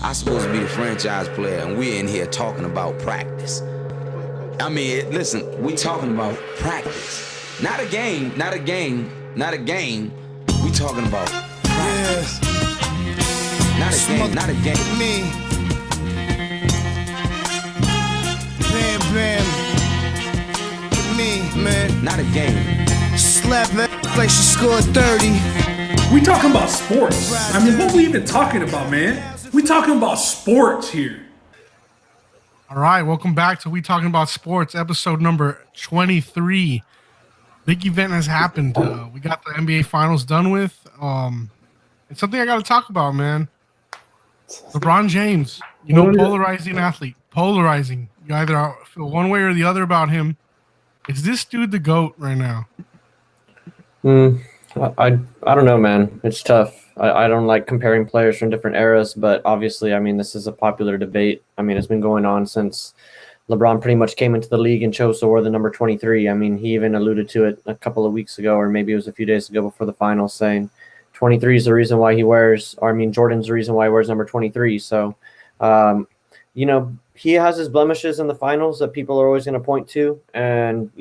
I'm supposed to be the franchise player, and we're in here talking about practice. I mean, listen, we talking about practice. Not a game, not a game, not a game. We talking about practice. Not a game, not a game. Me. Bam, bam. Me, man. Not a game. Slap that place, she scored 30. We talking about sports. I mean, what we even talking about, man? We talking about sports here. All right, welcome back to We Talking About Sports, episode number 23. Big event has happened. We got the NBA Finals done with. It's something I got to talk about, man. LeBron James, polarizing athlete. Polarizing. You either feel one way or the other about him. Is this dude the GOAT right now? I don't know, man. It's tough. I don't like comparing players from different eras, but obviously, I mean, this is a popular debate. I mean, it's been going on since LeBron pretty much came into the league and chose to wear the number 23. I mean, he even alluded to it a couple of weeks ago, or maybe it was a few days ago before the finals, saying 23 is the reason why he wears, or I mean, Jordan's the reason why he wears number 23. So, he has his blemishes in the finals that people are always going to point to. And,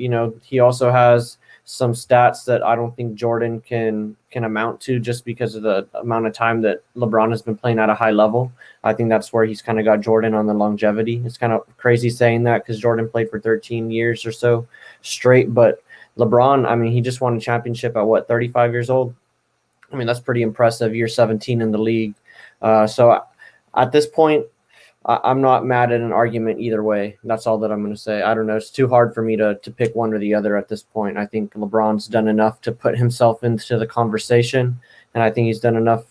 he also has some stats that I don't think Jordan can amount to just because of the amount of time that LeBron has been playing at a high level. I think that's where he's kind of got Jordan on the longevity. It's kind of crazy saying that because Jordan played for 13 years or so straight. But LeBron, I mean, he just won a championship at 35 years old? I mean, that's pretty impressive. Year 17 in the league. So at this point, I'm not mad at an argument either way. That's all that I'm going to say. I don't know. It's too hard for me to pick one or the other at this point. I think LeBron's done enough to put himself into the conversation, and I think he's done enough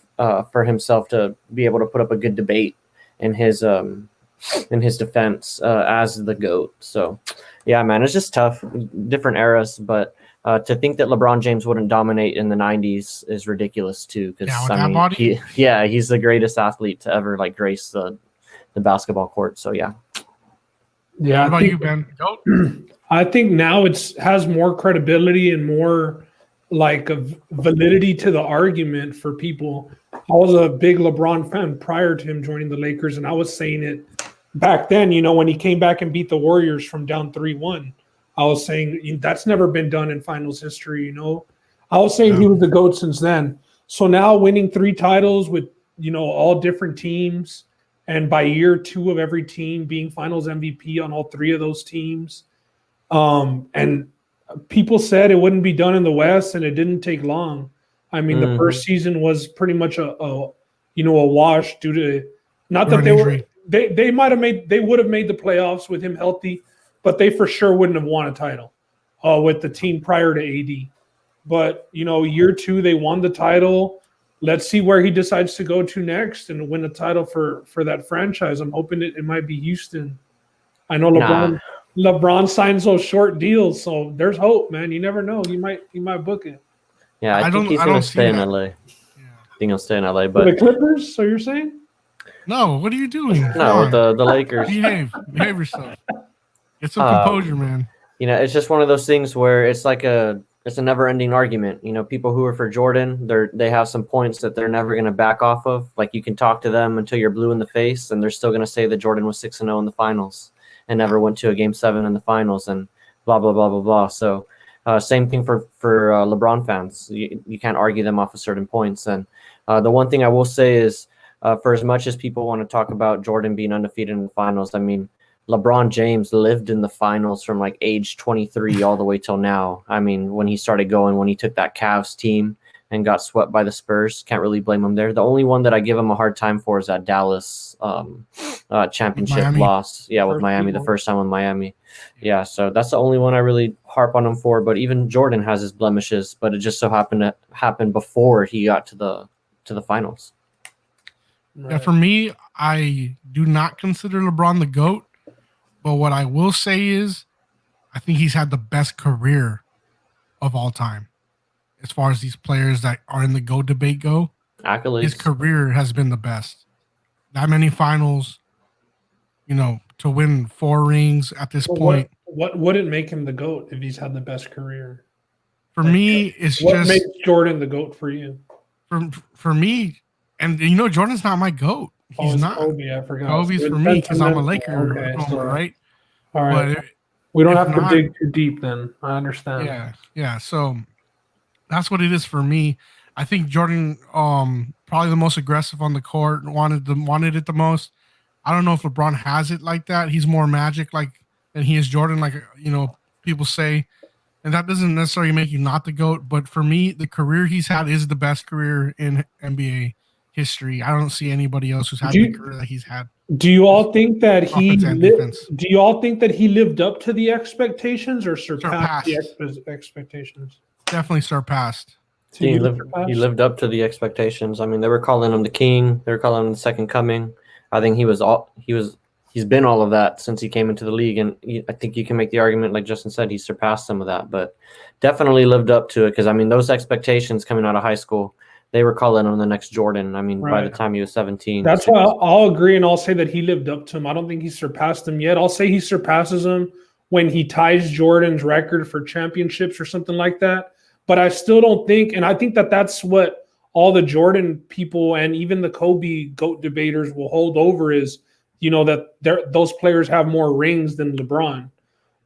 for himself to be able to put up a good debate in his defense as the GOAT. So, yeah, man, it's just tough. Different eras, but to think that LeBron James wouldn't dominate in the 90s is ridiculous too. Because he's the greatest athlete to ever grace the basketball court. So yeah. What about you, Ben? I think now has more credibility and more validity to the argument for people. I was a big LeBron fan prior to him joining the Lakers, and I was saying it back then, when he came back and beat the Warriors from down 3-1. I was saying that's never been done in finals history, I was saying he was the GOAT since then. So now winning 3 titles with, all different teams, and by year 2 of every team being finals MVP on all 3 of those teams. And people said it wouldn't be done in the West, and it didn't take long. I mean, the first season was pretty much a wash due to not that they would have made the playoffs with him healthy, but they for sure wouldn't have won a title with the team prior to AD. But, year 2, they won the title. Let's see where he decides to go to next and win a title for that franchise. I'm hoping it might be Houston. I know LeBron signs those short deals, so there's hope, man. You never know. He might book it. Yeah, I think he's going to stay in LA. I think he'll stay in LA. But the Clippers, so you're saying? No, what are you doing? No, the Lakers. Behave yourself. Get some composure, man. It's just one of those things where it's it's a never-ending argument. People who are for Jordan, they have some points that they're never going to back off of. You can talk to them until you're blue in the face, and they're still going to say that Jordan was 6-0 in the finals and never went to a Game 7 in the finals, and blah blah blah blah blah. So, same thing for LeBron fans. You can't argue them off of certain points. And the one thing I will say is, for as much as people want to talk about Jordan being undefeated in the finals, I mean, LeBron James lived in the finals from age 23 all the way till now. I mean, when he started going, when he took that Cavs team and got swept by the Spurs, can't really blame him there. The only one that I give him a hard time for is that Dallas championship loss. Yeah, with Miami, the first time with Miami. Yeah, so that's the only one I really harp on him for. But even Jordan has his blemishes, but it just so happened to happen before he got to the finals. Yeah, for me, I do not consider LeBron the GOAT. But what I will say is I think he's had the best career of all time. As far as these players that are in the GOAT debate go, accolades. His career has been the best. That many finals, to win 4 rings at this point. What wouldn't make him the GOAT if he's had the best career? For me, it's what makes Jordan the GOAT for you? For me, and Jordan's not my GOAT. He's it's not. Kobe, I forgot. Kobe's So for it me depends because on I'm a them. Laker Okay, homer, so, right? all right. But We don't if have to not- dig too deep then. I understand. yeah. So that's what it is for me. I think Jordan, probably the most aggressive on the court, wanted it the most. I don't know if LeBron has it like that. He's more magic like than he is Jordan, like people say, and that doesn't necessarily make you not the GOAT. But for me, the career he's had is the best career in NBA history. I don't see anybody else who's had the career that he's had. Do you all think that Offense and defense. Do you all think that he lived up to the expectations or surpassed the expectations? Definitely surpassed. So He lived up to the expectations. I mean, they were calling him the king. They were calling him the second coming. I think he's been all of that since he came into the league, and I think you can make the argument, like Justin said, he surpassed some of that, but definitely lived up to it. Because I mean, those expectations coming out of high school, they were calling him the next Jordan. I mean, by the time he was 17. That's why I'll agree, and I'll say that he lived up to him. I don't think he surpassed him yet. I'll say he surpasses him when he ties Jordan's record for championships or something like that. But I still don't think, and I think that that's what all the Jordan people and even the Kobe GOAT debaters will hold over is, that those players have more rings than LeBron.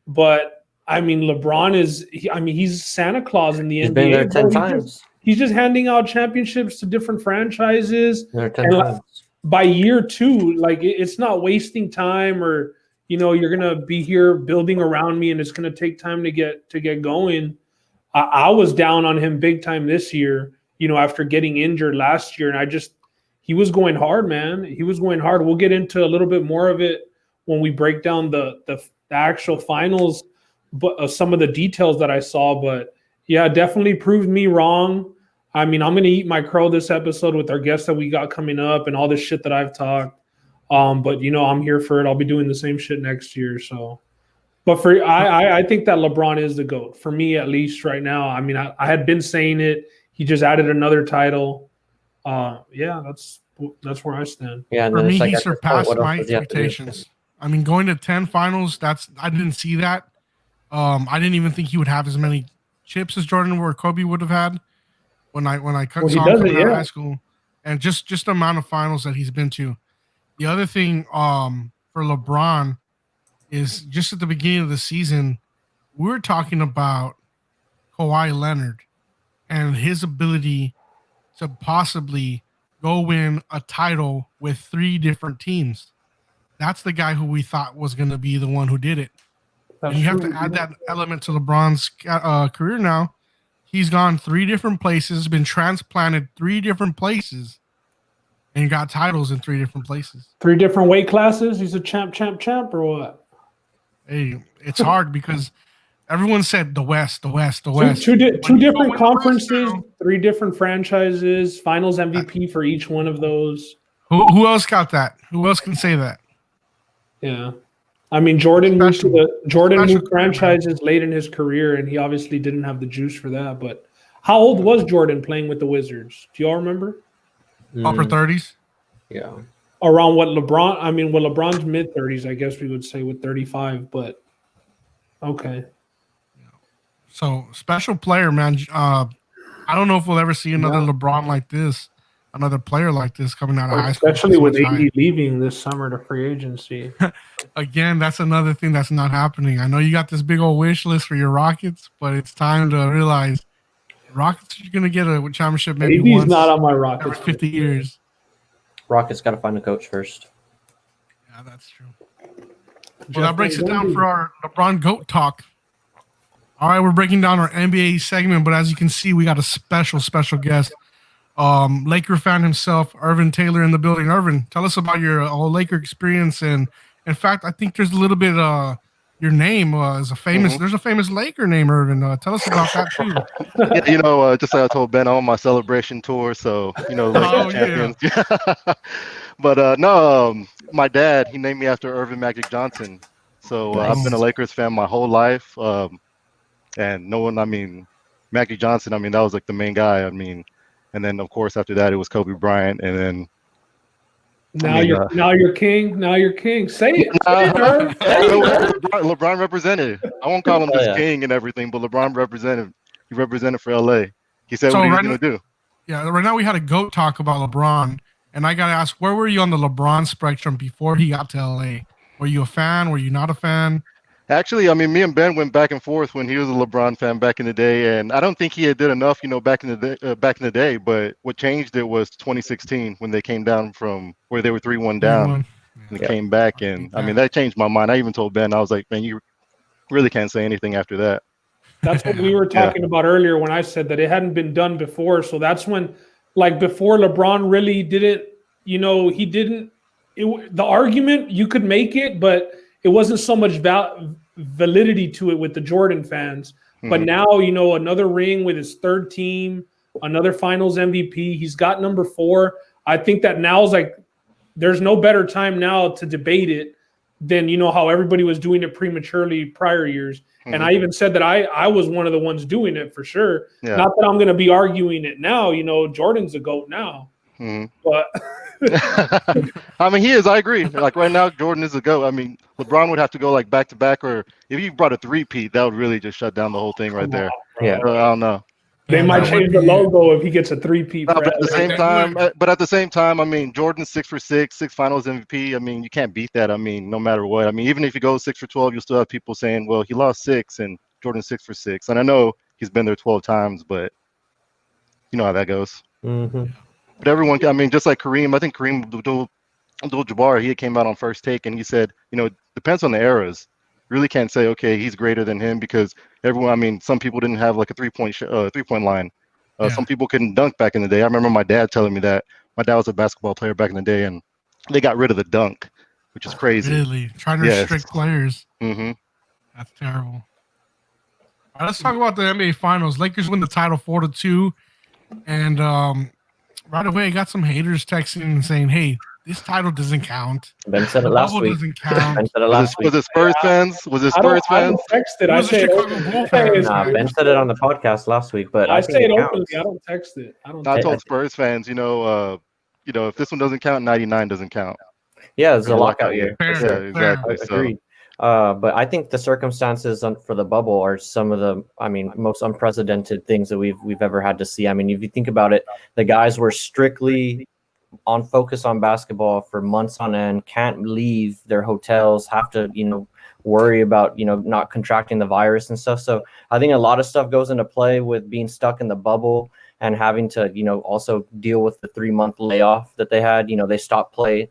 But I mean, LeBron he's Santa Claus in the NBA. He's been there 10 times. He's just handing out championships to different franchises. There 10 times. By year 2, like it's not wasting time, or you're gonna be here building around me, and it's gonna take time to get going. I was down on him big time this year, after getting injured last year, and he was going hard, man. He was going hard. We'll get into a little bit more of it when we break down the actual finals, but some of the details that I saw. But yeah, definitely proved me wrong. I mean, I'm gonna eat my crow this episode with our guests that we got coming up and all this shit that I've talked. But I'm here for it. I'll be doing the same shit next year. So, but I think that LeBron is the GOAT for me, at least right now. I mean, I had been saying it. He just added another title. Yeah, that's where I stand. Yeah, for me, he surpassed my expectations. I mean, going to 10 finals, I didn't see that. I didn't even think he would have as many chips as Jordan or Kobe would have had when I saw him coming out of high school, and just the amount of finals that he's been to. The other thing for LeBron is just at the beginning of the season, we were talking about Kawhi Leonard and his ability to possibly go win a title with 3 different teams. That's the guy who we thought was going to be the one who did it. And you have to add that element to LeBron's career now. He's gone 3 different places, been transplanted 3 different places, and got titles in 3 different places. 3 different weight classes? He's a champ, or what? Hey, it's hard because everyone said the West. Two different conferences, 3 different franchises, finals MVP for each one of those. Who else got that? Who else can say that? Yeah. I mean, Jordan moved franchises late in his career, and he obviously didn't have the juice for that. But how old was Jordan playing with the Wizards? Do you all remember? Upper 30s? Yeah. Around what LeBron, LeBron's mid-30s, I guess we would say, with 35, but okay. So, special player, man. I don't know if we'll ever see another LeBron like this, another player like this coming out of high school. Especially with AD leaving this summer to free agency. Again, that's another thing that's not happening. I know you got this big old wish list for your Rockets, but it's time to realize Rockets are going to get a championship maybe AD's once not on my Rockets every 50 years. Rockets got to find a coach first. Yeah, that's true. Well, that breaks it down for our LeBron GOAT talk. All right, we're breaking down our NBA segment, but as you can see, we got a special guest. Laker fan himself, Irvin Taylor, in the building. Irvin, tell us about your whole Laker experience. And in fact, I think there's a little bit your name is a famous. There's a famous Laker name, Irvin. Tell us about that too. Yeah, just like I told Ben, I'm on my celebration tour, so Laker champions. Yeah. But no, my dad, he named me after Irvin Magic Johnson. So I've been a Lakers fan my whole life. And no one, Magic Johnson, that was like the main guy. And then of course after that it was Kobe Bryant, and then now you're king. Say it. LeBron represented. I won't call him this king and everything, but LeBron represented. He represented for LA. He said what he was going to do. Yeah, right now we had a GOAT talk about LeBron, And I got to ask, where were you on the LeBron spectrum before he got to LA? Were you a fan? Were you not a fan? Actually, I mean, me and Ben went back and forth when he was a LeBron fan back in the day, and I don't think he had did enough, back in the day. But what changed it was 2016 when they came down from where they were 3-1 down, and they came back, and I mean that changed my mind. I even told Ben, I was like, man, you really can't say anything after that. That's what we were talking about earlier when I said that it hadn't been done before. So that's when, like, before LeBron really didn't, he didn't. The argument you could make it, but it wasn't so much validity to it with the Jordan fans. But now, another ring with his third team, another Finals MVP. He's got number 4. I think that now is like, there's no better time now to debate it than, how everybody was doing it prematurely prior years. And I even said that I was one of the ones doing it for sure. Yeah. Not that I'm going to be arguing it now. Jordan's a GOAT now. But I mean, he is. I agree. Like right now, Jordan is a GOAT. I mean, LeBron would have to go like back to back, or if you brought a 3-peat, that would really just shut down the whole thing right there. Yeah, I don't know. They might change the logo if he gets a 3-peat. No, but at the same time, I mean, Jordan's 6 for 6 Finals MVP. I mean, you can't beat that. I mean, no matter what. I mean, even if you go 6 for 12, you'll still have people saying, "Well, he lost 6 and Jordan's 6 for 6." And I know he's been there 12 times, but you know how that goes. But everyone, I mean, just like Kareem, I think Kareem Abdul-Jabbar, he came out on First Take and he said, it depends on the eras. Really can't say, okay, he's greater than him because everyone, I mean, some people didn't have like a three-point line. Some people couldn't dunk back in the day. I remember my dad telling me that. My dad was a basketball player back in the day and they got rid of the dunk, which is crazy. Really? Trying to restrict players. That's terrible. All right, let's talk about the NBA Finals. Lakers win the title 4-2. And right away, I got some haters texting and saying, hey, this title doesn't count. Ben said it last week. Doesn't count. Ben said it last week. Was it Spurs fans? Was it Spurs fans? I don't text it. I say it. Ben said it on the podcast last week, but I say it openly. I don't text it. I told Spurs fans, if this one doesn't count, 99 doesn't count. Yeah, it's a lockout year. Fair, sure. Yeah, exactly. Agreed. But I think the circumstances for the bubble are some of the, most unprecedented things that we've ever had to see. I mean, if you think about it, the guys were strictly on focus on basketball for months on end, can't leave their hotels, have to, worry about, not contracting the virus and stuff. So I think a lot of stuff goes into play with being stuck in the bubble and having to, also deal with the 3-month layoff that they had. They stopped play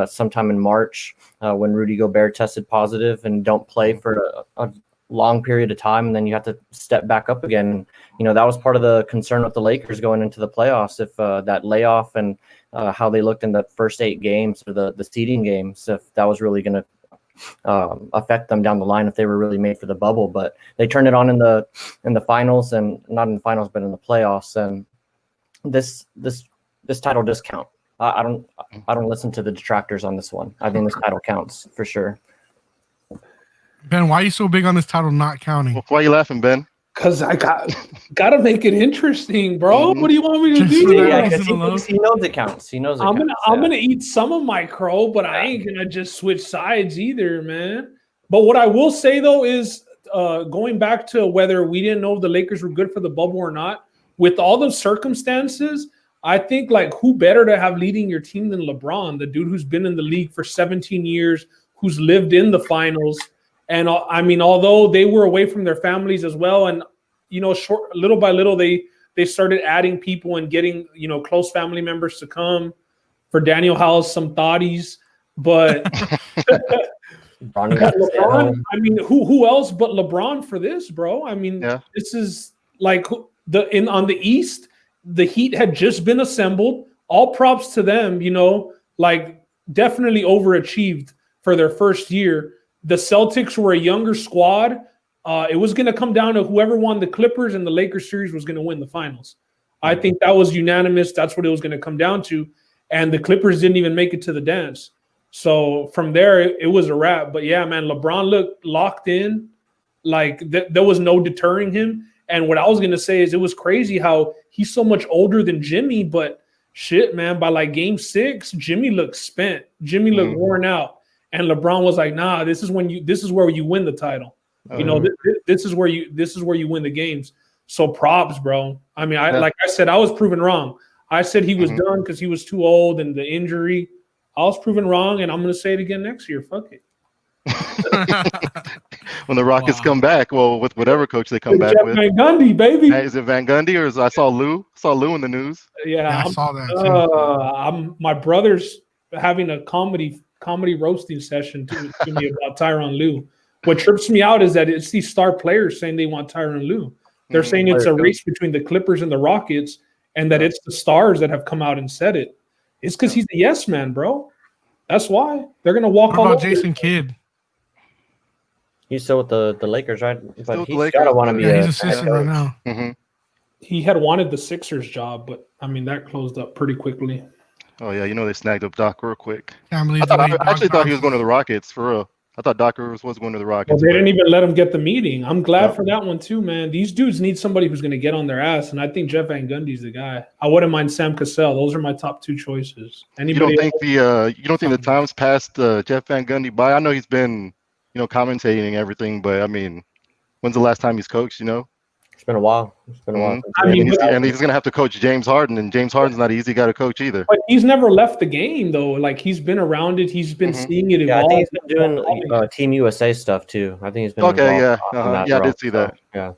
sometime in March when Rudy Gobert tested positive and don't play for a long period of time. And then you have to step back up again. That was part of the concern with the Lakers going into the playoffs. If that layoff and how they looked in the first 8 games or the seeding games, if that was really going to affect them down the line, if they were really made for the bubble. But they turned it on in the finals, and not in the finals, but in the playoffs. And this title does count. I don't listen to the detractors on this one. I think this title counts for sure. Ben, why are you so big on this title not counting? Why are you laughing, Ben? Because I gotta make it interesting, bro. What do you want me to do? Yeah, he knows it counts. He knows it counts. I'm gonna eat some of my crow, but I ain't gonna just switch sides either, man. But what I will say though is, going back to whether we didn't know if the Lakers were good for the bubble or not, with all the circumstances, I think like who better to have leading your team than LeBron, the dude who's been in the league for 17 years, who's lived in the finals. And although they were away from their families as well, and little by little they started adding people and getting close family members to come. For Daniel House, some thotties, but LeBron. Who else but LeBron for this, bro? This is like on the East, the Heat had just been assembled. All props to them, definitely overachieved for their first year. The Celtics were a younger squad. It was going to come down to whoever won the Clippers, and the Lakers series was going to win the finals. I think that was unanimous. That's what it was going to come down to. And the Clippers didn't even make it to the dance. So from there, it was a wrap. But yeah, man, LeBron looked locked in. There was no deterring him. And what I was going to say is it was crazy how he's so much older than Jimmy. But shit, man, by game 6, Jimmy looked spent. Jimmy looked worn out. And LeBron was like, nah, this is where you win the title. This is where you win the games. So props, bro. Like I said, I was proven wrong. I said he was Mhm. done because he was too old and the injury. I was proven wrong, and I'm going to say it again next year. Fuck it. When the Rockets Wow. come back, well, with whatever coach they come back Jeff with. Van Gundy, baby. Hey, is it Van Gundy or I saw Lou? Saw Lou in the news. Yeah, I saw that too. My brother's having a comedy roasting session to me about Tyronn Lue. What trips me out is that it's these star players saying they want Tyronn Lue. They're saying it's a race between the Clippers and the Rockets, and that it's the stars that have come out and said it. It's because he's the yes man, bro. That's why they're gonna walk. What all about over. Jason Kidd? He's still with the Lakers, right? Still But with the he's Lakers, gotta want to be. Yeah, a he's head assistant right coach. now. Hmm. He had wanted the Sixers job, but I mean that closed up pretty quickly. Oh yeah, they snagged up Doc real quick. Can't believe I thought the way I actually Doc thought he was going to bounces. the Rockets for real. I thought Doc Rivers was going to the Well, Rockets. they but- didn't even let him get the meeting. I'm glad Yep. for that one too, man. These dudes need somebody who's going to get on their ass, and I think Jeff Van Gundy's the guy. I wouldn't mind Sam Cassell. Those are my top two choices. You Anybody? don't think the time's passed Jeff Van Gundy by? I know he's been commentating and everything, but I mean, when's the last time he's coached? It's been a while. It's been a while. Mhm. since I we mean, had And he's going to have to coach James Harden, and James Harden's not an easy guy to coach either. But he's never left the game though. Like he's been around it. He's been Mhm. seeing it Yeah, I evolve. think he's been doing Team USA stuff too. I think he's been Okay, involved yeah, in that yeah, I realm, did see that. so, yeah.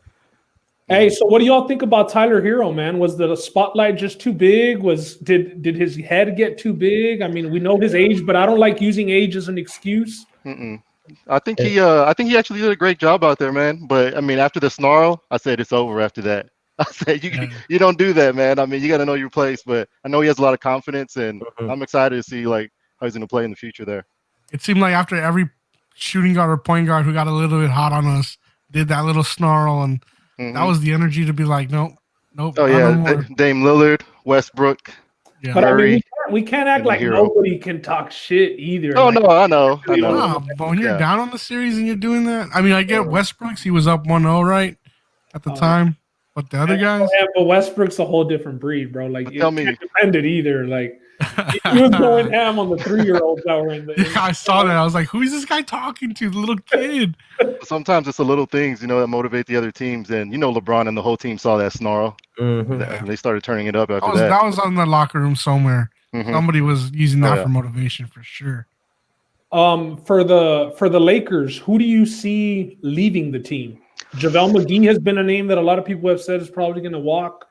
Hey, so what do y'all think about Tyler Hero, man? Was the spotlight just too big? Did his head get too big? I mean, we know his age, but I don't like using age as an excuse. Mm-mm. I think he actually did a great job out there, man. But I mean, after the snarl, I said it's over after that. I said you don't do that, man. I mean, you got to know your place. But I know he has a lot of confidence, and I'm excited to see like how he's going to play in the future there. It seemed like after every shooting guard or point guard who got a little bit hot on us did that little snarl, and that was the energy to be like, nope. Oh no yeah, more. Dame Lillard, Westbrook. Yeah. But I mean, Curry, we can't act and like Hero. nobody can talk shit either. Oh Like, no, I know. Nah, but when you're Yeah. down on the series and you're doing that, I mean, I get Westbrook's. He was up 1-0 right at the time, but the other guys, Yeah, but Westbrook's a whole different breed, bro. Like, But you tell can't me- defend it either. Like, he was going ham on the 3-year-olds that were in the. yeah, I saw that. I was like, who is this guy talking to? The little kid. Sometimes it's the little things, that motivate the other teams. And LeBron and the whole team saw that snarl, Mhm. and they started turning it up after That was, that. that was on the locker room somewhere. Mhm. Somebody was using that yeah. for motivation for sure. For the Lakers, who do you see leaving the team? JaVale McGee has been a name that a lot of people have said is probably going to walk.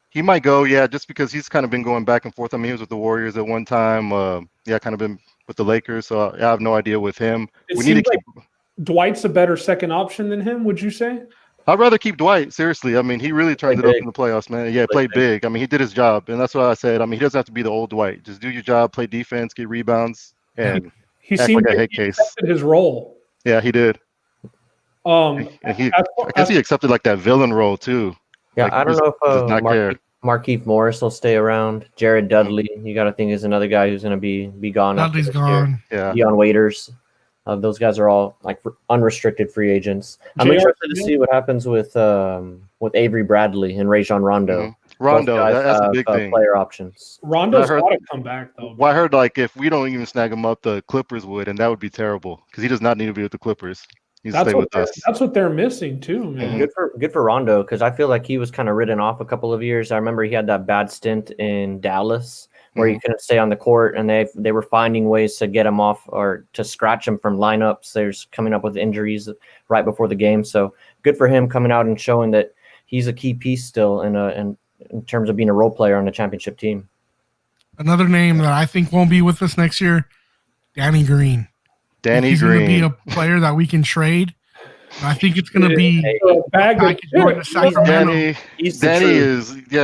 He might go, yeah, just because he's kind of been going back and forth. I mean, he was with the Warriors at one time. Kind of been with the Lakers. So I have no idea with him. It We need to seems keep. like Dwight's a better second option than him, would you say? I'd rather keep Dwight. Seriously, I mean, he really turned it up in the playoffs, man. Yeah, played big. I mean, he did his job, and that's what I said. I mean, he doesn't have to be the old Dwight. Just do your job, play defense, get rebounds, and He act seemed like a like head he case. accepted his role. Yeah, he did. Um, And he, as- I guess he accepted like that villain role too. Yeah, Like, I don't just know does if not care. Markieff Morris will stay around. Jared Dudley, you got to think is another guy who's going to be gone. after Dudley's this year. gone. Yeah. Deion Waiters. Those guys are all like unrestricted free agents. I'm JR interested to see what happens with Avery Bradley and Rajon Rondo. Mhm. Rondo, Both guys that's a have, big thing. player options. Rondo's I heard- got to come back though. Well, I heard like if we don't even snag him up, the Clippers would, and that would be terrible because he does not need to be with the Clippers. He's That's stay what with us. that's what they're missing too, man. Good for Rondo because I feel like he was kind of written off a couple of years. I remember he had that bad stint in Dallas where he couldn't stay on the court, and they were finding ways to get him off or to scratch him from lineups. There's coming up with injuries right before the game, so good for him coming out and showing that he's a key piece still in terms of being a role player on the championship team. Another name that I think won't be with us next year, Danny Green. He's going to be a player that we can trade. I think it's going to be A bag of package going to chips. Sacramento.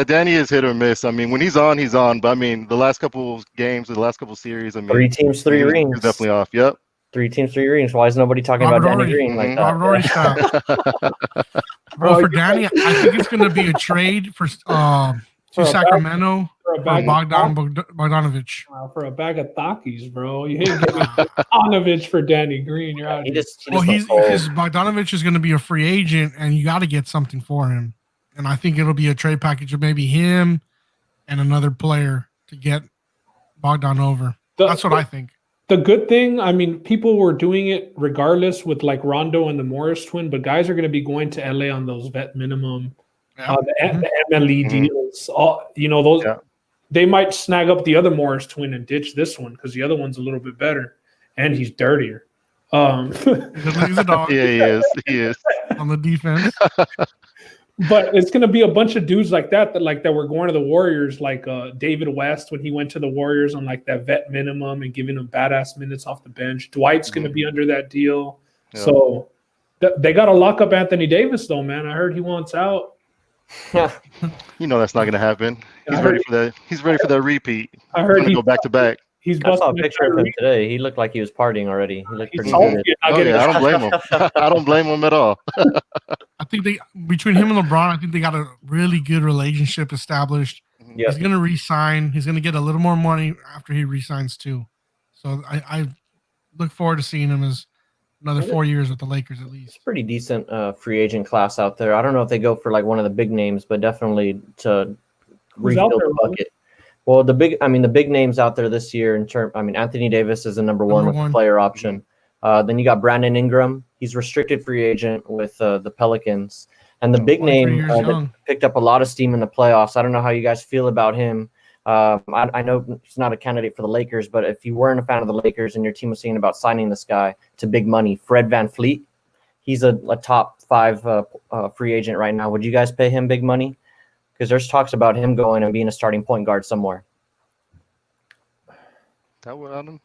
Danny is hit or miss. I mean, when he's on, he's on. But I mean, the last couple games, the last couple series, I mean, 3 teams, 3 he's rings. definitely off. Yep. 3 teams, 3 rings. Why is nobody talking Robert about Danny Horry. Green like that? Robert Horry style. Bro, for Danny, I think it's going to be a trade to Sacramento For a for bag Bogdanovich. for a bag of Takis, bro. You ain't getting Bogdanovich for Danny Green. You're out. He Here. just Well, looks old. because Bogdanovich is going to be a free agent, and you got to get something for him. And I think it'll be a trade package of maybe him and another player to get Bogdan over. That's what I think. The good thing, I mean, people were doing it regardless with like Rondo and the Morris twin, but guys are going to be going to LA on those vet minimum, Yeah. the MLE deals. All those. Yeah. they might snag up the other Morris twin and ditch this one because the other one's a little bit better, and he's dirtier. He's a dog. Yeah, he is on the defense. But it's gonna be a bunch of dudes like that that were going to the Warriors, like David West when he went to the Warriors on like that vet minimum and giving them badass minutes off the bench. Dwight's gonna be under that deal, so they got to lock up Anthony Davis though, man. I heard he wants out. You know that's not gonna happen. He's ready for that. He's ready for that repeat. I heard he's go back to back. I saw a picture of him today. He looked like he was partying already. He looked pretty good. Oh, yeah, I don't blame him. I don't blame him at all. I think between him and LeBron, I think they got a really good relationship established. Yep. He's going to re-sign. He's going to get a little more money after he re-signs too. So I look forward to seeing him as another 4 years with the Lakers at least. It's pretty decent free agent class out there. I don't know if they go for like one of the big names, but definitely to refill the bucket. Well, the big names out there this year Anthony Davis is the number one with the player option. Then you got Brandon Ingram. He's restricted free agent with the Pelicans. And the big name that picked up a lot of steam in the playoffs. I don't know how you guys feel about him. I know he's not a candidate for the Lakers, but if you weren't a fan of the Lakers and your team was thinking about signing this guy to big money, Fred VanVleet, he's a top 5 free agent right now. Would you guys pay him big money? Because there's talks about him going and being a starting point guard somewhere. That would him.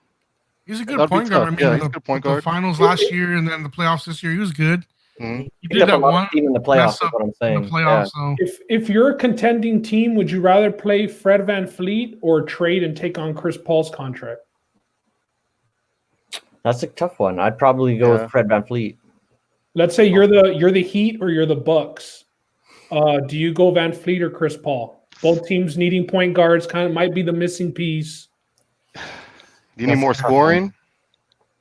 He's a good point guard. He's a good point guard. The finals last year and then the playoffs this year, he was good. Mm-hmm. He did that one team in the playoffs. Is what I'm saying. So. If you're a contending team, would you rather play Fred VanVleet or trade and take on Chris Paul's contract? That's a tough one. I'd probably go with Fred VanVleet. Let's say you're the Heat or you're the Bucks. Do you go VanVleet or Chris Paul? Both teams needing point guards kind of might be the missing piece. Do you need more scoring?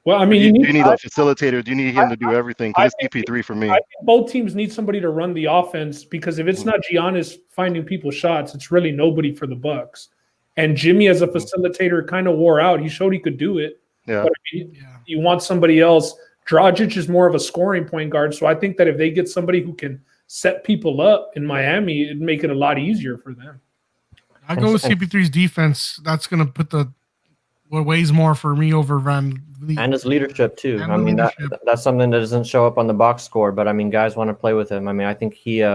Well, I mean, you need a facilitator. Do you need him to do everything? Because it's CP3 for me. I think both teams need somebody to run the offense because if it's not Giannis finding people shots, it's really nobody for the Bucks. And Jimmy as a facilitator kind of wore out. He showed he could do it. Yeah. But you want somebody else. Dragic is more of a scoring point guard. So I think that if they get somebody who can set people up in Miami, it'd make it a lot easier for them. I go with CP3's defense. That's going to put what weighs more for me over VanVleet. And his leadership too. That's something that doesn't show up on the box score, but I mean, guys want to play with him. I mean, I think he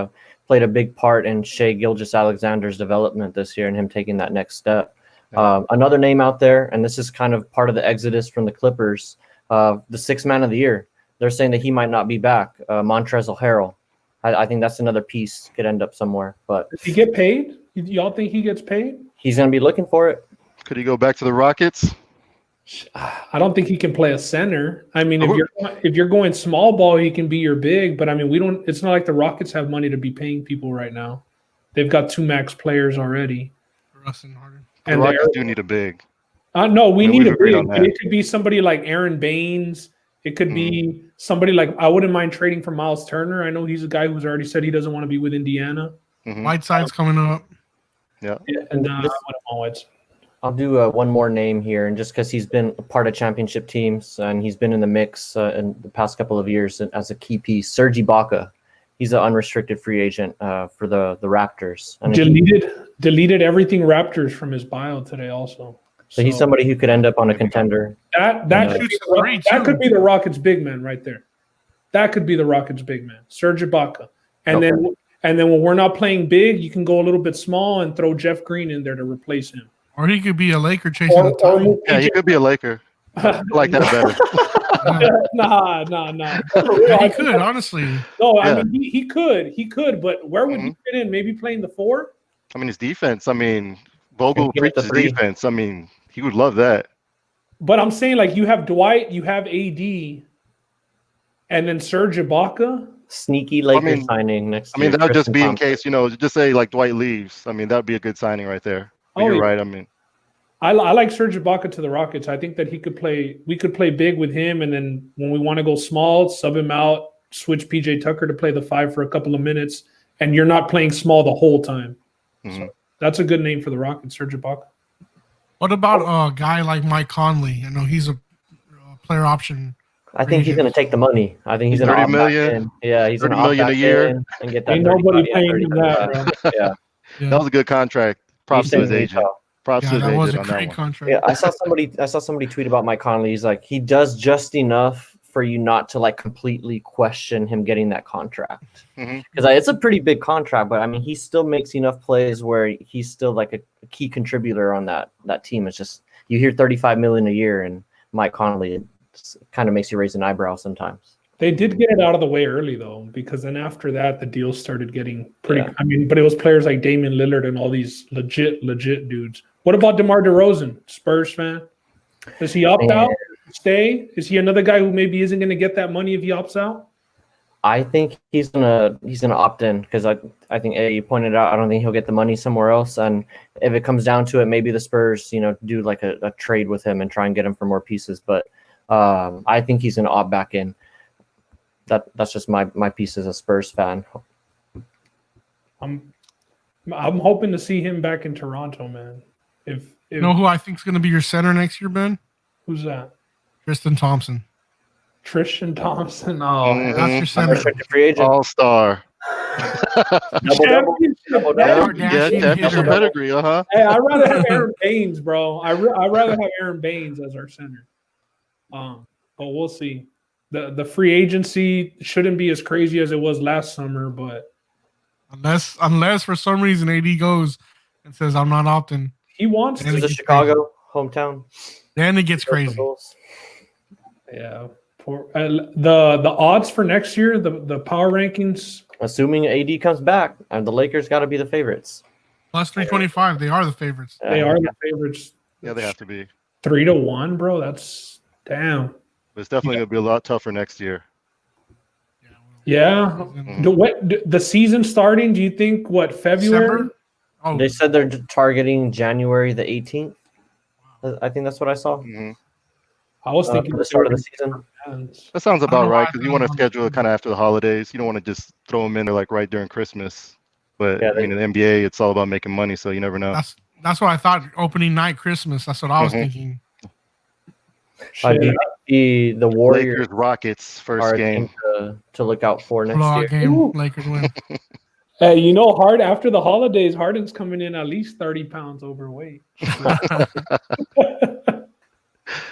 played a big part in Shai Gilgeous-Alexander's development this year and him taking that next step. Another name out there, and this is kind of part of the exodus from the Clippers, the 6th man of the year. They're saying that he might not be back. Montrezl Harrell. I think that's another piece could end up somewhere. But does he get paid? Y'all think he gets paid? He's going to be looking for it. Could he go back to the Rockets? I don't think he can play a center. I mean, if you're going small ball, he can be your big. But I mean, it's not like the Rockets have money to be paying people right now. They've got 2 max players already. Russ and Harden. And the Rockets do need a big. No, we need a big. But it could be somebody like Aaron Baines. It could be somebody like I wouldn't mind trading for Miles Turner. I know he's a guy who's already said he doesn't want to be with Indiana. Whiteside's coming up. Yeah. And I'll do one more name here, and just because he's been a part of championship teams and he's been in the mix in the past couple of years as a key piece, Serge Ibaka. He's an unrestricted free agent for the Raptors. And deleted everything Raptors from his bio today also. So he's somebody who could end up on a contender. That could be the Rockets big man right there. That could be the Rockets big man, Serge Ibaka. And then when we're not playing big, you can go a little bit small and throw Jeff Green in there to replace him. Or he could be a Laker chasing the title. Yeah, he could be a Laker. I like that better. Nah. He could, honestly. No, I mean he could, but where would he fit in? Maybe playing the 4? I mean his defense. I mean Vogel preaches defense. I mean he would love that. But I'm saying like you have Dwight, you have AD, and then Serge Ibaka. Sneaky Lakers signing next year. I mean that would just be in case, just say like Dwight leaves. I mean that would be a good signing right there. But you're right. I mean I like Serge Ibaka to the Rockets. I think that we could play big with him, and then when we want to go small, sub him out, switch PJ Tucker to play the 5 for a couple of minutes, and you're not playing small the whole time. So that's a good name for the Rockets, Serge Ibaka. What about a guy like Mike Conley? I know he's a player option. I think he's going to take the money. I think he's going to $30 million. Yeah, he's going to $30 million a year and get that. Ain't nobody paying him that. That was a good contract. Props to his Utah. agent. Props to Yeah, his that was agent a on that great one. contract. Yeah, I saw somebody tweet about Mike Conley. He's like, he does just enough for you not to like completely question him getting that contract. Mhm. Because it's a pretty big contract, but I mean, he still makes enough plays where he's still like a key contributor on that team. It's just you hear 35 million a year, and Mike Conley kind of makes you raise an eyebrow sometimes. They did get it out of the way early though, because then after that the deals started getting pretty. Yeah. I mean, but it was players like Damian Lillard and all these legit dudes. What about DeMar DeRozan, Spurs fan? Does he opt out? Stay? Is he another guy who maybe isn't going to get that money if he opts out? I think he's gonna opt in because I think you pointed out I don't think he'll get the money somewhere else, and if it comes down to it, maybe the Spurs do like a trade with him and try and get him for more pieces. But I think he's gonna opt back in. That's just my piece as a Spurs fan. I'm hoping to see him back in Toronto, man. If You know who I think is going to be your center next year, Ben? who's that? Tristan Thompson. Tristan Thompson. Oh, That's your center. Unrestricted free agent. All-star. Double. Yeah, championship pedigree, Hey, I'd rather have Aaron Baines, bro. I'd rather have Aaron Baines as our center. But we'll see. The free agency shouldn't be as crazy as it was last summer, but Unless for some reason AD goes and says I'm not opting, he wants And This to. is Chicago hometown. then it gets crazy. Yeah. The odds for next year, the power rankings. Assuming AD comes back, and the Lakers got to be the favorites. Plus 325, they are the favorites. They are the favorites. Yeah, they have to be. 3-1, bro. That's damn. But it's definitely going to be a lot tougher next year. Yeah. The season starting? Do you think February? December? Oh, They said they're targeting January the 18th. I think that's what I saw. Mhm. I was thinking For the start of the season. That sounds I about don't know right why because I you want to thought- schedule it kind of after the holidays. You don't want to just throw them in there like right during Christmas. But Yeah, I mean, in the NBA, it's all about making money, so you never know. that's what I thought. Opening night, Christmas. That's what I was Mhm. thinking. Do you think the Warriors Lakers, Rockets, are first a game. team to look out for next Blowout year? game. Ooh. Lakers win. Hey, after the holidays, Harden's coming in at least 30 pounds overweight.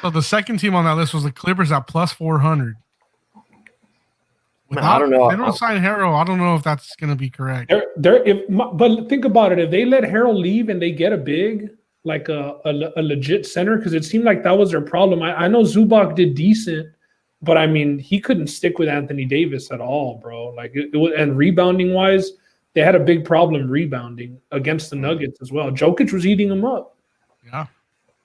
So the second team on that list was the Clippers at plus 400. I don't know. If they don't sign Harrell, I don't know if that's going to be correct. But think about it. If they let Harrell leave and they get a big, like a legit center, because it seemed like that was their problem. I know Zubac did decent, but I mean, he couldn't stick with Anthony Davis at all, bro. Like it was, and rebounding wise, they had a big problem rebounding against the Nuggets as well. Jokic was eating them up. Yeah.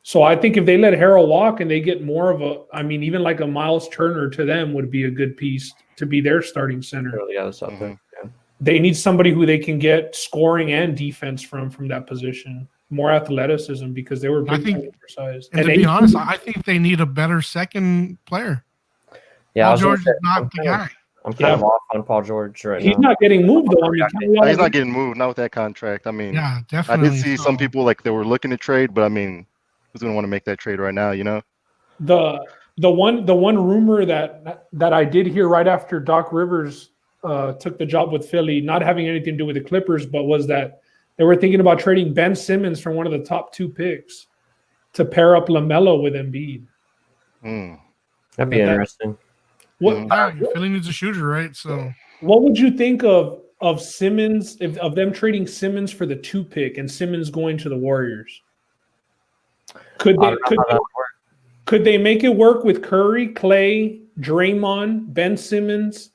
So I think if they let Harrell walk and they get more of even like a Miles Turner to them would be a good piece to be their starting center. Really got us up there. Yeah. They need somebody who they can get scoring and defense from that position. More athleticism because they were big oversized. And to be honest, I think they need a better second player. Yeah, Paul I was gonna George say, is not the guy. I'm kind of off on Paul George right He's now. not getting moved though. I mean, He's not getting moved, not with that contract. I mean, Yeah, I definitely. did see some people like they were looking to trade, but I mean, who's going to want to make that trade right now, you know? The one rumor that I did hear right after Doc Rivers took the job with Philly, not having anything to do with the Clippers, but was that they were thinking about trading Ben Simmons from one of the top 2 picks to pair up LaMelo with Embiid. That'd be interesting. Yeah, Philly needs a shooter, right? So What would you think of Simmons, of them trading Simmons for the 2 pick and Simmons going to the Warriors? Could they make it work with Curry, Clay, Draymond, Ben Simmons,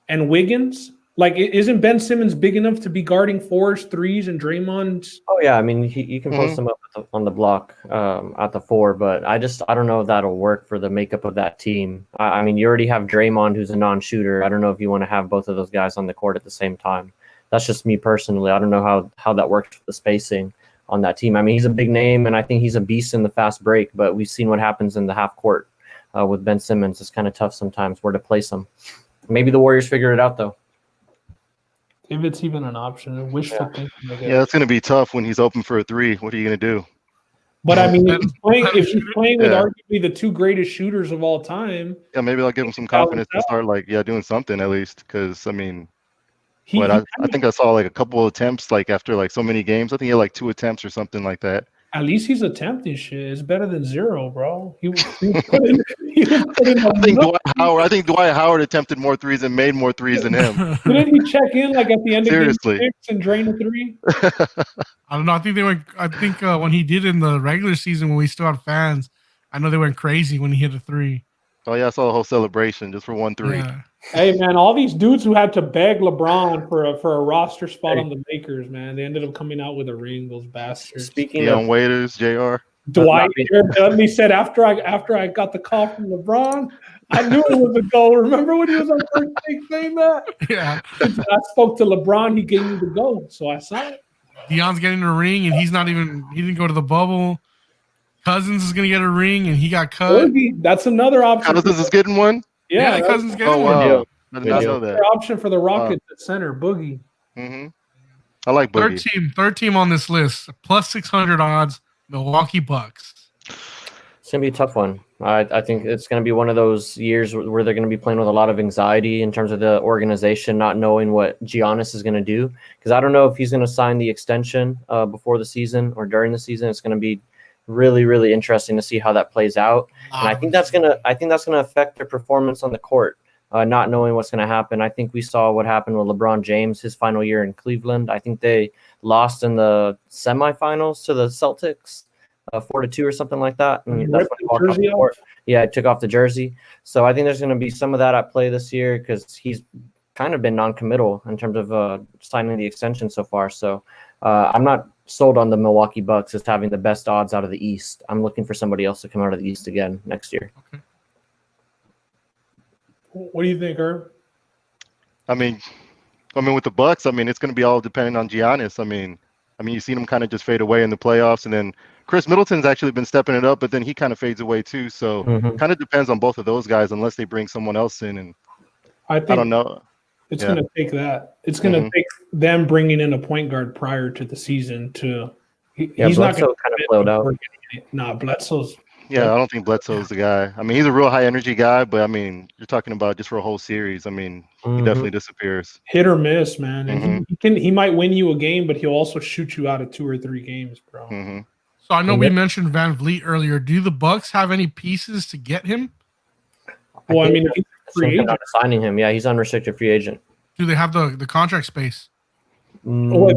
and Wiggins? Like, isn't Ben Simmons big enough to be guarding 4s, 3s, and Draymond's? Oh yeah, I mean you can post him up on the block at the 4, but I don't know if that'll work for the makeup of that team. I mean you already have Draymond who's a non-shooter. I don't know if you want to have both of those guys on the court at the same time. That's just me personally. I don't know how that works with the spacing on that team. I mean he's a big name and I think he's a beast in the fast break, but we've seen what happens in the half court with Ben Simmons. It's kind of tough sometimes where to place him. Maybe the Warriors figure it out though. If it's even an option, wishful thinking. Yeah, it's going to be tough when he's open for a 3. What are you going to do? But I mean, if he's playing with arguably the 2 greatest shooters of all time. Yeah, maybe I'll give him some confidence to start doing something at least. Because I mean, But I think I saw like a couple of attempts like after like so many games. I think he had like 2 attempts or something like that. At least he's attempting shit. It's better than 0, bro. He was putting I think Dwight Howard attempted more threes and made more threes than him. Didn't he check in like at the end of Seriously. game 6 and drain a 3? I don't know. I think when he did in the regular season when we still had fans, I know they went crazy when he hit a 3. Oh yeah, I saw the whole celebration just for 1 3. Yeah. Hey man, all these dudes who had to beg LeBron for a roster spot on the Lakers, man, they ended up coming out with a ring. Those bastards. Speaking of Waiters, Jr. Dwight Dudley said after I got the call from LeBron, I knew it was a go. Remember when he was on first take saying that? Yeah. I spoke to LeBron, he gave me the go, so I signed. Deion's getting a ring, and he didn't go to the bubble. Cousins is gonna get a ring, and he got cut. That's another option. Cousins is getting one. Yeah, Cousins getting one. Wow. I did not know that. Another option for the Rockets at center, Boogie. Mm-hmm. I like Boogie. Third team on this list, plus 600 odds. Milwaukee Bucks. It's gonna be a tough one. I think it's gonna be one of those years where they're gonna be playing with a lot of anxiety in terms of the organization, not knowing what Giannis is gonna do. Because I don't know if he's gonna sign the extension before the season or during the season. It's gonna be really, really interesting to see how that plays out. And I think that's gonna affect their performance on the court. Not knowing what's going to happen. I think we saw what happened with LeBron James his final year in Cleveland. I think they lost in the semifinals to the Celtics, 4-2 or something like that. And that's when he walked off the court. Yeah, I took off the jersey. So I think there's going to be some of that at play this year because he's kind of been non-committal in terms of signing the extension so far. So I'm not sold on the Milwaukee Bucks as having the best odds out of the East. I'm looking for somebody else to come out of the East again next year. Okay. What do you think, Herb? I mean, with the Bucks, it's going to be all dependent on Giannis. I mean, you've seen him kind of just fade away in the playoffs, and then Chris Middleton's actually been stepping it up, but then he kind of fades away too. So kind of depends on both of those guys, unless they bring someone else in. And I don't know. It's going to take that. It's going to take them bringing in a point guard prior to the season to. He's not going to kind of flowed out. Nah, Bledsoe's. Yeah, I don't think Bledsoe's the guy. He's a real high energy guy, but you're talking about just for a whole series. He definitely disappears. Hit or miss, man. And he might win you a game, but he'll also shoot you out of 2 or 3 games, bro. So I know we mentioned Van Vliet earlier. Do the Bucks have any pieces to get him? Well, if he's free agent. Not signing him. Yeah, he's unrestricted free agent. Do they have the contract space? Well,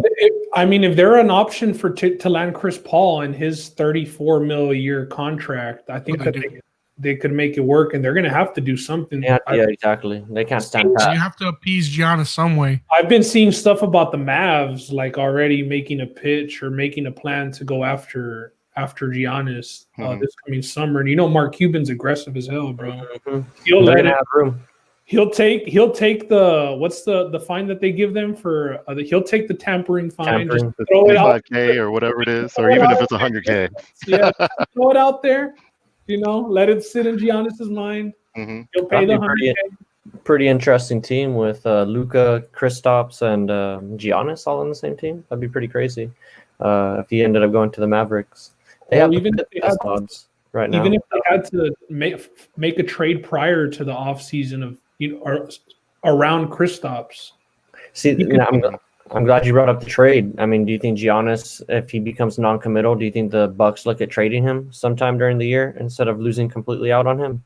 if they're an option to land Chris Paul in his $34 million a year contract, I think they could make it work, and they're going to have to do something. Yeah, exactly. They can't stand that. You have to appease Giannis some way. I've been seeing stuff about the Mavs, like already making a pitch or making a plan to go after Giannis this coming summer. And Mark Cuban's aggressive as hell, bro. He'll let it have room. He'll take the what's the fine that they give them for he'll take the tampering fine, just throw it out $5K or whatever it is, or even if it's $100K. Yeah, throw it out there. Let it sit in Giannis's mind. He'll pay the $100K. Pretty interesting team with Luka, Kristaps, and Giannis all on the same team. That'd be pretty crazy if he ended up going to the Mavericks. Even if they had odds right now. Even if they had to make a trade prior to the offseason of or around Kristaps. See, I'm glad you brought up the trade. Do you think Giannis, if he becomes non-committal, do you think the Bucks look at trading him sometime during the year instead of losing completely out on him?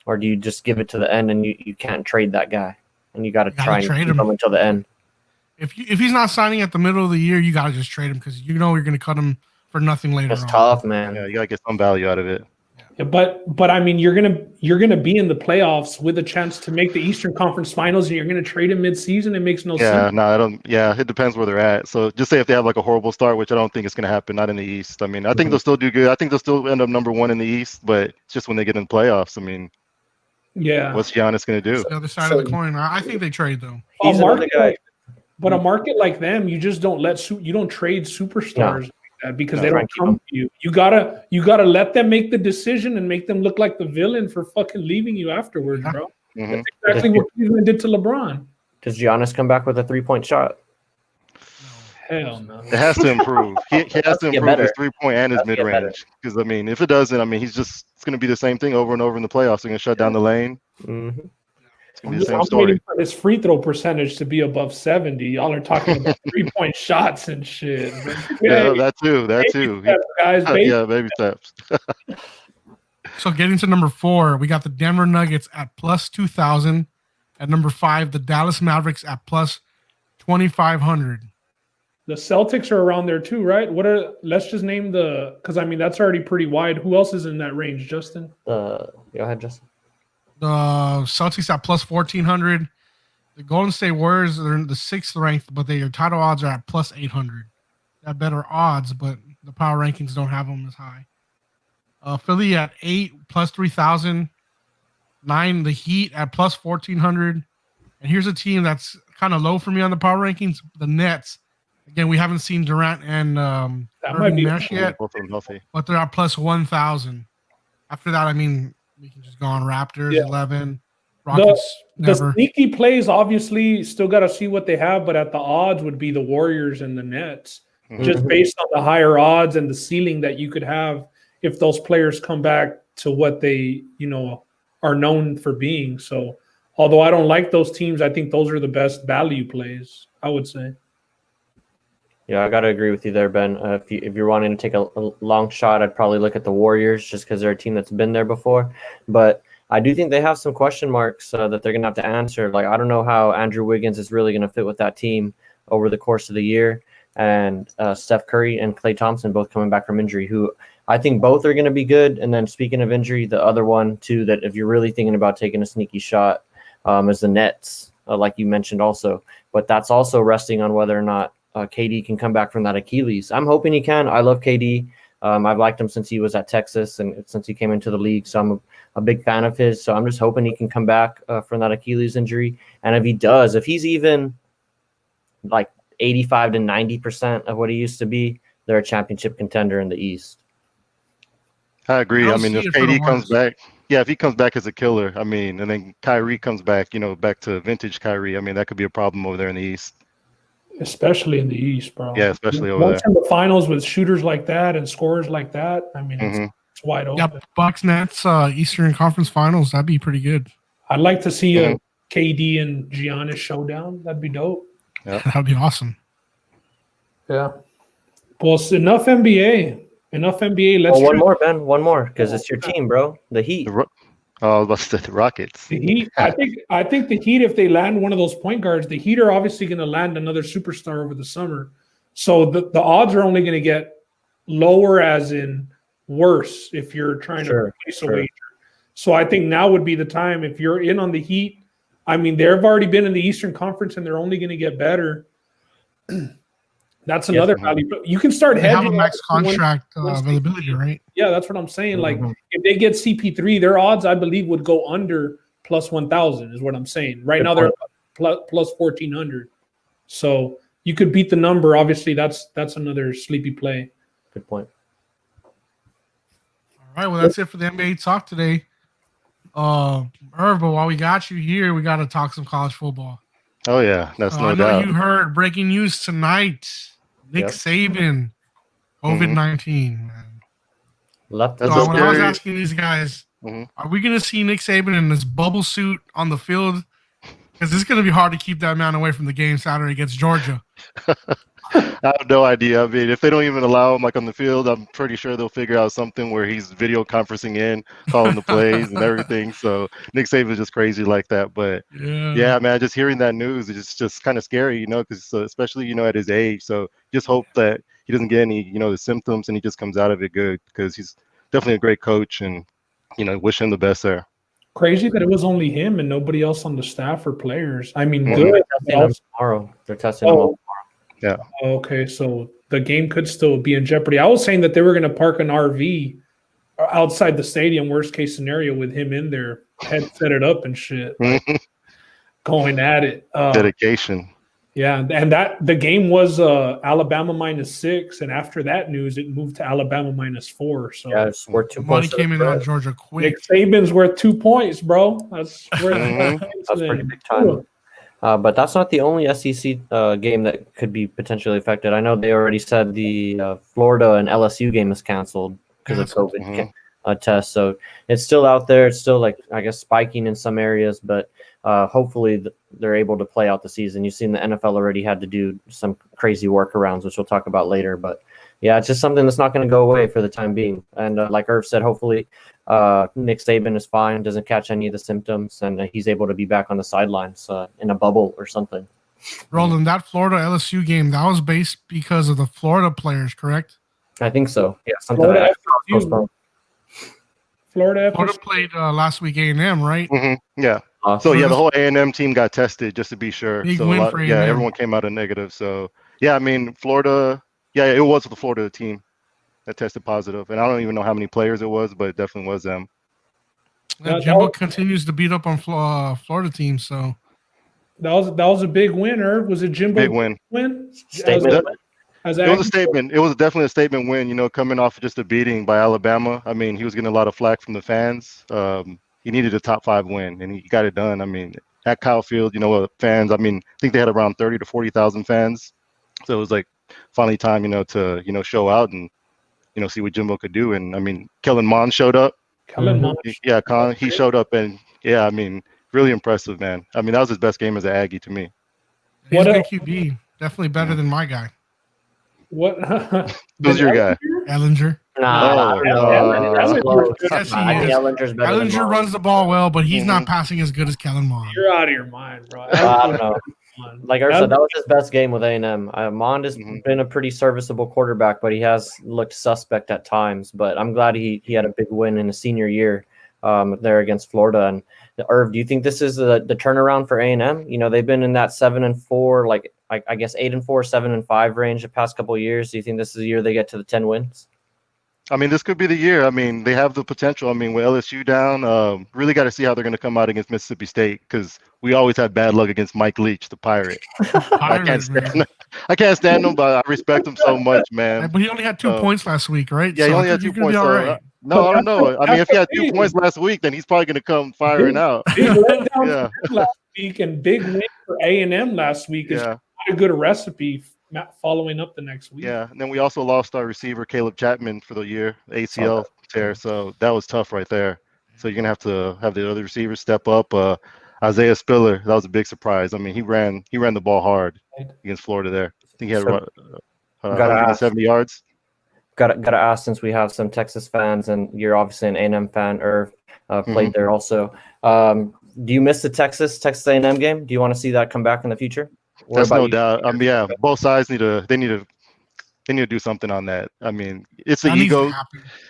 Or do you just give it to the end and you can't trade that guy and you got to try and keep him until the end? If he's not signing at the middle of the year, you got to just trade him because you're going to cut him for nothing later. That's tough, man. Yeah, you got to get some value out of it. Yeah, but you're gonna be in the playoffs with a chance to make the Eastern Conference Finals, and you're gonna trade him mid-season. It makes no sense. It depends where they're at. So just say if they have like a horrible start, which I don't think is gonna happen, not in the East. I think they'll still do good. I think they'll still end up number 1 in the East, but it's just when they get in the playoffs. What's Giannis gonna do? That's the other side of the coin. I think they trade though. A market like them, you just don't you don't trade superstars. No. Because they don't come to you. You gotta let them make the decision and make them look like the villain for fucking leaving you afterwards, bro. That's exactly what Cleveland did to LeBron. Does Giannis come back with a 3-point shot? Hell no. It has to improve. He has to improve his 3-point and his mid-range. Because if it doesn't, it's going to be the same thing over and over in the playoffs. They're going to shut down the lane. It's gonna be the same I'm story. waiting for his free throw percentage to be above 70. Y'all are talking about 3-point shots and shit. Yeah, that too. Steps, guys. Yeah, baby steps. So getting to number 4, we got the Denver Nuggets at plus 2,000. At number 5, the Dallas Mavericks at plus 2,500. The Celtics are around there too, right? Let's just name because I mean that's already pretty wide. Who else is in that range, Justin? Go ahead, Justin. The Celtics at plus 1,400. The Golden State Warriors are in the 6th ranked, but their title odds are at plus 800. They have better odds, but the power rankings don't have them as high. Philly at 8 plus 3,000. 9, the Heat at plus 1,400. And here's a team that's kind of low for me on the power rankings, the Nets. Again, we haven't seen Durant and That might be Nash yet, Both of them healthy. but they're at plus 1,000. After that, I mean, we can just go on Raptors, Yeah. 11, Rockets, The never. sneaky plays obviously still got to see what they have, but at the odds would be the Warriors and the Nets, just based on the higher odds and the ceiling that you could have if those players come back to what they are known for being. So, although I don't like those teams, I think those are the best value plays, I would say. Yeah, I got to agree with you there, Ben. If you're wanting to take a long shot, I'd probably look at the Warriors just because they're a team that's been there before. But I do think they have some question marks that they're going to have to answer. Like, I don't know how Andrew Wiggins is really going to fit with that team over the course of the year. And Steph Curry and Klay Thompson both coming back from injury, who I think both are going to be good. And then speaking of injury, the other one, too, that if you're really thinking about taking a sneaky shot is the Nets, like you mentioned also. But that's also resting on whether or not KD can come back from that Achilles. I'm hoping he can. I love KD. I've liked him since he was at Texas and since he came into the league. So I'm a big fan of his. So I'm just hoping he can come back from that Achilles injury. And if he does, if he's even like 85 to 90% of what he used to be, they're a championship contender in the East. I agree. I mean, if KD comes back. back, if he comes back as a killer, I mean, and then Kyrie comes back, back to vintage Kyrie, I mean, that could be a problem over there in the East. Especially in the East, bro. Yeah, especially over Once there. in the finals with shooters like that and scorers like that, I mean, it's wide open. Yeah, Bucks Nets Eastern Conference Finals. That'd be pretty good. I'd like to see a KD and Giannis showdown. That'd be dope. That'd be awesome. Yeah. Well, it's enough NBA. Enough NBA. Let's one more, Ben. One more, because it's your team, bro. The Heat. I was about to say the Rockets. The Heat. I think the Heat, if they land one of those point guards, the Heat are obviously going to land another superstar over the summer. So the odds are only going to get lower, as in worse, if you're trying to place a wager. So I think now would be the time if you're in on the Heat. I mean, they've already been in the Eastern Conference and they're only going to get better. That's another value. You can start hedging. They have a max contract availability, right? Yeah, that's what I'm saying. Like, if they get CP3, their odds, I believe, would go under plus 1,000 is what I'm saying. Right now, they're plus 1,400. So you could beat the number. Obviously, that's another sleepy play. Good point. All right, well, that's it for the NBA talk today. Irv, but while we got you here, we got to talk some college football. Oh, yeah, that's no I know doubt. you heard breaking news tonight. Nick Saban, COVID-19. Man. Left So when I was asking these guys, are we going to see Nick Saban in this bubble suit on the field? Because it's going to be hard to keep that man away from the game Saturday against Georgia. I have no idea. I mean, if they don't even allow him like on the field, I'm pretty sure they'll figure out something where he's video conferencing in, calling the plays and everything. So Nick Saban's just crazy like that. But yeah, man, just hearing that news, it's just kind of scary, because especially, at his age. So just hope that he doesn't get any, the symptoms and he just comes out of it good, because he's definitely a great coach, and, wish him the best there. Crazy that it was only him and nobody else on the staff or players. I mean, good. They're testing him tomorrow. They're testing him tomorrow. Yeah. Okay, so the game could still be in jeopardy. I was saying that they were going to park an RV outside the stadium, worst case scenario, with him in there, set it up and shit, going at it. Dedication. Yeah, and that the game was Alabama -6, and after that news, it moved to Alabama -4. So yeah, it's worth 2 Money points. came in on Georgia quick. Nick Saban's worth 2 points, bro. That's worth That's pretty big time. But that's not the only SEC game that could be potentially affected. I know they already said the Florida and LSU game is canceled because of COVID test. So it's still out there. It's still, like, I guess, spiking in some areas. But hopefully they're able to play out the season. You've seen the NFL already had to do some crazy workarounds, which we'll talk about later. But yeah, it's just something that's not going to go away for the time being. And like Irv said, hopefully Nick Saban is fine, doesn't catch any of the symptoms, and he's able to be back on the sidelines in a bubble or something. Roland, that Florida LSU game, that was based because of the Florida players, correct? I think so. Yeah, Florida played last week A&M, right? Mm-hmm. Yeah. So yeah, the whole A&M team got tested just to be sure. Big so win for A&M. everyone came out of negative. So yeah, I mean Florida. Yeah, it was the Florida team that tested positive, and I don't even know how many players it was, but it definitely was them. Yeah, Jimbo continues to beat up on Florida teams. So that was a big win. Irv, was it Jimbo? Big win. Statement. It was a statement. It was definitely a statement win. You know, coming off just a beating by Alabama. I mean, he was getting a lot of flack from the fans. He needed a top 5 win, and he got it done. I mean, at Kyle Field, fans. I mean, I think they had around 30 to 40,000 fans. So it was like finally time, to show out and see what Jimbo could do. And I mean, Kellen Mond showed up. He showed up, and yeah, I mean, really impressive, man. I mean, that was his best game as an Aggie to me. He's a good QB. Definitely better than my guy. What? Who's your guy? Ellinger. Ellinger runs the ball well, but he's not passing as good as Kellen Mond. You're out of your mind, bro. I don't know. Like I said, that was his best game with A&M. Mond has been a pretty serviceable quarterback, but he has looked suspect at times. But I'm glad he had a big win in his senior year there against Florida. And Irv, do you think this is the turnaround for A&M? They've been in that 7-4, like I guess 8-4, 7-5 range the past couple of years. Do you think this is the year they get to the 10 wins? I mean, this could be the year. I mean, they have the potential. I mean, with LSU down, really got to see how they're going to come out against Mississippi State, because we always have bad luck against Mike Leach, the Pirate. I can't stand him, but I respect him so much, man. But he only had 2 points last week, right? Yeah, he only had 2 points. No, I don't know. I mean, if he had 2 points last week, then he's probably going to come firing out. Last week, and big win for A&M last week is not a good recipe following up the next week. Yeah, and then we also lost our receiver Caleb Chapman for the year, ACL tear. So that was tough right there. So you're gonna have to have the other receivers step up. Isaiah Spiller, that was a big surprise. I mean, he ran the ball hard against Florida there. I think he had 170 yards. Gotta ask, since we have some Texas fans, and you're obviously an A&M fan, Irv played there also. Do you miss the Texas A&M game? Do you want to see that come back in the future? That's no doubt. Yeah, both sides need to do something on that. I mean, it's the ego.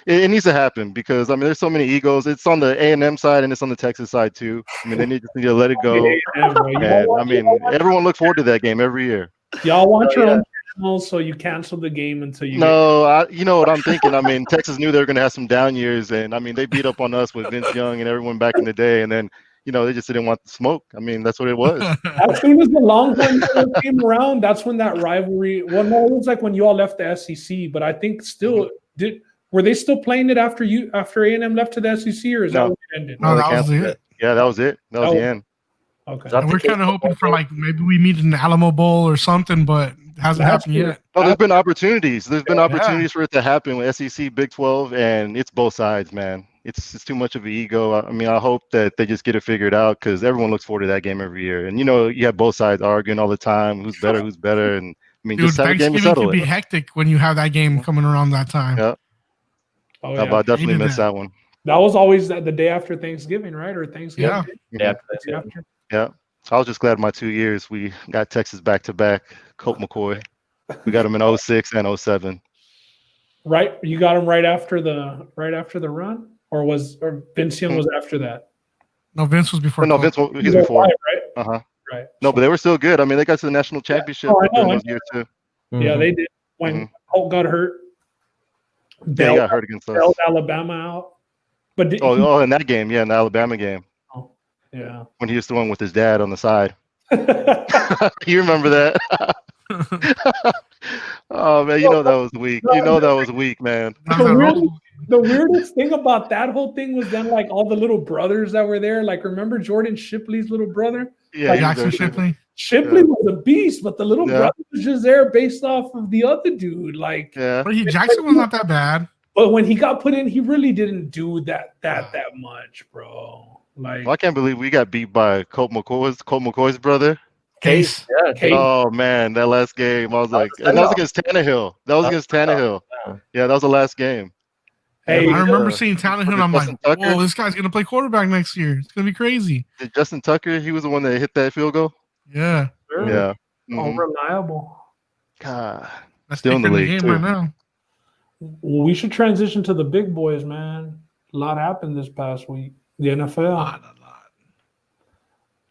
It needs to happen, because I mean, there's so many egos. It's on the A&M side and it's on the Texas side too. I mean, they need to let it go. And I mean, everyone looks forward to that game every year. Y'all want your own channel, so you cancel the game until you. No, you know what I'm thinking. I mean, Texas knew they were going to have some down years, and I mean, they beat up on us with Vince Young and everyone back in the day, and then. They just didn't want the smoke. I mean, that's what it was. As soon as the Longhorns came around, that's when that rivalry. Well, no, it was like when you all left the SEC. But I think still were they still playing it after A&M left to the SEC, or is that when it ended? No, that was it. Yeah, that was it. That was the end. Okay. And we're kind of hoping for maybe we meet in the Alamo Bowl or something, but it hasn't happened yet. Oh, there's been opportunities. There's been opportunities for it to happen with SEC, Big 12, and it's both sides, man. It's too much of an ego. I mean, I hope that they just get it figured out, because everyone looks forward to that game every year. And you have both sides arguing all the time, who's better. And I mean, just have a game to settle it. Thanksgiving can be hectic when you have that game coming around that time. Yeah. But I definitely missed that one. That was always the day after Thanksgiving, right? Or Thanksgiving. Yeah. Yeah. I was just glad my 2 years we got Texas back to back. Colt McCoy. We got him in 06 and 07. Right, you got him right after the run. Or Vince Young was after that? No, Vince was before. No, Vince was before. Right? Right. No, but they were still good. I mean, they got to the national championship in those years too. Yeah, they did. When Holt got hurt, he got hurt against us. Bailed Alabama out. But in that game, in the Alabama game. Oh, yeah. When he was the one with his dad on the side. You remember that? Oh man, that was weak. That was weak, man. The weirdest thing about that whole thing was then, like, all the little brothers that were there. Like, remember Jordan Shipley's little brother? Yeah, Jackson Shipley. Shipley was a beast, but the little brother was just there based off of the other dude. Like, but Jackson was not that bad. But when he got put in, he really didn't do that much, bro. Like, Well, I can't believe we got beat by Colt McCoy's brother. Case. Yeah, Case. Oh man, that last game, I was like, was a and that was send-off. against Tannehill. That was against Tannehill. Yeah. Yeah, that was the last game. Hey, I remember seeing Tannehill, and I'm like, Justin Tucker? whoa, this guy's going to play quarterback next year. It's going to be crazy. Did Justin Tucker? He was the one that hit that field goal. Yeah. sure. Yeah. Unreliable. God, That's still in the league game too. right now. Well, we should transition to the big boys, man. A lot happened this past week. The NFL. A lot.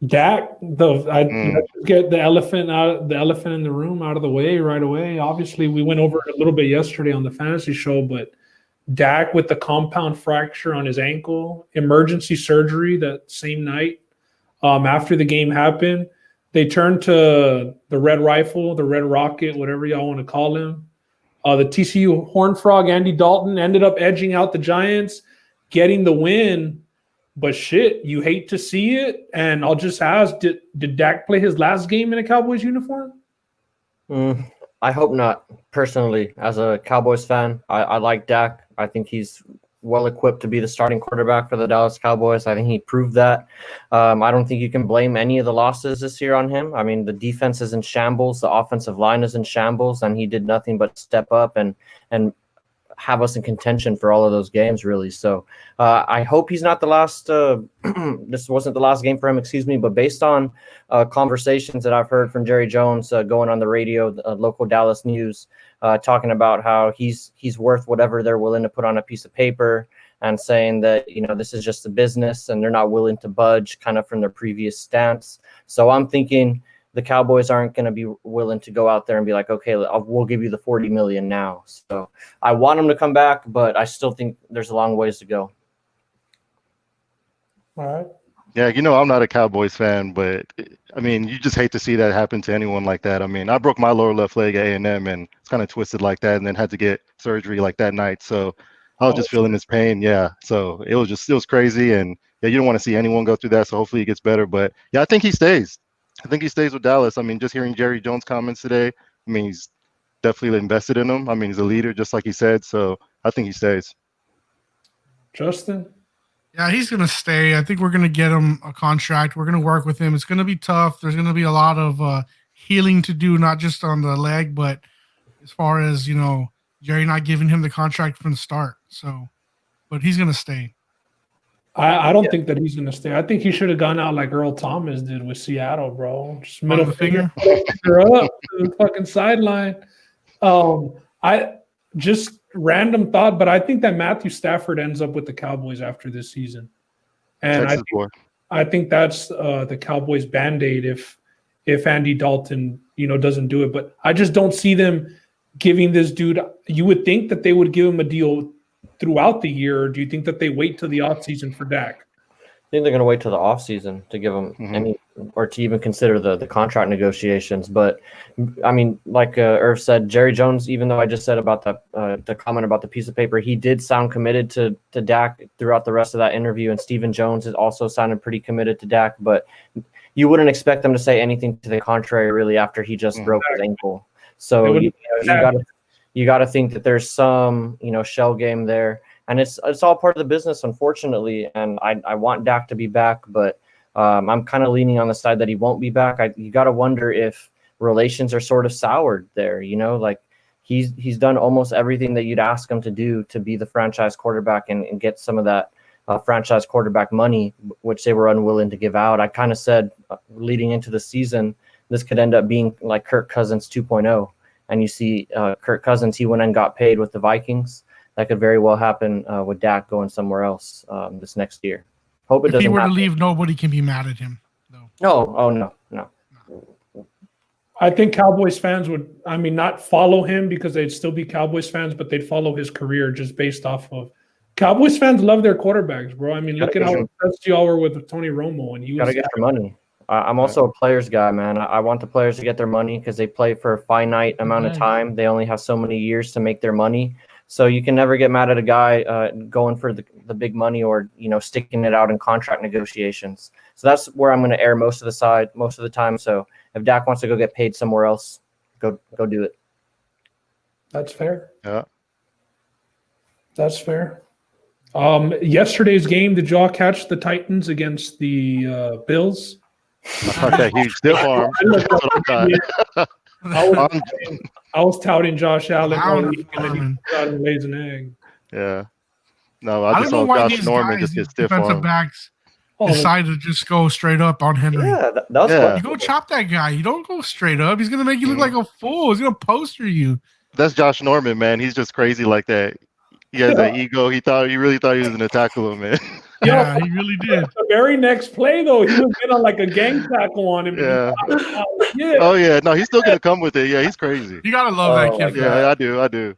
Dak, let's get the elephant in the room out of the way right away. Obviously, we went over it a little bit yesterday on the fantasy show, but Dak with the compound fracture on his ankle, emergency surgery that same night. After the game happened, they turned to the Red Rifle, the Red Rocket, whatever y'all want to call him. The TCU Horned Frog, Andy Dalton, ended up edging out the Giants, getting the win. But shit, you hate to see it. And I'll just ask, did Dak play his last game in a Cowboys uniform? I hope not. Personally, as a Cowboys fan, I like Dak. I think he's well equipped to be the starting quarterback for the Dallas Cowboys. I think he proved that. I don't think you can blame any of the losses this year on him. I mean, the defense is in shambles, the offensive line is in shambles, and he did nothing but step up and have us in contention for all of those games, really. So I hope he's not the last. This wasn't the last game for him, excuse me. But based on conversations that I've heard from Jerry Jones going on the radio, local Dallas news, talking about how he's worth whatever they're willing to put on a piece of paper, and saying that, you know, this is just a business and they're not willing to budge kind of from their previous stance. So I'm thinking the Cowboys aren't going to be willing to go out there and be like, okay, we'll give you the $40 million now. So I want him to come back, but I still think there's a long ways to go. All right. Yeah, you know, I'm not a Cowboys fan, but I mean, you just hate to see that happen to anyone like that. I mean, I broke my lower left leg at A&M, and it's kind of twisted like that, and then had to get surgery like that night. So I was just feeling his pain. Yeah. So it was crazy. And yeah, you don't want to see anyone go through that. So hopefully he gets better. But yeah, I think he stays. I think he stays with Dallas. I mean, just hearing Jerry Jones' comments today, I mean, he's definitely invested in him. I mean, he's a leader, just like he said. So I think he stays. Justin? Yeah, he's going to stay. I think we're going to get him a contract. We're going to work with him. It's going to be tough. There's going to be a lot of healing to do, not just on the leg, but as far as, you know, Jerry not giving him the contract from the start. So, but he's going to stay. I don't think that he's going to stay. I think he should have gone out like Earl Thomas did with Seattle, bro. Just middle finger up to the fucking sideline. I just random thought, but I think that Matthew Stafford ends up with the Cowboys after this season, and I think that's the Cowboys' Band-Aid if Andy Dalton, you know, doesn't do it. But I just don't see them giving this dude. You would think that they would give him a deal throughout the year, or do you think that they wait till the offseason for Dak? I think they're going to wait till the offseason to give him any, or to even consider the contract negotiations. But I mean, like Irv said, Jerry Jones, even though I just said about the comment about the piece of paper, he did sound committed to Dak throughout the rest of that interview. And Stephen Jones has also sounded pretty committed to Dak, but you wouldn't expect them to say anything to the contrary, really, after he just broke his ankle. So you got to think that there's some, you know, shell game there. And it's all part of the business, unfortunately. And I want Dak to be back, but I'm kind of leaning on the side that he won't be back. You got to wonder if relations are sort of soured there. You know, like he's done almost everything that you'd ask him to do to be the franchise quarterback and get some of that franchise quarterback money, which they were unwilling to give out. I kind of said leading into the season, this could end up being like Kirk Cousins 2.0. And you see Kirk Cousins, he went and got paid with the Vikings. That could very well happen with Dak going somewhere else this next year. Hope it doesn't. If he were happen. to leave, nobody can be mad at him, though. No. I think Cowboys fans would, I mean, not follow him because they'd still be Cowboys fans, but they'd follow his career just based off of Cowboys fans love their quarterbacks, bro. I mean, look at how obsessed y'all were with Tony Romo, and you gotta get your money. I'm also a players guy, man. I want the players to get their money because they play for a finite amount of time. They only have so many years to make their money. So you can never get mad at a guy going for the big money or, you know, sticking it out in contract negotiations. So that's where I'm going to err most of the time. So if Dak wants to go get paid somewhere else, go do it. That's fair. Yeah. That's fair. Yesterday's game, did y'all catch the Titans against the Bills? I caught that huge stiff arm. That's what I thought. I was touting Josh Allen all Wow, week, and then he got him lays an egg. Yeah. No, I I just don't know saw why Josh these Norman guys, just these get stiff defensive arm. backs, Oh, decide to just go straight up on Henry. Yeah, that was Yeah. fun. You go chop that guy. You don't go straight up. He's gonna make you look like a fool. He's gonna poster you. That's Josh Norman, man. He's just crazy like that. He has that ego. He really thought he was gonna tackle him, man. Yeah, he really did. The very next play, though, he was in on like a gang tackle on him. Yeah. Yeah. Oh yeah. No, he's still gonna come with it. Yeah, he's crazy. You gotta love that kid. For that. Yeah, I do.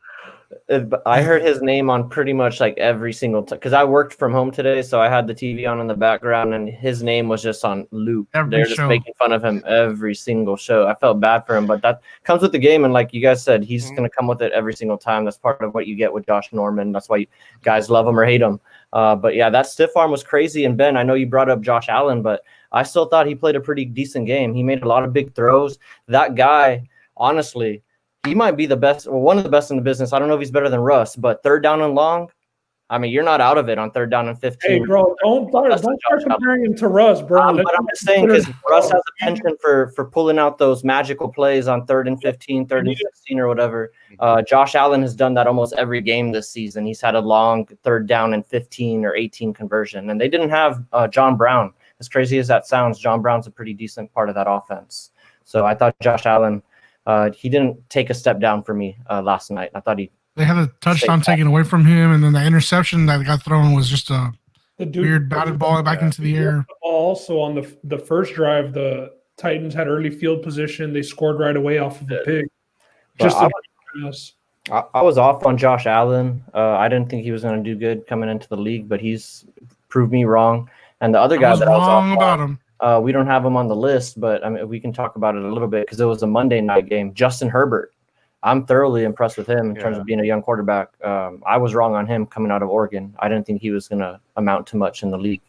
I heard his name on pretty much like every single time because I worked from home today, so I had the TV on in the background, and his name was just on loop. They're just making fun of him every single show. I felt bad for him, but that comes with the game, and like you guys said, he's going to come with it every single time. That's part of what you get with Josh Norman. That's why guys love him or hate him. But yeah, that stiff arm was crazy. And Ben, I know you brought up Josh Allen, but I still thought he played a pretty decent game. He made a lot of big throws. That guy, honestly, he might be the best, or one of the best in the business. I don't know if he's better than Russ, but third down and long, I mean, you're not out of it on third down and 15. Hey, bro, don't start comparing him to Russ, bro. But I'm just saying because Russ has a penchant for pulling out those magical plays on 3rd and 15, 3rd and 16 or whatever. Josh Allen has done that almost every game this season. He's had a long third down and 15 or 18 conversion, and they didn't have John Brown. As crazy as that sounds, John Brown's a pretty decent part of that offense. So I thought Josh Allen, he didn't take a step down for me last night. I thought they had a touchdown taken away from him, and then the interception that got thrown was just a weird batted ball back into the air. Also, on the first drive, the Titans had early field position. They scored right away off of a pick. I was off on Josh Allen. I didn't think he was going to do good coming into the league, but he's proved me wrong. And the other guy that I was wrong about him. We don't have him on the list, but I mean, we can talk about it a little bit because it was a Monday night game. Justin Herbert. I'm thoroughly impressed with him in terms of being a young quarterback. I was wrong on him coming out of Oregon. I didn't think he was going to amount to much in the league,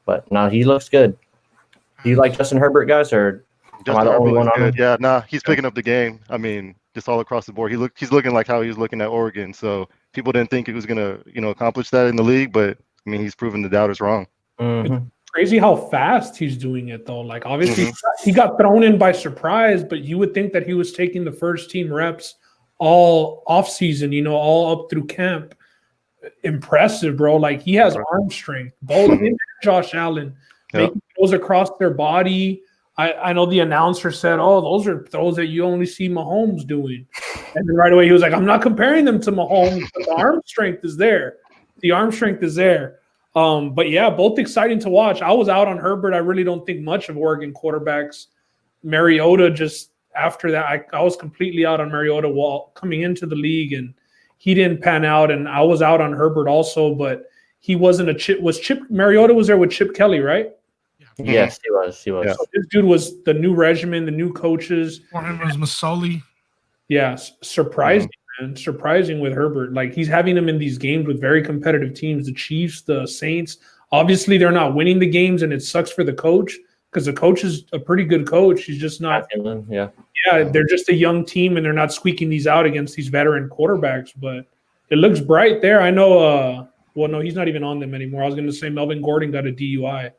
but now he looks good. Do you like Justin Herbert, guys, or am I the only one on him? Yeah, nah, he's picking up the game. I mean, just all across the board. He's looking like how he was looking at Oregon. So people didn't think he was going to, accomplish that in the league, but I mean, he's proven the doubters wrong. Mm-hmm. Crazy how fast he's doing it, though. Like, obviously, he got thrown in by surprise, but you would think that he was taking the first team reps all off season, all up through camp. Impressive, bro. Like, he has arm strength. Both Josh Allen making throws across their body. I know the announcer said, "Oh, those are throws that you only see Mahomes doing," and then right away he was like, "I'm not comparing them to Mahomes, but the arm strength is there. The arm strength is there." But yeah, both exciting to watch. I was out on Herbert. I really don't think much of Oregon quarterbacks. Mariota, just after that, I was completely out on Mariota while coming into the league, and he didn't pan out. And I was out on Herbert also, but he wasn't a Chip. Mariota was there with Chip Kelly, right? Yes, he was. He was. Yeah. So this dude was the new regimen, the new coaches. For him was Masoli. Yeah, surprising. Man, surprising with Herbert. Like, he's having him in these games with very competitive teams, the Chiefs, the Saints. Obviously, they're not winning the games, and it sucks for the coach because the coach is a pretty good coach. He's just not. Yeah, they're just a young team, and they're not squeaking these out against these veteran quarterbacks. But it looks bright there. I know. Well, no, he's not even on them anymore. I was going to say Melvin Gordon got a DUI,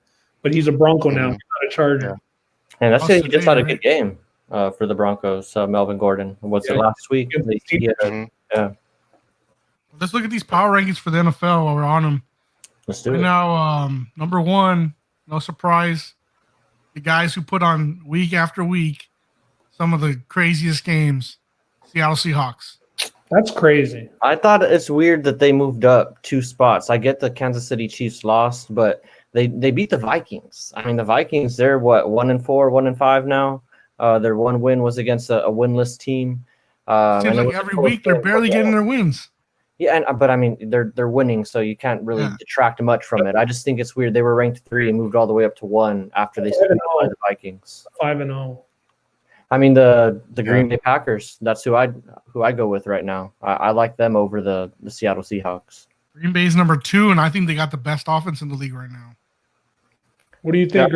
but he's a Bronco now. He's not a Charger. And that's it. He just had a good game. For the Broncos, Melvin Gordon. Was it last week? Yeah. Let's look at these power rankings for the NFL while we're on them. Let's do it. Now, number one, no surprise, the guys who put on week after week some of the craziest games, Seattle Seahawks. That's crazy. I thought it's weird that they moved up 2 spots. I get the Kansas City Chiefs lost, but they beat the Vikings. I mean, the Vikings, they're 1-4, 1-5 now. Their one win was against a winless team. Seems like every week they're barely getting their wins. Yeah, but I mean they're winning, so you can't really detract much from it. I just think it's weird. They were ranked 3 and moved all the way up to 1 after they split by the Vikings. 5-0. I mean the Green Bay Packers. That's who I go with right now. I like them over the Seattle Seahawks. Green Bay's number 2, and I think they got the best offense in the league right now. What do you think,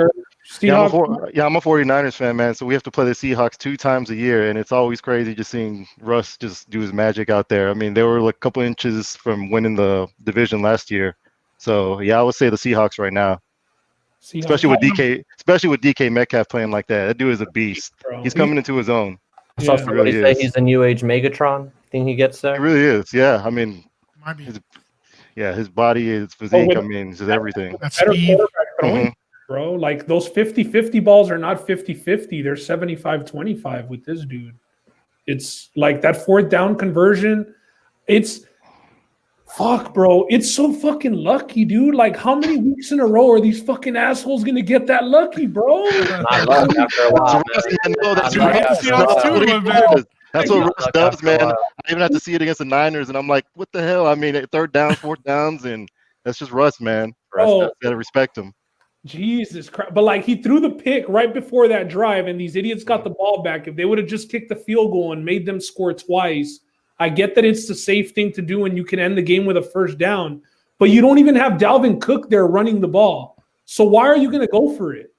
Seahawks. I'm a 49ers fan, man. So we have to play the Seahawks 2 times a year, and it's always crazy just seeing Russ just do his magic out there. I mean, they were like a couple inches from winning the division last year. So yeah, I would say the Seahawks right now. Especially with DK Metcalf playing like that. That dude is a beast. Bro. He's coming into his own. I saw somebody say he's a new age Megatron. Think he gets there? He really is. Yeah, I mean, Might be. his body, his physique. I mean, just everything. That's Better speed. quarterback throwing, bro. Like those 50-50 balls are not 50-50. They're 75-25 with this dude. It's like that 4th down conversion. It's fuck, bro. It's so fucking lucky, dude. Like, how many weeks in a row are these fucking assholes gonna get that lucky, bro? Not luck after a while. That's what Russ does, man. I even have to see it against the Niners, and I'm like, what the hell? I mean, 3rd down, 4th downs, and that's just Russ, man. Bro, gotta respect him. Jesus Christ. But like he threw the pick right before that drive, and these idiots got the ball back. If they would have just kicked the field goal and made them score twice, I get that it's the safe thing to do and you can end the game with a 1st down, but you don't even have Dalvin Cook there running the ball. So why are you going to go for it?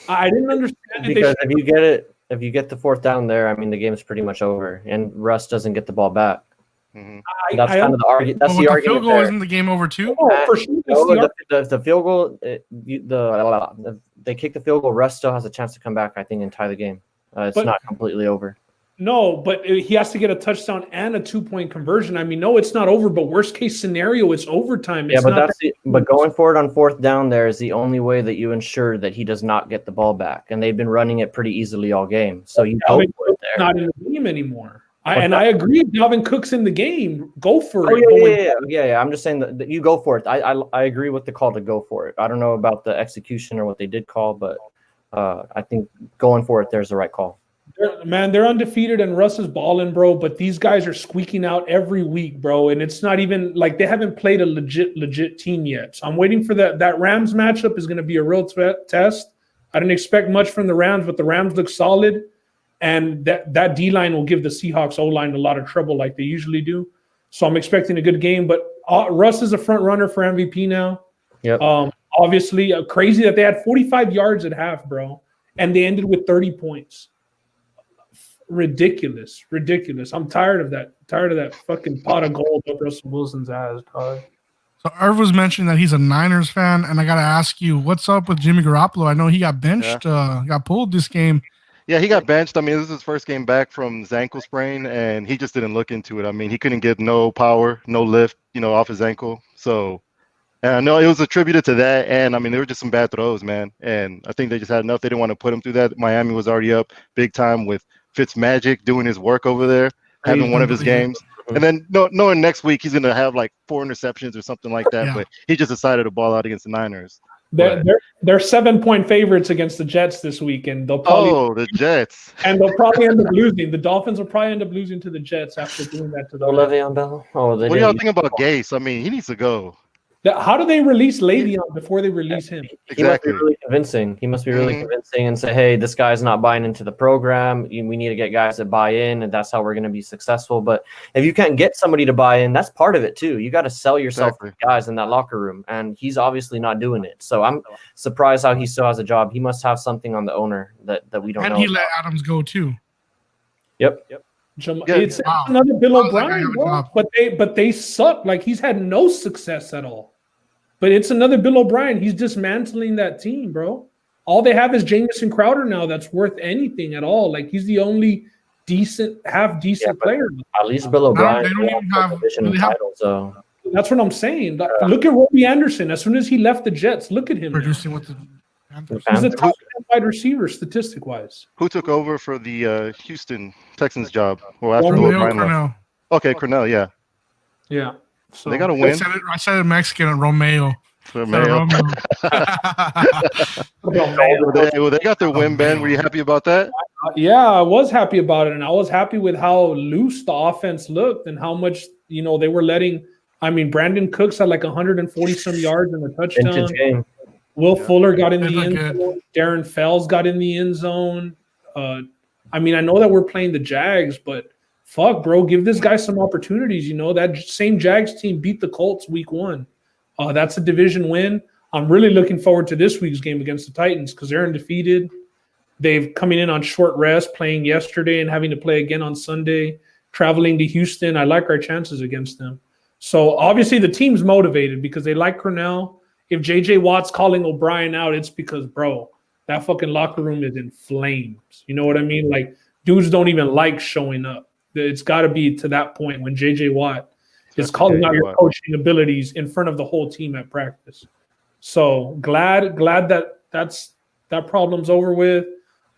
I didn't understand. Because if you get the 4th down there, I mean, the game's pretty much over, and Russ doesn't get the ball back. Mm-hmm. That's kind of the argument. That's the argument. Field goal isn't the game over too? Oh, for sure. The field goal, they kick the field goal. Russ still has a chance to come back, I think, and tie the game. It's not completely over. No, but he has to get a touchdown and a 2-point conversion. I mean, no, it's not over, but worst case scenario, it's overtime. It's but going forward on 4th down there is the only way that you ensure that he does not get the ball back. And they've been running it pretty easily all game. So you go for it there. Not in the game anymore. I agree. If Dalvin Cook's in the game, go for it. Yeah. I'm just saying that you go for it. I agree with the call to go for it. I don't know about the execution or what they did call, but I think going for it there's the right call. They're undefeated and Russ is balling, bro. But these guys are squeaking out every week, bro. And it's not even like they haven't played a legit team yet. So I'm waiting for that Rams matchup is going to be a real test. I didn't expect much from the Rams, but the Rams look solid. And that D-line will give the Seahawks O-line a lot of trouble like they usually do. So I'm expecting a good game. But Russ is a front runner for MVP now. Yep. Obviously, crazy that they had 45 yards at half, bro. And they ended with 30 points. Ridiculous. I'm tired of that fucking pot of gold up Russell Wilson's ass, dog. So Irv was mentioning that he's a Niners fan, and I got to ask you, what's up with Jimmy Garoppolo? I know he got benched, got pulled this game. Yeah, he got benched. I mean, this is his first game back from his ankle sprain, and he just didn't look into it. I mean, he couldn't get no power, no lift, off his ankle. So, and I know it was attributed to that, and I mean, there were just some bad throws, man. And I think they just had enough. They didn't want to put him through that. Miami was already up big time with Fitzmagic doing his work over there, having one of his games. And then knowing next week he's going to have like 4 interceptions or something like that, but he just decided to ball out against the Niners. They're 7-point favorites against the Jets this week, and they'll probably the Jets. And they'll probably end up losing. The Dolphins will probably end up losing to the Jets after doing that to the Le'Veon Bell. What do y'all think about Gase? I mean, he needs to go. How do they release Le'Veon before they release him? He must be really convincing. He must be really convincing and say, hey, this guy's not buying into the program. We need to get guys that buy in, and that's how we're going to be successful. But if you can't get somebody to buy in, that's part of it too. You got to sell yourself to guys in that locker room, and he's obviously not doing it. So I'm surprised how he still has a job. He must have something on the owner that we don't know. And he let Adams go too. Yep. It's another Bill O'Brien, bro. But they suck. Like, he's had no success at all. But it's another Bill O'Brien. He's dismantling that team, bro. All they have is Jamison Crowder now that's worth anything at all. Like, he's the only half decent player. At least Bill O'Brien. They don't even have title, so that's what I'm saying. Look at Robbie Anderson. As soon as he left the Jets, look at him. Producing with the Panthers. He's a top wide receiver statistic-wise. Who took over for the Houston Texans job? Well, after Cornell. Okay, Cornell, yeah. Yeah. So they got to win. I said it Mexican at Romeo. Well, they got their win, Ben. Were you happy about that? Yeah, I was happy about it, and I was happy with how loose the offense looked and how much they were letting. I mean, Brandon Cooks had like 140 some yards and a touchdown. Will Fuller got in the end zone. Darren Fells got in the end zone. I mean, I know that we're playing the Jags, but fuck, bro, give this guy some opportunities. That same Jags team beat the Colts week 1. That's a division win. I'm really looking forward to this week's game against the Titans because they're undefeated. They've coming in on short rest, playing yesterday and having to play again on Sunday, traveling to Houston. I like our chances against them. So obviously the team's motivated because they like Cornell. If J.J. Watt's calling O'Brien out, it's because, bro, that fucking locker room is in flames. You know what I mean? Like, dudes don't even like showing up. It's got to be to that point when J.J. Watt is calling out your coaching abilities in front of the whole team at practice. So glad that problem's over with.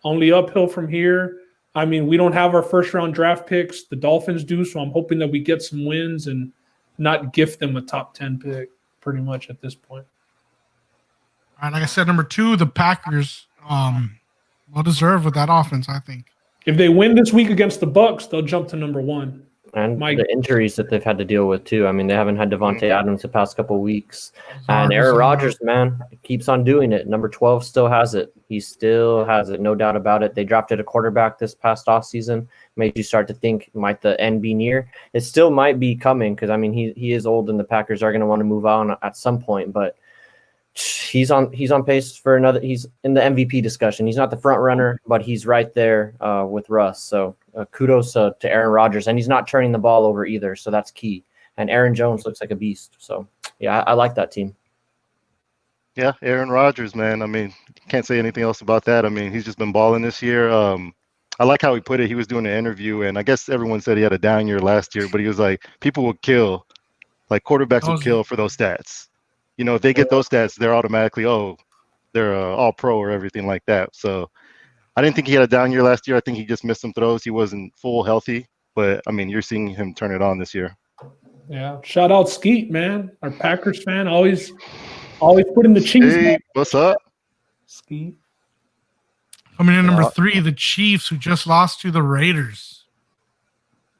Only uphill from here. I mean, we don't have our first-round draft picks. The Dolphins do, so I'm hoping that we get some wins and not gift them a top 10 pick pretty much at this point. All right, like I said, number 2, the Packers. Well deserved with that offense, I think. If they win this week against the Bucks, they'll jump to number 1. And the injuries that they've had to deal with too. I mean, they haven't had Devontae Adams the past couple of weeks. And Aaron Rodgers, man, keeps on doing it. Number 12 still has it. He still has it, no doubt about it. They drafted a quarterback this past offseason. Made you start to think, might the end be near? It still might be coming because, I mean, he is old and the Packers are going to want to move on at some point. But he's on pace for another. He's in the MVP discussion. He's not the front runner, but he's right there with Russ. So kudos to Aaron Rodgers, and he's not turning the ball over either. So that's key. And Aaron Jones looks like a beast. So yeah, I like that team. Yeah, Aaron Rodgers, man. I mean, can't say anything else about that. I mean, he's just been balling this year. I like how he put it. He was doing an interview, and I guess everyone said he had a down year last year, but he was like, people will kill, like quarterbacks will kill for those stats. You know, if they get those stats, they're automatically, they're all pro or everything like that. So I didn't think he had a down year last year. I think he just missed some throws. He wasn't full healthy, but I mean, you're seeing him turn it on this year. Yeah. Shout out Skeet, man. Our Packers fan, always putting the Chiefs. Hey, what's up? Skeet. Coming in number 3, the Chiefs, who just lost to the Raiders.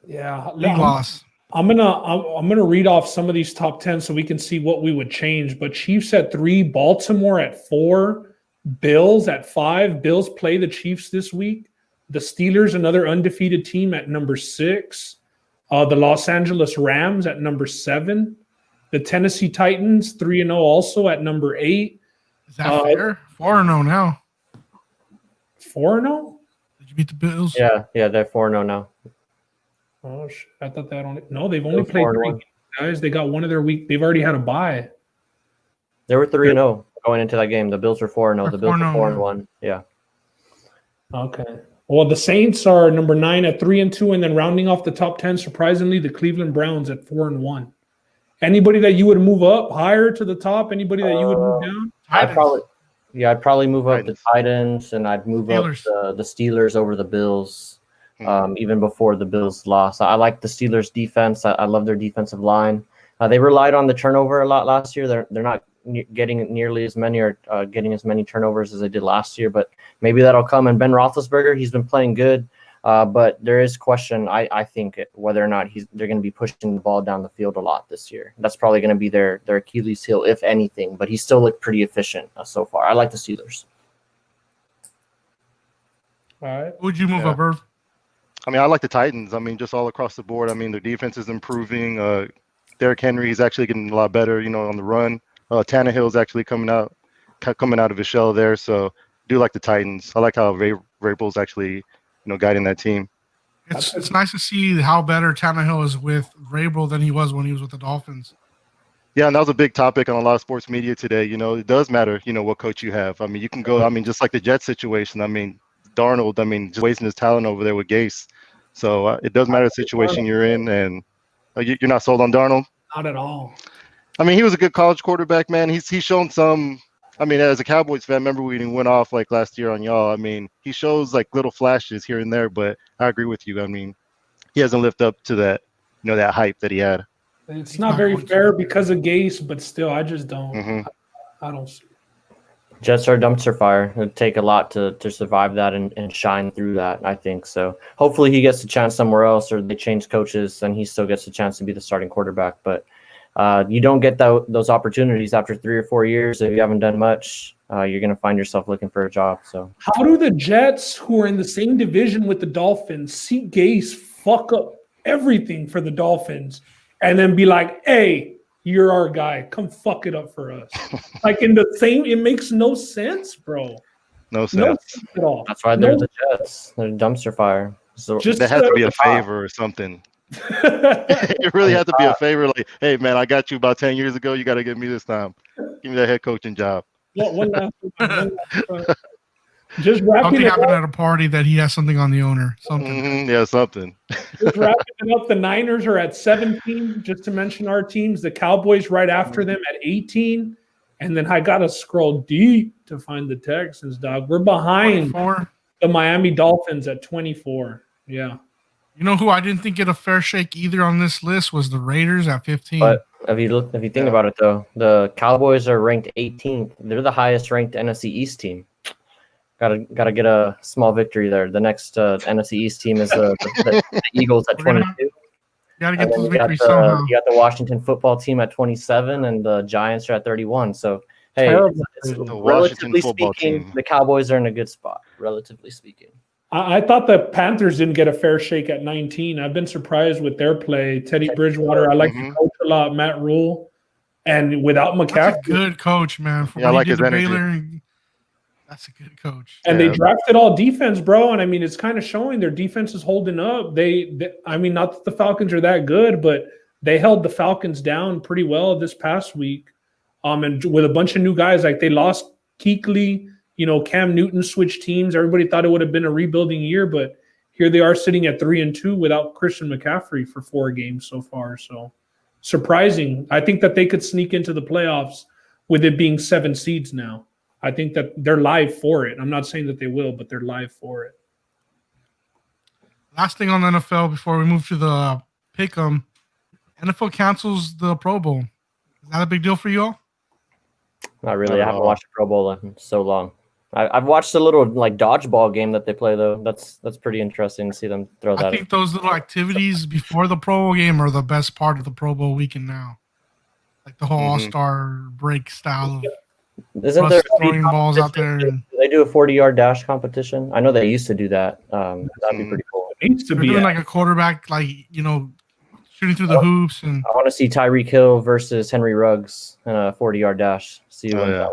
Yeah. Big loss. I'm gonna read off some of these top 10 so we can see what we would change. But Chiefs at 3, Baltimore at 4, Bills at 5. Bills play the Chiefs this week. The Steelers, another undefeated team, at number 6. The Los Angeles Rams at number 7. The Tennessee Titans 3-0 also at number 8. Is that fair? 4-0 now. 4-0? Did you beat the Bills? Yeah, they're 4-0 now. Oh shit! I thought that they've only played 3 games, guys. They got one of their week. They've already had a bye. They were 3-0 going into that game. The Bills were 4-0. The Bills were 4-1. Yeah. Okay. Well, the Saints are number 9 at 3-2, and then rounding off the top 10, surprisingly, the Cleveland Browns at 4-1. Anybody that you would move up higher to the top? Anybody that you would move down? I'd probably move up the Titans, and I'd move up the Steelers over the Bills. Even before the Bills lost. I like the Steelers defense. I love their defensive line. They relied on the turnover a lot last year. They're not getting nearly as many or getting as many turnovers as they did last year, but maybe that'll come. And Ben Roethlisberger, he's been playing good, but there is question, I think, whether or not they're going to be pushing the ball down the field a lot this year. That's probably going to be their Achilles heel, if anything, but he still looked pretty efficient so far. I like the Steelers. All right. Who'd you move up, Irv? I mean, I like the Titans. I mean, just all across the board. I mean, their defense is improving. Derrick Henry is actually getting a lot better, on the run. Tannehill's actually coming out of his shell there. So I do like the Titans. I like how Vrabel's actually, guiding that team. It's nice to see how better Tannehill is with Vrabel than he was when he was with the Dolphins. Yeah, and that was a big topic on a lot of sports media today. It does matter, what coach you have. I mean, you can go, just like the Jets situation. I mean, Darnold, just wasting his talent over there with Gase. So it does matter the situation you're in, and you're not sold on Darnold? Not at all. I mean, he was a good college quarterback, man. He's shown some. I mean, as a Cowboys fan, remember when he went off like last year on y'all. I mean, he shows like little flashes here and there, but I agree with you. I mean, he hasn't lived up to that, that hype that he had. It's not very fair because of Gase, but still, I just don't. Mm-hmm. I don't see. Jets are a dumpster fire. It'd take a lot to survive that and shine through that, I think. So hopefully he gets a chance somewhere else, or they change coaches and he still gets a chance to be the starting quarterback. But you don't get those opportunities after 3 or 4 years. If you haven't done much, you're going to find yourself looking for a job. So how do the Jets, who are in the same division with the Dolphins, see Gase fuck up everything for the Dolphins and then be like, hey, You're our guy. Come fuck it up for us. Like in the same, it makes no sense, bro. No No sense. sense at all. That's why they're the Jets. They're dumpster fire. So Just There has to be a favor or something. It really has to be a favor. Like, hey, man, I got you about 10 years ago. You got to get me this time. Give me that head coaching job. one last one. Just wrapping Something it happened up. at a party that he has something on the owner. Something. Yeah, something. Just wrapping it up. The Niners are at 17. Just to mention our teams, the Cowboys right after them at 18, and then I gotta scroll deep to find the Texans. Dog, we're behind 24. the Miami Dolphins at 24. Yeah. You know who I didn't think get a fair shake either on this list was the Raiders at 15. But if you think about it, though, the Cowboys are ranked 18th. They're the highest ranked NFC East team. Gotta get a small victory there. The next NFC East team is the Eagles at 22. Gotta get those You got victories somehow. the Washington football team at 27, and the Giants are at 31. So hey, Terrible. The Washington relatively football speaking, team. the Cowboys are in a good spot. Relatively speaking. I thought the Panthers didn't get a fair shake at 19. I've been surprised with their play. Teddy Bridgewater, I like the coach a lot. Matt Rule, and without That's a McCaffrey, good coach, man. For Yeah, I what like he did his to energy. Baylor, that's a good coach. and Yeah. they drafted all defense, bro. And I mean, it's kind of showing their defense is holding up. I mean, not that the Falcons are that good, but they held the Falcons down pretty well this past week. And with a bunch of new guys, like they lost Kuechly, Cam Newton switched teams. Everybody thought it would have been a rebuilding year, but here they are sitting at 3-2 without Christian McCaffrey for 4 games so far. So surprising. I think that they could sneak into the playoffs with it being 7 seeds now. I think that they're live for it. I'm not saying that they will, but they're live for it. Last thing on the NFL before we move to the pick'em, NFL cancels the Pro Bowl. Is that a big deal for you all? Not really. I haven't watched the Pro Bowl in so long. I've watched a little like dodgeball game that they play though. That's pretty interesting to see them throw that. I think those little activities before the Pro Bowl game are the best part of the Pro Bowl weekend now. Like the whole All-Star break style of Isn't there throwing balls out there. And they do a 40-yard dash competition? I know they used to do that. That'd be pretty cool. It needs to they're be doing like a quarterback, like, shooting through the hoops. And I want to see Tyreek Hill versus Henry Ruggs in a 40-yard dash. See who wins that one.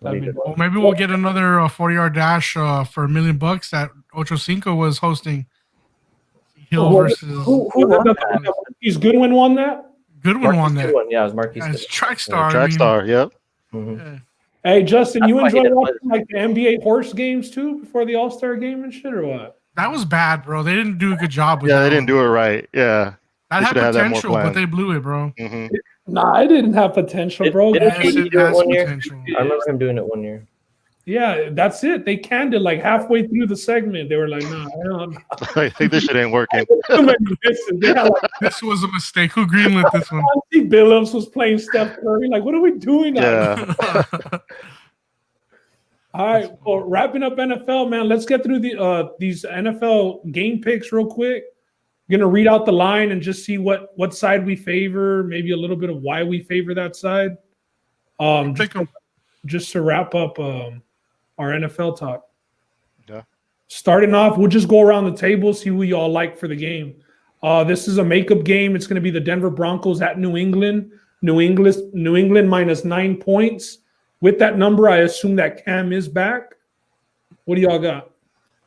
That'd be good. well, maybe we'll get another 40-yard dash for $1 million that Ocho Cinco was hosting. Hill versus Who won that? Marquise Goodwin won that? Goodwin won Marquise that. Goodwin. Yeah, it was Marquise Yeah, it's Goodwin. track star. Track star, yep. Mhm. Hey, Justin, you That's why he enjoy didn't play watching like the NBA horse games too before the All-Star game and shit, or what? That was bad, bro. They didn't do a good job with Yeah, that. they didn't do it right. Yeah. That They had should have had that more potential, but planned. they blew it, bro. hmm Nah, I didn't have potential, bro. Didn't Yes, KD it do it has one year? potential. I remember him doing it one year. Yeah, that's it. They canned it like halfway through the segment. They were like, nah, hell no. I think this shit ain't working. Too many misses. They had like This was a mistake. Who greenlit this one? Chauncey Billups was playing Steph Curry. Like, what are we doing now? Yeah. All right, well, wrapping up NFL, man. Let's get through these NFL game picks real quick. I'm gonna read out the line and just see what side we favor, maybe a little bit of why we favor that side. Pick 'em. Just to wrap up our NFL talk. Yeah. Starting off, we'll just go around the table, see who you all like for the game. This is a makeup game. It's going to be the Denver Broncos at New England. New England minus 9 points. With that number, I assume that Cam is back. What do y'all got?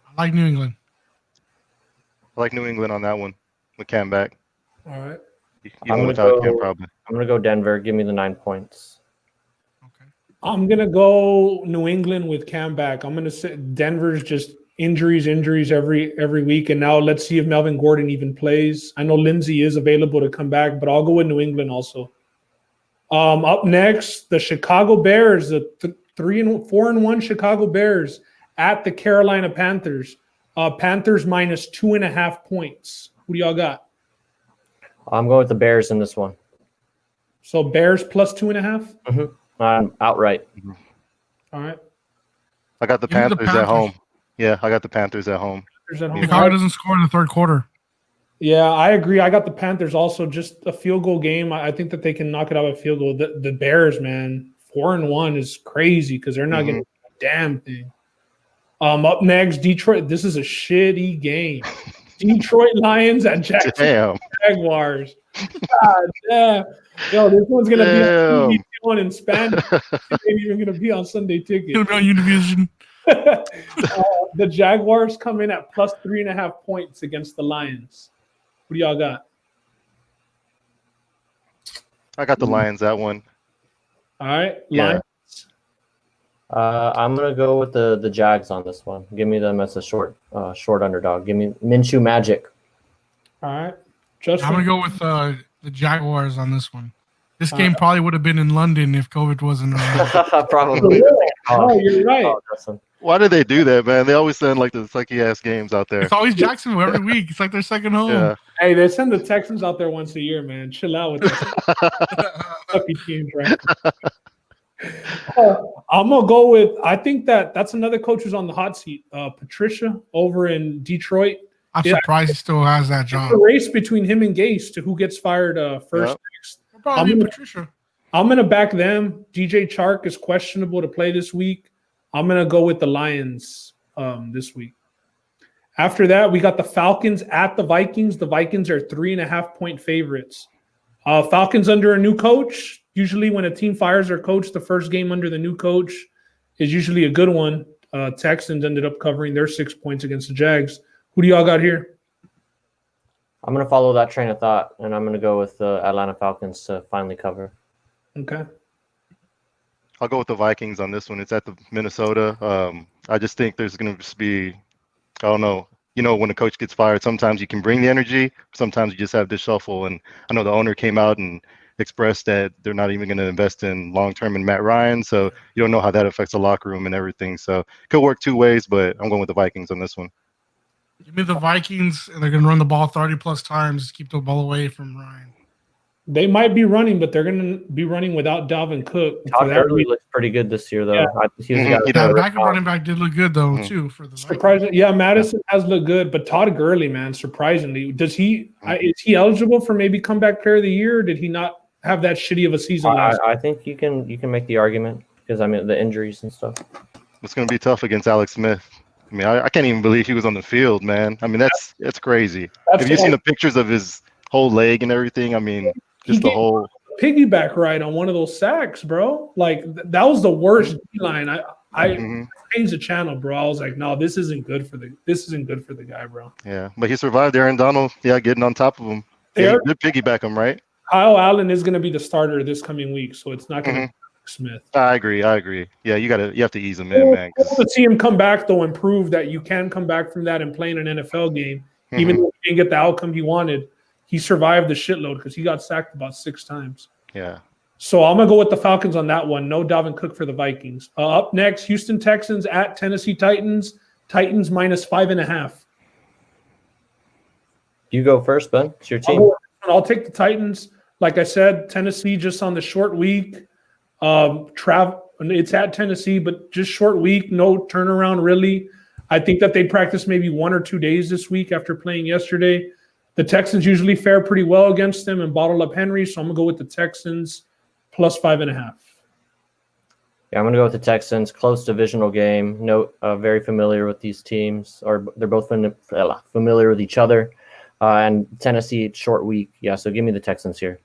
I like New England. I like New England on that one with Cam back. All right. Even without Cam, probably. I'm gonna go Denver. Give me the 9 points. Okay. I'm going to go New England with Cam back. I'm going to say Denver's just injuries every week. And now let's see if Melvin Gordon even plays. I know Lindsey is available to come back, but I'll go with New England also. Up next, the Chicago Bears, the 4-1 Chicago Bears at the Carolina Panthers. Panthers minus 2.5 points. Who do y'all got? I'm going with the Bears in this one. So Bears plus 2.5? Outright. All right. I got the Give me the Panthers at home. Yeah, I got the Panthers at home. Panthers at home. Chicago doesn't score in the third quarter. Yeah, I agree. I got the Panthers also. Just a field goal game. I think that they can knock it out with field goal. The Bears, man, 4-1 is crazy because they're not getting a damn thing. Up next, Detroit. This is a shitty game. Detroit Lions at Jacksonville Damn. Jaguars. God damn. Yo, this one's gonna be on Damn. TV one in Spanish. It ain't even gonna be on Sunday Ticket. It'll be on Univision. The Jaguars come in at plus 3.5 points against the Lions. What do y'all got? I got the Lions that one. All right, Yeah. Lions. I'm gonna go with the Jags on this one. Give me them as a short underdog. Give me Minshew Magic. All right, Justin. I'm gonna go with the Jaguars on this one. This game probably would have been in London if COVID wasn't around. Probably. Oh, you're right. Justin. Why do they do that, man? They always send like the sucky ass games out there. It's always Jacksonville every week. It's like their second home. Yeah. Hey, they send the Texans out there once a year, man. Chill out with that. Happy teams, right? I'm gonna go with. I think that's another coach who's on the hot seat. Patricia over in Detroit. I'm surprised he still has that job. It's a race between him and Gase to who gets fired first. Yep. Next. Probably Patricia. I'm gonna back them. DJ Chark is questionable to play this week. I'm gonna go with the Lions this week. After that, we got the Falcons at the Vikings. The Vikings are 3.5 point favorites. Falcons under a new coach. Usually when a team fires their coach, the first game under the new coach is usually a good one. Texans ended up covering their 6 points against the Jags. Who do y'all got here? I'm gonna follow that train of thought, and I'm gonna go with the Atlanta Falcons to finally cover. Okay. I'll go with the Vikings on this one. It's at the Minnesota. I just think there's going to just be, I don't know, when a coach gets fired, sometimes you can bring the energy, sometimes you just have this shuffle. And I know the owner came out and expressed that they're not even going to invest in long-term in Matt Ryan. So you don't know how that affects the locker room and everything. So it could work two ways, but I'm going with the Vikings on this one. Give me the Vikings, and they're going to run the ball 30-plus times to keep the ball away from Ryan. They might be running, but they're going to be running without Dalvin Cook. Todd Gurley looks pretty good this year, though. Yeah. That backup running back did look good, though, too. For the surprising, yeah, Madison has looked good, but Todd Gurley, man, surprisingly, is he eligible for maybe comeback player of the year? Or did he not have that shitty of a season last year? I think you can make the argument because the injuries and stuff. It's going to be tough against Alex Smith. I mean, I can't even believe he was on the field, man. I mean, that's crazy. Have you seen the pictures of his whole leg and everything? I mean, just the whole piggyback ride on one of those sacks, bro. Like that was the worst line. I changed the channel, bro. I was like, no, this isn't good for the guy, bro. Yeah, but he survived. Aaron Donald, getting on top of him. Yeah, he did piggyback him, right? Kyle Allen is going to be the starter this coming week, so it's not going to be Smith. I agree. Yeah, you have to ease him in, man. To see him come back though and prove that you can come back from that and play in an NFL game, even though he didn't get the outcome he wanted. He survived the shitload because he got sacked about 6 times. Yeah. So I'm going to go with the Falcons on that one. No Dalvin Cook for the Vikings. Up next, Houston Texans at Tennessee Titans. Titans minus 5.5. You go first, Ben. It's your team. I'll take the Titans. Like I said, Tennessee just on the short week. It's at Tennessee, but just short week. No turnaround, really. I think that they practice maybe 1 or 2 days this week after playing yesterday. The Texans usually fare pretty well against them and bottle up Henry, so I'm going to go with the Texans plus 5.5. Yeah, I'm going to go with the Texans. Close divisional game. No, very familiar with these teams, or they're both familiar with each other. And Tennessee, short week. Yeah, so give me the Texans here.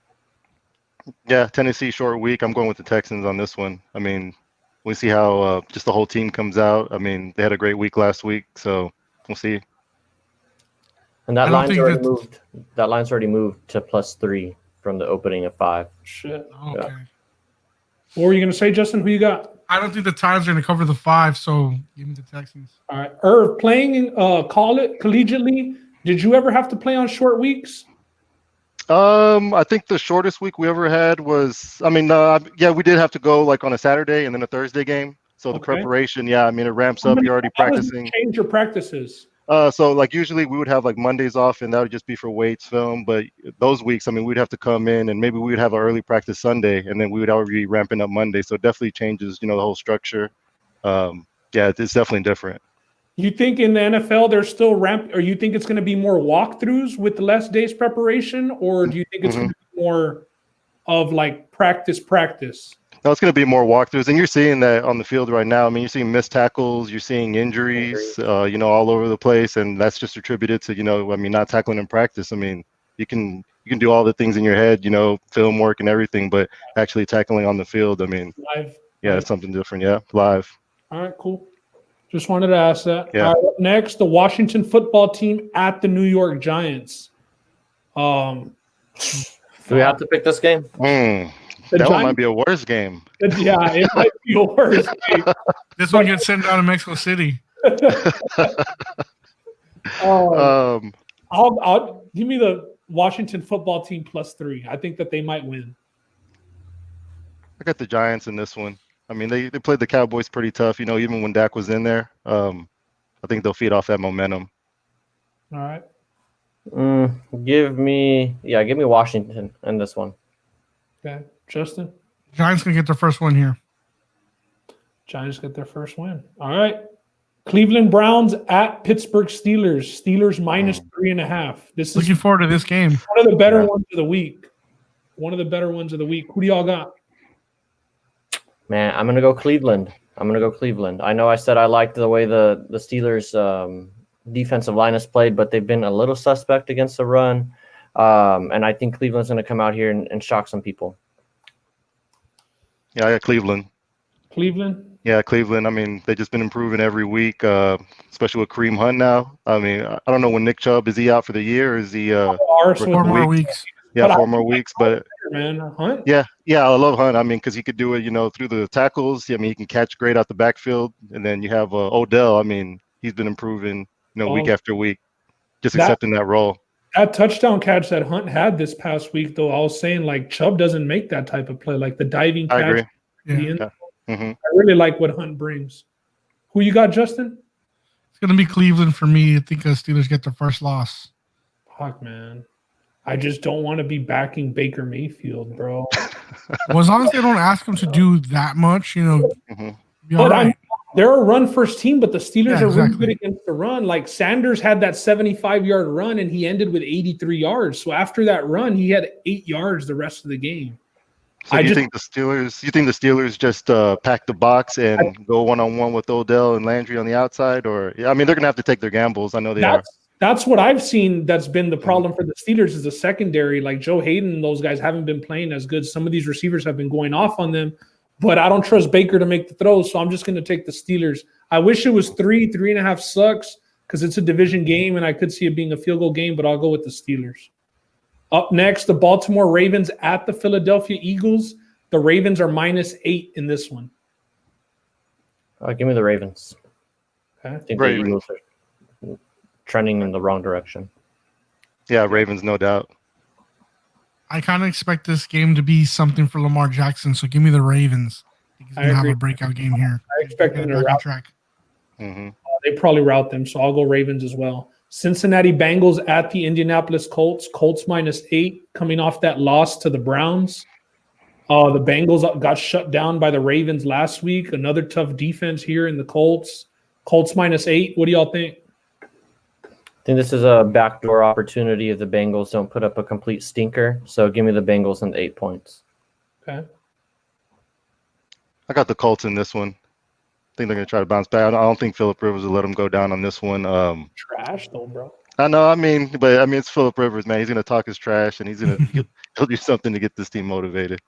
Yeah, Tennessee, short week. I'm going with the Texans on this one. I mean, we see how just the whole team comes out. I mean, they had a great week last week, so we'll see. And that line's already moved. That line's already moved to +3 from the opening of 5. Shit. Okay. Yeah. What were you going to say, Justin? Who you got? I don't think the Titans are going to cover the 5, so give me the Texans. All right. Irv, playing collegiately, did you ever have to play on short weeks? I think the shortest week we ever had was, we did have to go like on a Saturday and then a Thursday game. So the preparation, it ramps up. You're already practicing. Change your practices. So like usually we would have like Mondays off and that would just be for weights film. But those weeks, we'd have to come in and maybe we would have an early practice Sunday and then we would already be ramping up Monday. So it definitely changes, the whole structure. It's definitely different. You think in the NFL they're still or you think it's going to be more walkthroughs with less days preparation, or do you think it's going to be more of like practice? No, it's going to be more walkthroughs, and you're seeing that on the field right now. I mean, you're seeing missed tackles, you're seeing injuries, all over the place, and that's just attributed to, not tackling in practice. I mean, you can you can do all the things in your head, film work and everything, but actually tackling on the field, I mean, Live. yeah, it's something different. Yeah, live. All right, cool. Just wanted to ask that. Yeah. All right, up next, the Washington football team at the New York Giants. Do we have to pick this game? That one might be a worse game. Yeah, it might be a worse game. This one gets sent down to Mexico City. I'll give me the Washington football team +3. I think that they might win. I got the Giants in this one. I mean, they played the Cowboys pretty tough, even when Dak was in there. I think they'll feed off that momentum. All right. Give me Washington in this one. Okay. Justin? Giants going to get their first win here. Giants get their first win. All right. Cleveland Browns at Pittsburgh Steelers. Steelers -3.5. This is looking forward to this game. One of the better ones of the week. Who do y'all got? Man, I'm gonna go Cleveland. I know I said I liked the way the Steelers defensive line has played, but they've been a little suspect against the run. And I think Cleveland's gonna come out here and shock some people. Yeah, I got Cleveland. Cleveland? Yeah, Cleveland. I mean, they've just been improving every week, especially with Kareem Hunt now. I mean, I don't know when Nick Chubb, is he out for the year or is he 4 more weeks? Yeah, 4 more weeks. But man, Hunt? Yeah, I love Hunt. I mean, because he could do it, through the tackles. I mean, he can catch great out the backfield. And then you have Odell. I mean, he's been improving, week after week, just accepting that role. That touchdown catch that Hunt had this past week, though, I was saying, like, Chubb doesn't make that type of play, like the diving catch. I agree. Yeah. I really like what Hunt brings. Who you got, Justin? It's going to be Cleveland for me. I think the Steelers get their first loss. Fuck, man. I just don't want to be backing Baker Mayfield, bro. Well, as long as they don't ask him to do that much, be all right. They're a run-first team, but the Steelers are really good against the run. Like, Sanders had that 75-yard run, and he ended with 83 yards. So after that run, he had 8 yards the rest of the game. So you think the Steelers just pack the box and go one-on-one with Odell and Landry on the outside? Or, I mean, they're going to have to take their gambles. I know they are. That's what I've seen that's been the problem for the Steelers is the secondary. Like Joe Hayden and those guys haven't been playing as good. Some of these receivers have been going off on them, but I don't trust Baker to make the throws, so I'm just going to take the Steelers. I wish it was 3.5 sucks because it's a division game and I could see it being a field goal game, but I'll go with the Steelers. Up next, the Baltimore Ravens at the Philadelphia Eagles. The Ravens are -8 in this one. Give me the Ravens. Okay. I think the Eagles are trending in the wrong direction. Yeah, Ravens, no doubt. I kind of expect this game to be something for Lamar Jackson, so give me the Ravens. He's going to have a breakout game here. I expect them to route track. They probably route them, so I'll go Ravens as well. Cincinnati Bengals at the Indianapolis Colts. Colts -8 coming off that loss to the Browns. The Bengals got shut down by the Ravens last week. Another tough defense here in the Colts. Colts -8. What do y'all think? I think this is a backdoor opportunity if the Bengals don't put up a complete stinker. So give me the Bengals and 8 points. Okay. I got the Colts in this one. I think they're going to try to bounce back. I don't think Phillip Rivers will let them go down on this one. Trash, though, bro. I know. I mean, it's Phillip Rivers, man. He's going to talk his trash, and he's going to he'll do something to get this team motivated.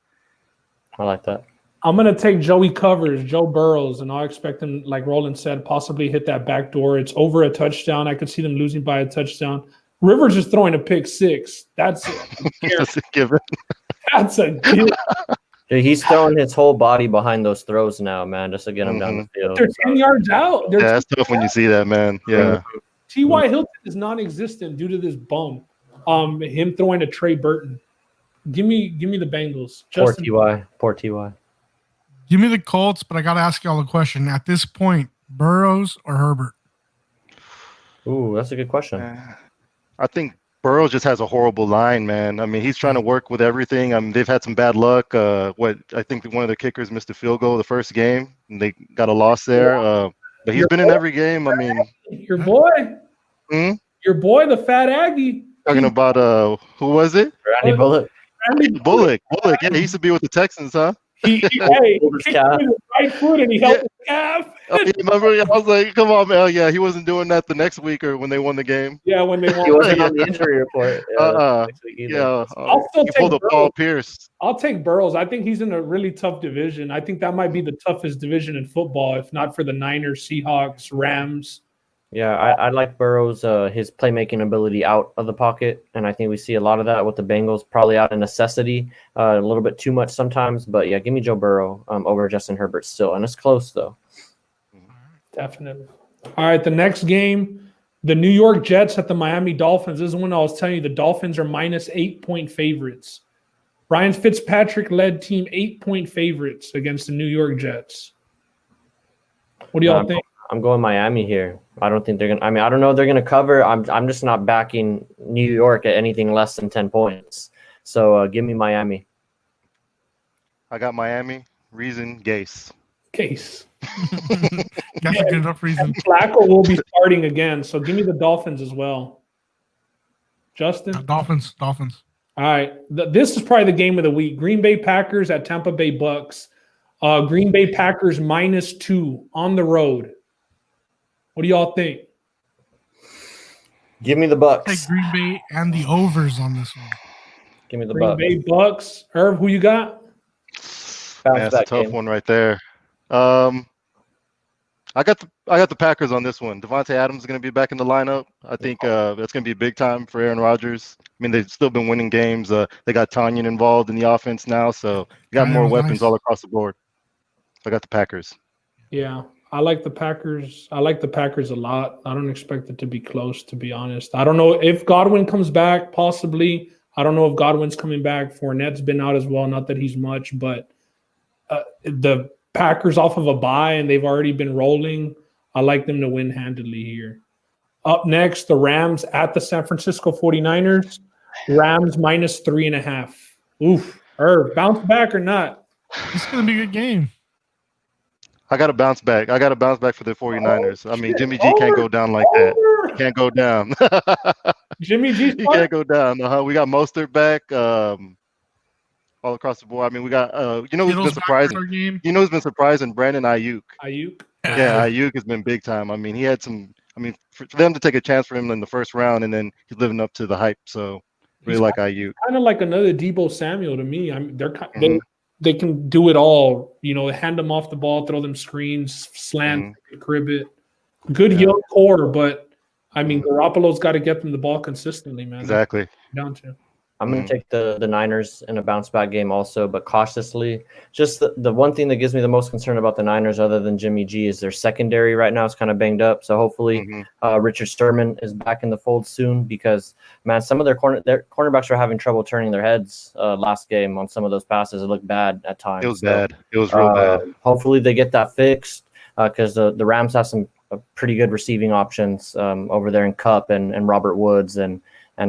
I like that. I'm going to take Joey Covers, Joe Burrows, and I'll expect him, like Roland said, possibly hit that back door. It's over a touchdown. I could see them losing by a touchdown. Rivers is throwing a pick 6. That's a given. That's a given. Dude, he's throwing his whole body behind those throws now, man, just to get him down the field. They're 10 yards out. That's tough when you see that, man. Yeah. T.Y. Hilton is non-existent due to this bump. Him throwing to Trey Burton. Give me the Bengals. Poor T.Y. Give me the Colts, but I got to ask y'all a question. At this point, Burrows or Herbert? Ooh, that's a good question. I think Burrows just has a horrible line, man. I mean, he's trying to work with everything. I mean, they've had some bad luck. I think one of the kickers missed a field goal the first game, and they got a loss there. But he's been in every game. I mean, your boy, the fat Aggie. Talking about who was it? Randy Bullock. Bullock. Yeah, he used to be with the Texans, huh? He kicked me in the right foot and he held his calf. Oh, yeah, remember? I was like, come on, man. Oh, yeah, he wasn't doing that the next week or when they won the game. Yeah, when they He won. wasn't on the injury report. Next week either. Yeah. I'll still He take pulled a Paul Burrows. Pierce. I'll take Burrows. I think he's in a really tough division. I think that might be the toughest division in football, if not for the Niners, Seahawks, Rams. Yeah, I like Burrow's his playmaking ability out of the pocket, and I think we see a lot of that with the Bengals, probably out of necessity, a little bit too much sometimes. But yeah, give me Joe Burrow over Justin Herbert still, and it's close though. Definitely. All right, the next game, the New York Jets at the Miami Dolphins. This is when I was telling you the Dolphins are minus 8-point favorites. Ryan Fitzpatrick led team 8-point favorites against the New York Jets. What do y'all think? I'm going Miami here. I don't think they're gonna. I mean, I don't know if they're gonna cover. I'm just not backing New York at anything less than 10 points. So give me Miami. I got Miami. Reason, Gase. Case. That's a good enough reason. Flacco will be starting again, so give me the Dolphins as well. Justin? Dolphins. All right. This is probably the game of the week. Green Bay Packers at Tampa Bay Bucks. Green Bay Packers -2 on the road. What do y'all think? Give me the Bucks. Take Green Bay and the overs on this one. Give me the Green Bucks. Bay Bucks. Herb, who you got? Man, that's a tough one right there. I got the Packers on this one. Devontae Adams is going to be back in the lineup. I think that's going to be big time for Aaron Rodgers. I mean, they've still been winning games. They got Tanyan involved in the offense now, so you got more weapons all across the board. I got the Packers. Yeah, I like the Packers. I like the Packers a lot. I don't expect it to be close, to be honest. I don't know if Godwin comes back, possibly. I don't know if Godwin's coming back. Fournette's been out as well. Not that he's much, but the Packers off of a bye, and they've already been rolling. I like them to win handily here. Up next, the Rams at the San Francisco 49ers. Rams -3.5. Oof. Herb, bounce back or not? It's going to be a good game. I got to bounce back. I got to bounce back for the 49ers. I mean, Jimmy G can't go down like that. He can't go down. Jimmy G. He can't go down. We got Mostert back all across the board. I mean, we got who's been surprising? You know who's been surprising? Brandon Ayuk. Ayuk? Yeah, Ayuk has been big time. I mean, he had some – I mean, for them to take a chance for him in the first round, and then he's living up to the hype. So, really like Ayuk. Kind of like another Deebo Samuel to me. I mean, they can do it all. Hand them off the ball, throw them screens, slant, crib it. Good young core, but, I mean, Garoppolo's got to get them the ball consistently, man. Exactly. Down to. I'm going to take the Niners in a bounce-back game also, but cautiously. Just the one thing that gives me the most concern about the Niners, other than Jimmy G, is their secondary right now is kind of banged up. So hopefully Richard Sherman is back in the fold soon because, man, some of their cornerbacks are having trouble turning their heads last game on some of those passes. It looked bad at times. It was bad. It was real bad. Hopefully they get that fixed because the Rams have some pretty good receiving options over there in Kupp and Robert Woods and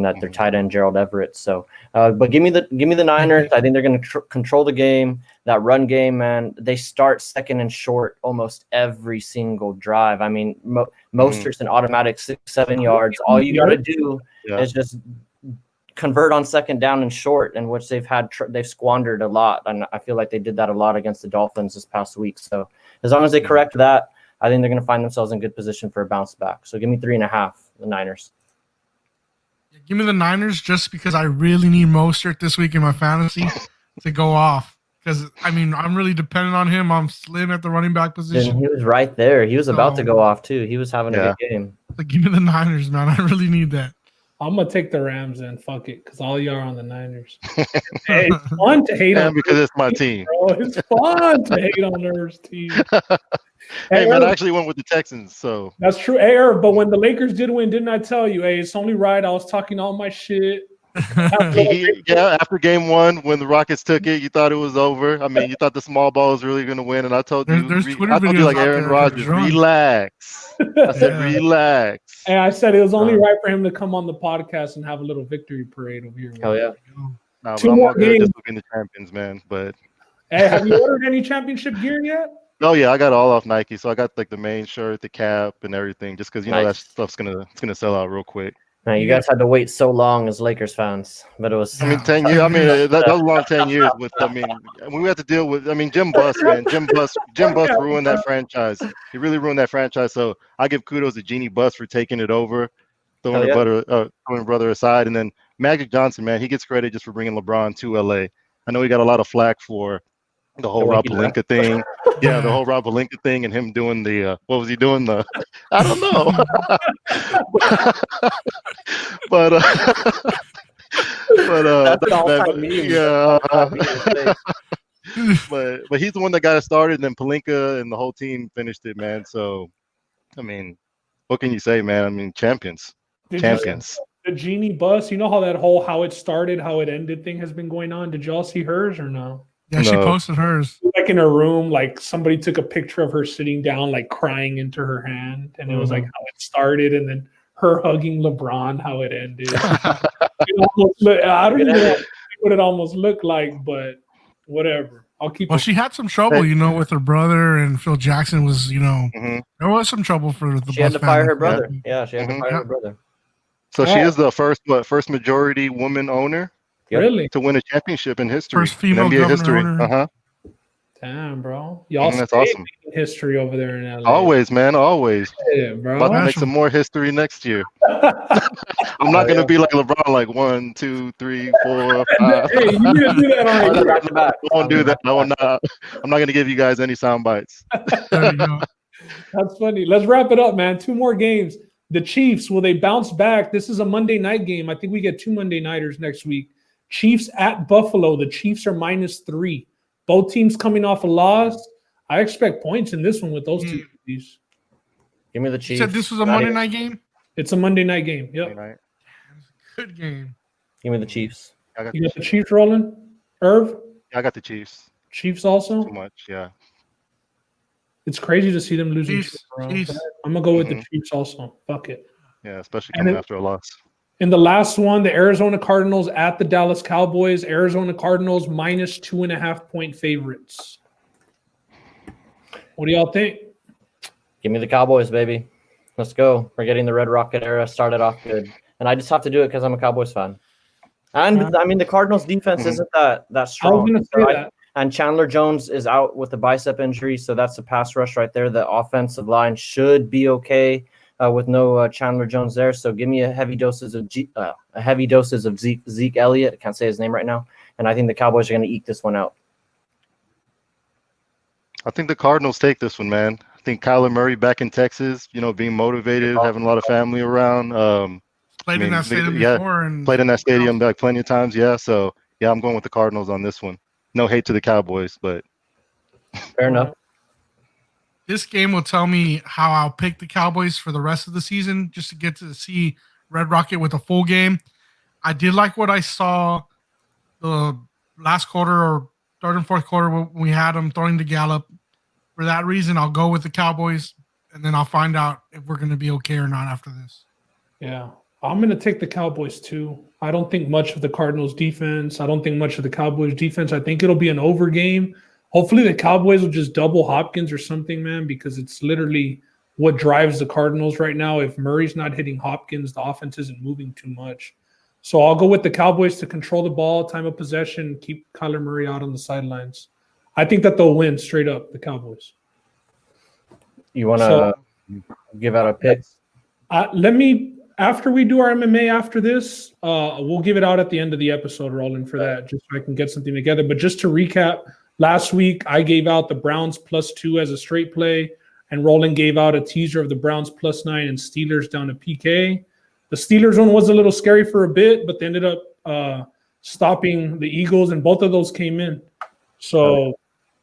that their tight end Gerald Everett. So, but give me the Niners. I think they're going to control the game. That run game, man. They start second and short almost every single drive. I mean, Mostert's an automatic 6-7 yards. All you got to do is just convert on second down and short, in which they've squandered a lot, and I feel like they did that a lot against the Dolphins this past week. So, as long as they correct that, I think they're going to find themselves in good position for a bounce back. So, give me 3.5, the Niners. Give me the Niners just because I really need Mostert this week in my fantasy to go off. Because, I mean, I'm really dependent on him. I'm slim at the running back position. And he was right there. He was about to go off, too. He was having a good game. So give me the Niners, man. I really need that. I'm going to take the Rams and fuck it because all y'all are on the Niners. Hey, it's fun to hate on because it's my team. Bro. It's fun to hate on Irv's team. Hey, man, I actually went with the Texans, so. That's true, Irv, but when the Lakers did win, didn't I tell you, hey, it's only right. I was talking all my shit. After game one, when the Rockets took it, you thought it was over. I mean, you thought the small ball was really going to win, and I told you, like Aaron Rodgers, relax. I said, relax. And I said it was only right for him to come on the podcast and have a little victory parade over here. Hell yeah. Nah, I'm all good just looking the champions, man. But hey, have you ordered any championship gear yet? Oh yeah, I got all off Nike, so I got like the main shirt, the cap, and everything. Just because that stuff's gonna sell out real quick. Now, you guys had to wait so long as Lakers fans, but it was. I mean, 10 years. I mean, that was a long 10 years. With we had to deal with. I mean, Jim Buss, man. Jim Buss ruined that franchise. He really ruined that franchise. So I give kudos to Jeannie Buss for taking it over, throwing brother aside, and then Magic Johnson, man. He gets credit just for bringing LeBron to LA. I know he got a lot of flack for the whole Rob Pelinka thing. Yeah, the whole Rob Pelinka thing and him doing the what was he doing? I don't know. but he's the one that got it started, and then Pelinka and the whole team finished it, man. So, I mean, what can you say, man? I mean, champions. The Genie Bus, you know how it started, how it ended thing has been going on. Did y'all see hers or no? Yeah, she posted hers. Like in her room, like somebody took a picture of her sitting down, like crying into her hand, and it was like how it started, and then her hugging LeBron, how it ended. I don't even know what it almost looked like, but whatever. I'll keep. Well, she had some trouble, with her brother, and Phil Jackson was, there was some trouble for the. She had to fire her brother. Yeah, she had to fire her brother. So she is the first majority woman owner. Really? To win a championship in history. First female in NBA history. Owner. Damn, bro. Y'all that's awesome. History over there in LA. Always, man. Always. Yeah, bro. About to make some more history next year. I'm not going to be like LeBron, like 1, 2, 3, 4, 5. Hey, you need to do that already. I won't do that. I'm not going to give you guys any sound bites. There you go. That's funny. Let's wrap it up, man. 2 more games. The Chiefs, will they bounce back? This is a Monday night game. I think we get 2 Monday nighters next week. Chiefs at Buffalo. The Chiefs are -3. Both teams coming off a loss. I expect points in this one with those two teams. Give me the Chiefs. You said this was a Monday night game? It's a Monday night game. Yep. Good game. Give me the Chiefs. You got the Chiefs rolling? Irv? I got the Chiefs. Chiefs also? Too much, yeah. It's crazy to see them losing. Chiefs. I'm going to go with the Chiefs also. Fuck it. Yeah, especially coming after a loss. In the last one, the Arizona Cardinals at the Dallas Cowboys. Arizona Cardinals -2.5 point favorites. What do y'all think? Give me the Cowboys, baby. Let's go. We're getting the Red Rocket era started off good. And I just have to do it because I'm a Cowboys fan. And, I mean, the Cardinals defense isn't that strong. I was going to say that. And Chandler Jones is out with a bicep injury, so that's a pass rush right there. The offensive line should be okay. With no Chandler Jones there, so give me a heavy doses of Zeke Elliott. I can't say his name right now, and I think the Cowboys are going to eke this one out. I think the Cardinals take this one, man. I think Kyler Murray back in Texas, being motivated, having a lot of family around. Played in that stadium before, and played in that stadium like plenty of times. Yeah, so yeah, I'm going with the Cardinals on this one. No hate to the Cowboys, but fair enough. This game will tell me how I'll pick the Cowboys for the rest of the season, just to get to see Red Rocket with a full game. I did like what I saw the last quarter or third and fourth quarter when we had them throwing to Gallup. For that reason, I'll go with the Cowboys, and then I'll find out if we're going to be okay or not after this. Yeah, I'm going to take the Cowboys too. I don't think much of the Cardinals defense. I don't think much of the Cowboys defense. I think it'll be an over game. Hopefully the Cowboys will just double Hopkins or something, man, because it's literally what drives the Cardinals right now. If Murray's not hitting Hopkins, the offense isn't moving too much. So I'll go with the Cowboys to control the ball, time of possession, keep Kyler Murray out on the sidelines. I think that they'll win straight up, the Cowboys. You want to give out a pick? After we do our MMA after this, we'll give it out at the end of the episode, Roland, for that, just so I can get something together. But just to recap, last week, I gave out the Browns +2 as a straight play, and Roland gave out a teaser of the Browns +9 and Steelers down to PK. The Steelers one was a little scary for a bit, but they ended up stopping the Eagles, and both of those came in. So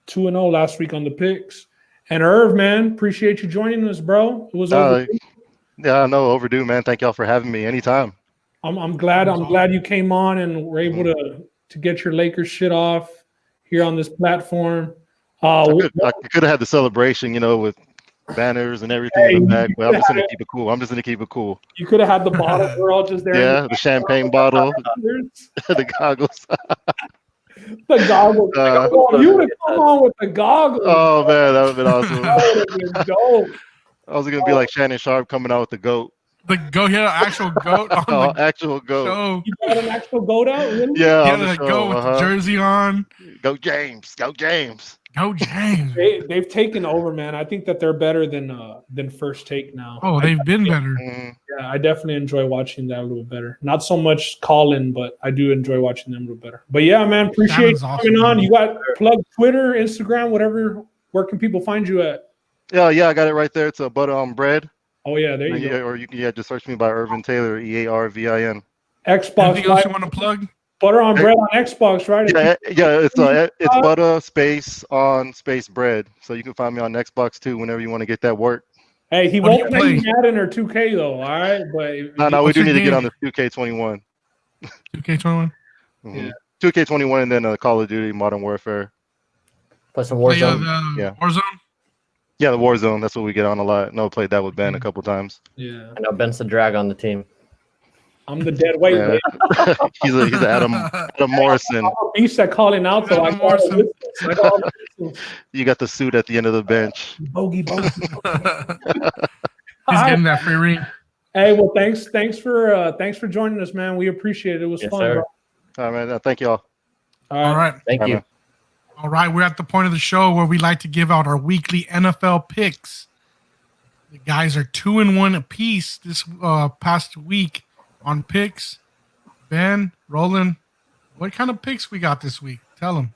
2-0 last week on the picks. And Irv, man, appreciate you joining us, bro. It was overdue. Yeah, no, overdue, man. Thank y'all for having me anytime. I'm glad you came on and were able to get your Lakers shit off here on this platform. I could have had the celebration, with banners and everything in the back, but I'm just going to keep it cool. You could have had the bottle. We're all just there. Yeah, the champagne bottle, the goggles. The goggles. You would have come on with the goggles. Oh, man, that would have been awesome. That would have been dope. I was going to be like Shannon Sharp coming out with the GOAT. The goat, he had an actual goat on the actual goat. show. You got an actual goat out? Really? Yeah, He on had the a show. goat with the jersey on. Go James. Go James. Go James. They've taken over, man. I think that they're better than First Take now. Oh, they've been better. Yeah, I definitely enjoy watching that a little better. Not so much Colin, but I do enjoy watching them a little better. But yeah, man, appreciate you coming on. You got plug Twitter, Instagram, whatever. Where can people find you at? Yeah, I got it right there. It's a butter on bread. Oh yeah, there you go. Or you can just search me by Irvin Taylor, EARVIN. Xbox. Anything else you want to plug? Butter on bread on Xbox, right? Yeah, it's butter space on space bread. So you can find me on Xbox too whenever you want to get that work. Hey, he won't play Madden or 2K though, all right? But no, we do need to get on the 2K21. 2K21. Yeah. 2K21 and then Call of Duty Modern Warfare. Play some Warzone. Warzone. Yeah, the Warzone. That's what we get on a lot. No, played that with Ben a couple times. Yeah. I know Ben's the drag on the team. I'm the dead weight. Yeah. he's a Adam Morrison. Beast that calling out though. You got the suit at the end of the bench. Bogey. He's getting that free ring. Hey, well, thanks for joining us, man. We appreciate it. It was fun. Sir. All right, man. Thank y'all. All right. Thank you. All right, we're at the point of the show where we like to give out our weekly NFL picks. The guys are 2-1 apiece this past week on picks. Ben, Roland, what kind of picks we got this week? Tell them.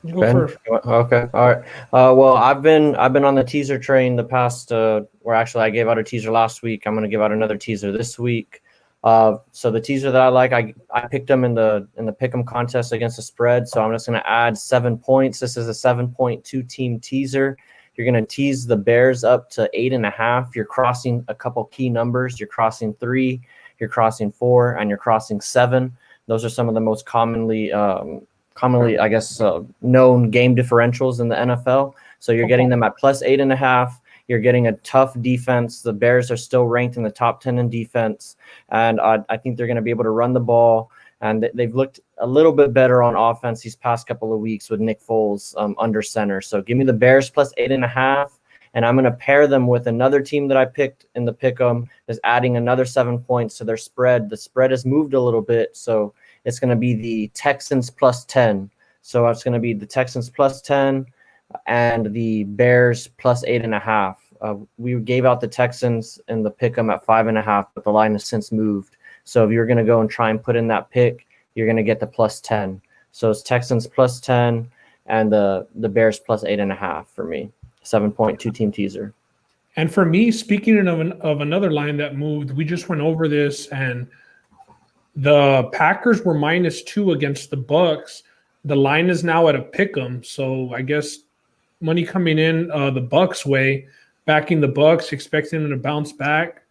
You go first. Okay, all right. Well, I've been on the teaser train the past. Where actually I gave out a teaser last week. I'm going to give out another teaser this week. So the teaser that I like, I picked them in the pick'em contest against the spread. So I'm just going to add 7 points. This is a 7.2 team teaser. You're going to tease the Bears up to 8.5. You're crossing a couple key numbers. You're crossing 3, you're crossing 4, and you're crossing 7. Those are some of the most commonly, I guess, known game differentials in the NFL. So you're getting them at plus 8.5. You're getting a tough defense. The Bears are still ranked in the top 10 in defense. And I think they're going to be able to run the ball. And they've looked a little bit better on offense these past couple of weeks with Nick Foles under center. So give me the Bears plus 8.5. And I'm going to pair them with another team that I picked in the pick'em, is adding another 7 points to their spread. The spread has moved a little bit. So it's going to be the Texans plus 10. So it's going to be the Texans plus 10. And the Bears plus 8.5. We gave out the Texans in the pick'em at 5.5, but the line has since moved. So if you're going to go and try and put in that pick, you're going to get the plus 10. So it's Texans plus 10 and the Bears plus 8.5 for me. 7.2 team teaser. And for me, speaking of another line that moved, we just went over this, and the Packers were -2 against the Bucks. The line is now at a pick'em, so I guess money coming in the Bucks' way, backing the Bucks, expecting them to bounce back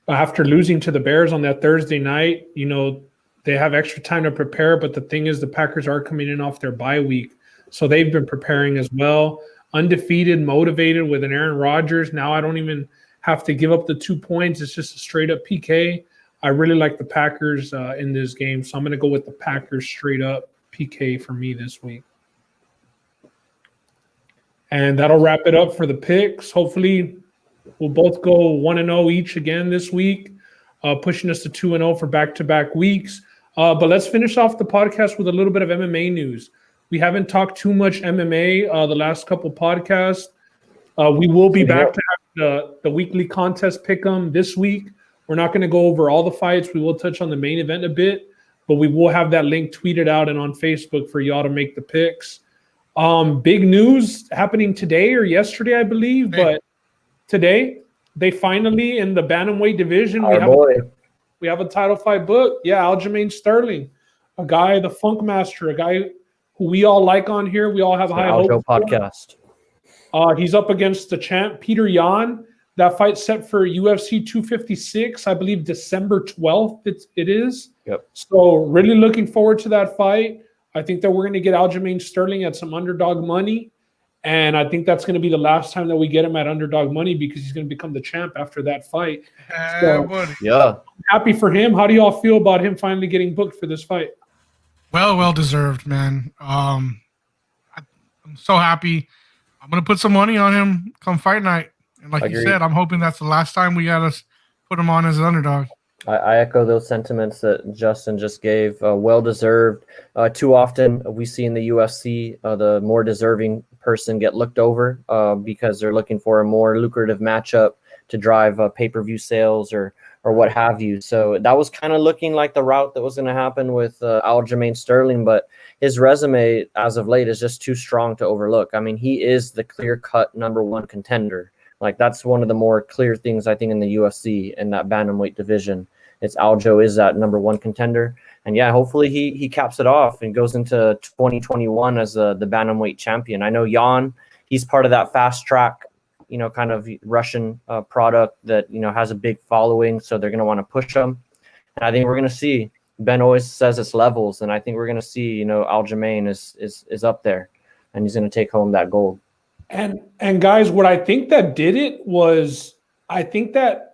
after losing to the Bears on that Thursday night. You know, they have extra time to prepare, but the thing is, the Packers are coming in off their bye week, so they've been preparing as well. Undefeated, motivated with an Aaron Rodgers. Now I don't even have to give up the 2 points. It's just a straight up PK. I really like the Packers in this game, so I'm going to go with the Packers straight up PK for me this week. And that'll wrap it up for the picks. Hopefully we'll both go 1-0 each again this week, pushing us to 2-0 for back-to-back weeks. But let's finish off the podcast with a little bit of MMA news. We haven't talked too much MMA the last couple podcasts. We will be back to have the weekly contest pick'em this week. We're not going to go over all the fights. We will touch on the main event a bit, but we will have that link tweeted out and on Facebook for y'all to make the picks. Big news happening today or yesterday, I believe, but today they finally, in the bantamweight division, we have a title fight book. Yeah, Aljamain Sterling, a guy, the Funk Master, a guy who we all like on here. We all have high hopes podcast. He's up against the champ, Peter Yan. That fight set for UFC 256, I believe December 12th it is. Yep. So really looking forward to that fight. I think that we're going to get Aljamain Sterling at some underdog money. And I think that's going to be the last time that we get him at underdog money, because he's going to become the champ after that fight. Yeah. Happy for him. How do y'all feel about him finally getting booked for this fight? Well deserved, man. I'm so happy. I'm gonna put some money on him come fight night. And like you Agreed. said, I'm hoping that's the last time we got to put him on as an underdog. I echo those sentiments that Justin just gave. Well deserved. Too often we see in the UFC the more deserving person get looked over because they're looking for a more lucrative matchup to drive pay-per-view sales or what have you. So that was kind of looking like the route that was going to happen with Aljamain Sterling, but his resume as of late is just too strong to overlook. I mean, he is the clear-cut number one contender. Like, that's one of the more clear things, I think, in the UFC in that bantamweight division. It's Aljo is that number one contender. And, yeah, hopefully he caps it off and goes into 2021 as the bantamweight champion. I know Jan, he's part of that fast track, kind of Russian product that, has a big following. So they're going to want to push him. And I think we're going to see, Ben always says it's levels. And I think we're going to see, Aljamain is up there and he's going to take home that gold. And guys, what I think that did it was, I think that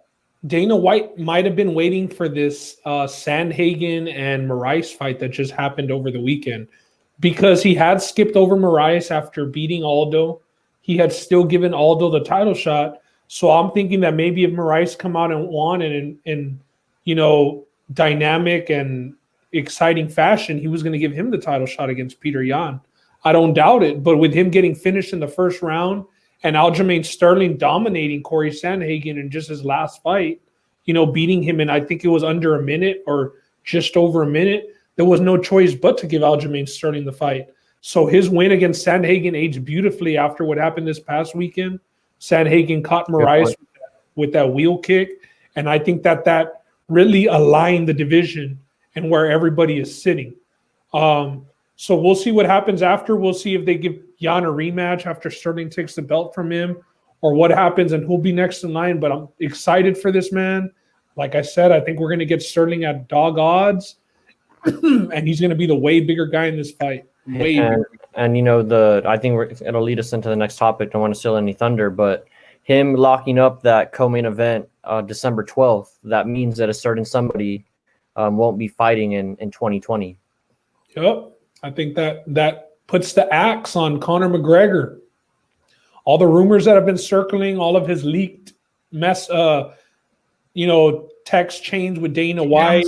Dana White might have been waiting for this Sandhagen and Moraes fight that just happened over the weekend, because he had skipped over Moraes after beating Aldo. He had still given Aldo the title shot. So I'm thinking that maybe if Moraes come out and won and in dynamic and exciting fashion, he was going to give him the title shot against Peter Yan. I don't doubt it, but with him getting finished in the first round and Aljamain Sterling dominating Corey Sandhagen in just his last fight, beating him in, I think it was under a minute or just over a minute, there was no choice but to give Aljamain Sterling the fight. So his win against Sandhagen aged beautifully after what happened this past weekend. Sandhagen caught Moraes with that wheel kick, and I think that really aligned the division and where everybody is sitting. So we'll see what happens after. We'll see if they give Jan a rematch after Sterling takes the belt from him or what happens and who'll be next in line. But I'm excited for this man. Like I said, I think we're going to get Sterling at dog odds and he's going to be the way bigger guy in this fight. Way bigger. And I think it'll lead us into the next topic. Don't want to steal any thunder, but him locking up that co-main event December 12th, that means that a certain somebody won't be fighting in 2020. Yep. I think that puts the axe on Conor McGregor. All the rumors that have been circling, all of his leaked text chains with Dana White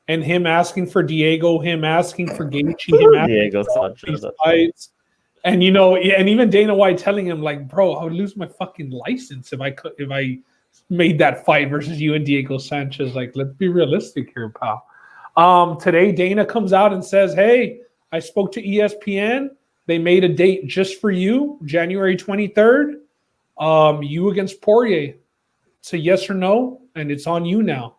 and him asking for Diego, him asking for Gaethje, him asking Diego for these fights. And and even Dana White telling him, like, bro, I would lose my fucking license if I made that fight versus you and Diego Sanchez. Like, let's be realistic here, pal. Today Dana comes out and says, hey, I spoke to ESPN. They made a date just for you, January 23rd. You against Poirier. It's a yes or no, and it's on you now.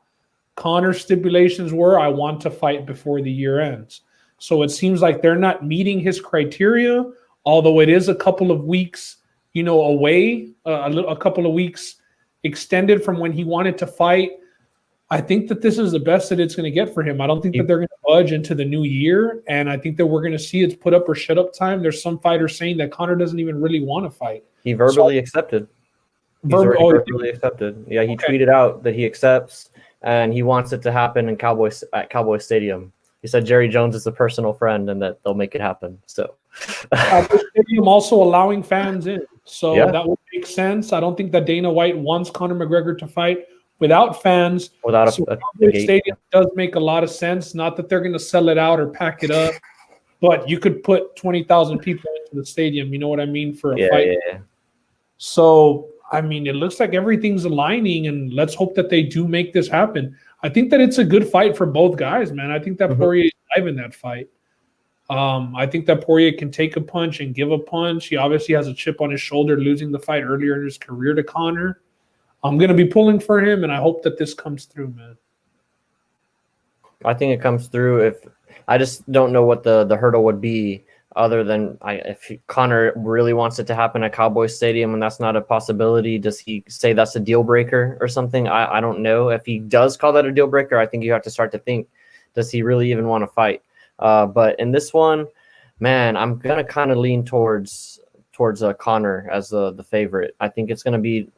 Conor's stipulations were, I want to fight before the year ends. So it seems like they're not meeting his criteria, although it is a couple of weeks, away, a couple of weeks extended from when he wanted to fight. I think that this is the best that it's going to get for him. I don't think that they're going to budge into the new year, and I think that we're going to see it's put up or shut up time. There's some fighters saying that Conor doesn't even really want to fight. He verbally accepted. Verbally accepted. Yeah, he tweeted out that he accepts, and he wants it to happen at Cowboy Stadium. He said Jerry Jones is a personal friend and that they'll make it happen. So Cowboy Stadium also allowing fans in. So that would make sense. I don't think that Dana White wants Conor McGregor to fight without fans. Without Cowboy Stadium does make a lot of sense. Not that they're going to sell it out or pack it up, but you could put 20,000 people into the stadium. You know what I mean? For a fight. Yeah. So, I mean, it looks like everything's aligning, and let's hope that they do make this happen. I think that it's a good fight for both guys, man. I think that Poirier is live in that fight. I think that Poirier can take a punch and give a punch. He obviously has a chip on his shoulder losing the fight earlier in his career to Conor. I'm going to be pulling for him, and I hope that this comes through, man. I think it comes through. I just don't know what the hurdle would be other than if Conor really wants it to happen at Cowboy Stadium and that's not a possibility. Does he say that's a deal breaker or something? I don't know. If he does call that a deal breaker, I think you have to start to think, does he really even want to fight? But in this one, man, I'm going to kind of lean towards Conor as the favorite. I think he's not going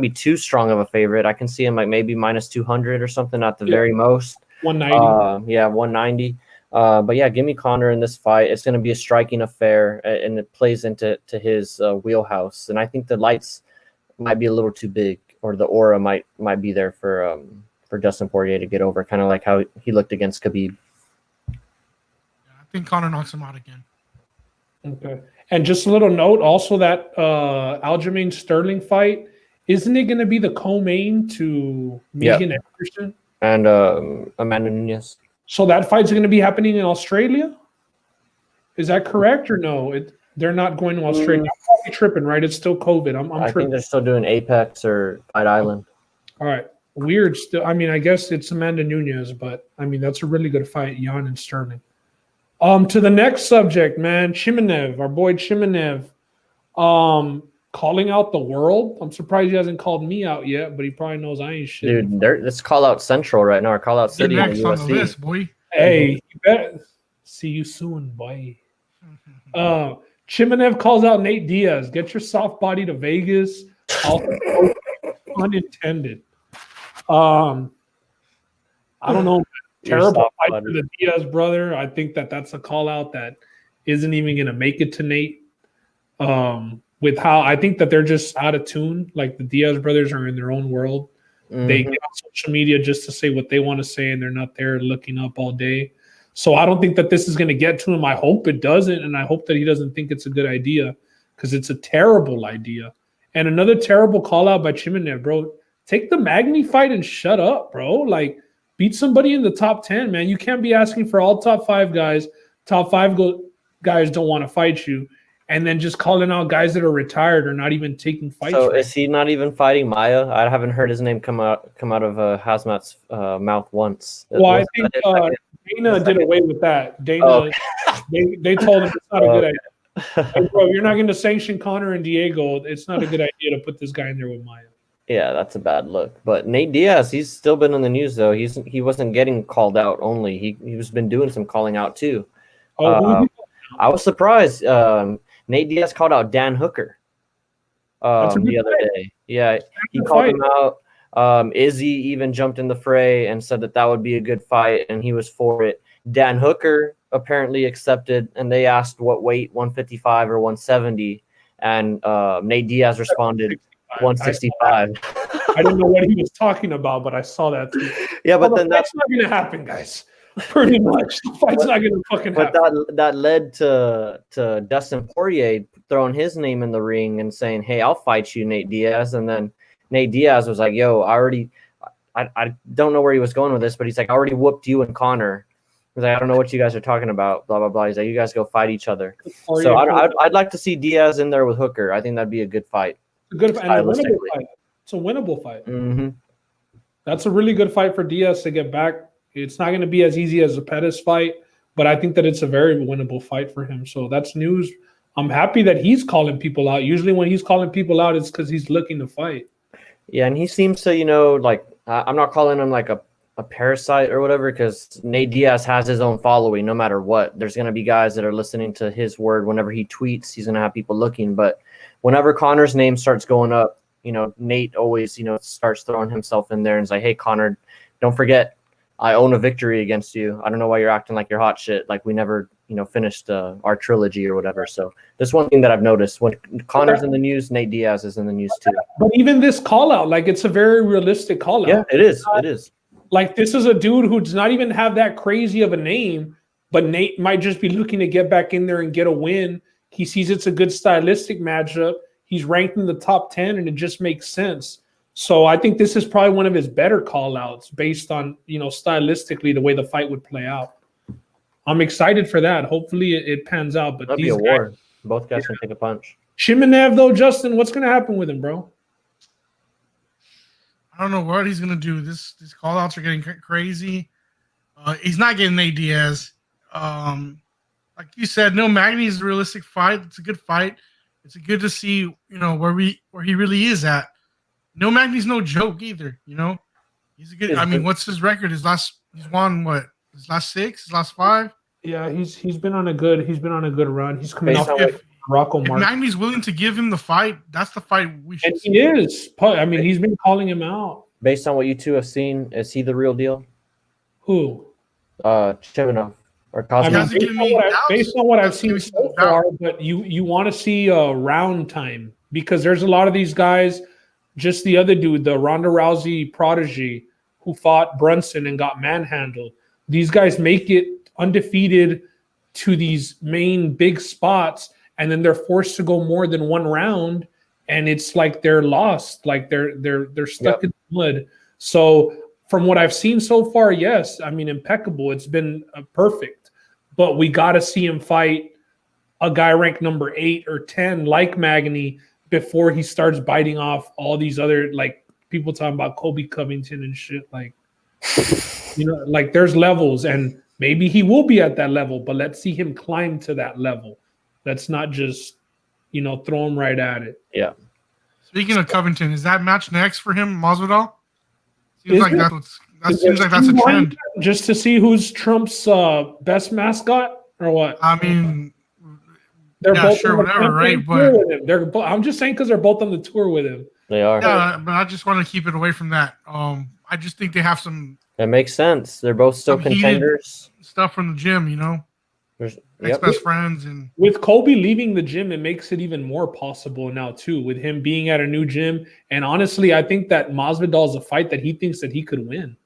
to be too strong of a favorite. I can see him like maybe minus 200 or something at the very most. 190. 190. But yeah, give me Conor in this fight. It's going to be a striking affair, and it plays into his wheelhouse. And I think the lights might be a little too big, or the aura might be there for Dustin Poirier to get over, kind of like how he looked against Khabib. Yeah, I think Conor knocks him out again. Okay. And just a little note, also that Aljamain Sterling fight, isn't it going to be the co-main to Megan Anderson and Amanda Nunes? So that fight's going to be happening in Australia. Is that correct or no? They're not going to Australia. I'm probably tripping, right? It's still COVID. I'm I tripping. think they're still doing Apex or Fight Island. All right. Weird. Still, I mean, I guess it's Amanda Nunes, but I mean that's a really good fight, Jan and Sterling. To the next subject, man, Chimaev, our boy Chimaev, calling out the world. I'm surprised he hasn't called me out yet, but he probably knows I ain't shit. Dude, it's call out central right now, or call out city. Next on the list, boy. Hey, you bet. See you soon, boy. Chimaev calls out Nate Diaz. Get your soft body to Vegas. Unintended. I don't know. Terrible fight for the Diaz brother. I think that's a call out that isn't even going to make it to Nate. With how I think that they're just out of tune. Like the Diaz brothers are in their own world. Mm-hmm. They get on social media just to say what they want to say, and they're not there looking up all day. So I don't think that this is going to get to him. I hope it doesn't, and I hope that he doesn't think it's a good idea because it's a terrible idea. And another terrible call out by Chimaev, bro. Take the Magny fight and shut up, bro. Like, beat somebody in the top 10, man. You can't be asking for all top 5 guys. Top 5 guys don't want to fight you. And then just calling out guys that are retired or not even taking fights. So is he not even fighting Maya? I haven't heard his name come out of Hazmat's mouth once. Well, I think Dana did away with that. Dana, they told him it's not a good idea. Like, bro, you're not going to sanction Conor and Diego. It's not a good idea to put this guy in there with Maya. Yeah, that's a bad look. But Nate Diaz, he's still been in the news though. He wasn't getting called out only. He's been doing some calling out too. I was surprised. Nate Diaz called out Dan Hooker the other day. Yeah, he called him out. Izzy even jumped in the fray and said that would be a good fight, and he was for it. Dan Hooker apparently accepted, and they asked what weight, 155 or 170, and Nate Diaz responded 165. I didn't know what he was talking about, but I saw that too. Yeah, but then that's not going to happen, guys. Pretty much, the fight's not going to fucking happen. But that led to Dustin Poirier throwing his name in the ring and saying, "Hey, I'll fight you, Nate Diaz." And then Nate Diaz was like, "Yo, I don't know where he was going with this, but he's like, I already whooped you and Conor." He's like, "I don't know what you guys are talking about." Blah blah blah. He's like, "You guys go fight each other." So I'd like to see Diaz in there with Hooker. I think that'd be a good fight. A winnable fight. It's a winnable fight. Mm-hmm. That's a really good fight for Diaz to get back. It's not going to be as easy as a Pettis fight, but I think that it's a very winnable fight for him. So that's news. I'm happy that he's calling people out. Usually when he's calling people out, it's because he's looking to fight. Yeah, and he seems to, like, I'm not calling him like a parasite or whatever, because Nate Diaz has his own following no matter what. There's going to be guys that are listening to his word. Whenever he tweets, he's going to have people looking. But whenever Conor's name starts going up, Nate always, starts throwing himself in there and is like, "Hey, Conor, don't forget, I own a victory against you. I don't know why you're acting like you're hot shit. Like we never, finished our trilogy or whatever." So that's one thing that I've noticed. When Conor's in the news, Nate Diaz is in the news too. But even this call out, like it's a very realistic call out. Yeah, it is. It is. Like this is a dude who does not even have that crazy of a name, but Nate might just be looking to get back in there and get a win. He sees it's a good stylistic matchup. He's ranked in the top 10 and it just makes sense. So I think this is probably one of his better call outs based on, stylistically the way the fight would play out. I'm excited for that. Hopefully it pans out. But that'd be a war. Both guys can take a punch. Chimaev though, Justin, what's going to happen with him, bro? I don't know what he's going to do. These call outs are getting crazy. He's not getting Nate Diaz. Like you said, no, Magny is a realistic fight. It's a good fight. It's good to see, where he really is at. No, Magny's no joke either. He's a good. I mean, what's his record? He's won what? His last 6, his last 5. Yeah, he's been on a good run. He's coming off Rocco Mark. If Magny's willing to give him the fight, that's the fight we should. And he is. I mean, he's been calling him out. Based on what you two have seen, is he the real deal? Who? Chimaev. Based on what I've seen so far, but you want to see round time because there's a lot of these guys just the other dude, the Ronda Rousey protege who fought Brunson and got manhandled. These guys make it undefeated to these main big spots, and then they're forced to go more than one round, and it's like they're lost, like they're stuck in the mud. So from what I've seen so far, yes, I mean, impeccable. It's been perfect, but we got to see him fight a guy ranked number 8 or 10 like Magny before he starts biting off all these other, like, people talking about Kobe Covington and shit. Like, you know, like, there's levels, and maybe he will be at that level, but let's see him climb to that level. Let's not just, you know, throw him right at it. Yeah. Speaking of Covington, is that match next for him, Masvidal? Seems Is like it? that seems like that's a trend. Just to see who's Trump's best mascot, or what? I mean, they're both sure, on the whatever, right? campaign But tour with him. I'm just saying because they're both on the tour with him. They are. yeah, but I just want to keep it away from that. I just think they have some That makes sense. They're both still Some heated- contenders. stuff from the gym, you know, There's, ex-best friends, and With Kobe leaving the gym, it makes it even more possible now too, with him being at a new gym. And honestly, I think that Masvidal is a fight that he thinks that he could win.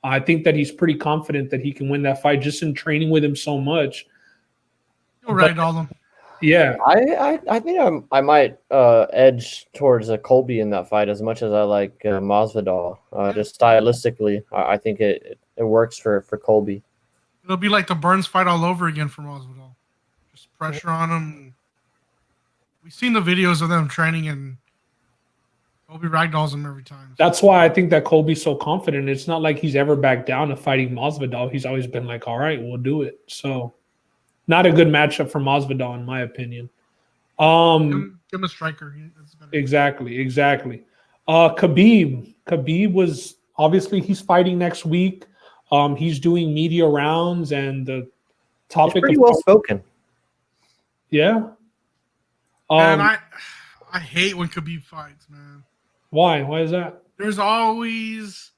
I think that he's pretty confident that he can win that fight just in training with him so much. you're right, all them. Yeah. I think I might edge towards a Colby in that fight as much as I like Masvidal. Just stylistically, I think it works for Colby. It'll be like the Burns fight all over again for Masvidal. Just pressure on him. We've seen the videos of them training, and Colby ragdolls him every time. That's why I think that Colby's so confident. It's not like he's ever backed down to fighting Masvidal. He's always been like, all right, we'll do it. So not a good matchup for Masvidal, in my opinion. Give him a striker. That's better. Exactly. Khabib was obviously he's fighting next week. He's doing media rounds, and the He's topic pretty of well spoken. yeah. Man, I hate when Khabib fights, man. Why? Why is that? There's always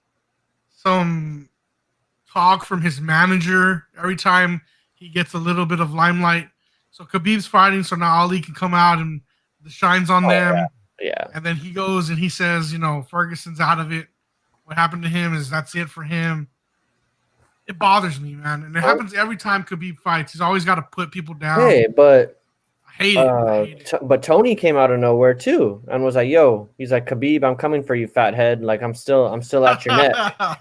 some talk from his manager every time he gets a little bit of limelight. So Khabib's fighting, so now Ali can come out and the shine's on them. Yeah. And then he goes and he says, you know, Ferguson's out of it. What happened to him is that's it for him. It bothers me, man. And it happens every time Khabib fights. He's always got to put people down. Hey, but I hate it. I hate it. but Tony came out of nowhere too and was like, "Yo," he's like, "Khabib, I'm coming for you, fathead. Like I'm still at your neck."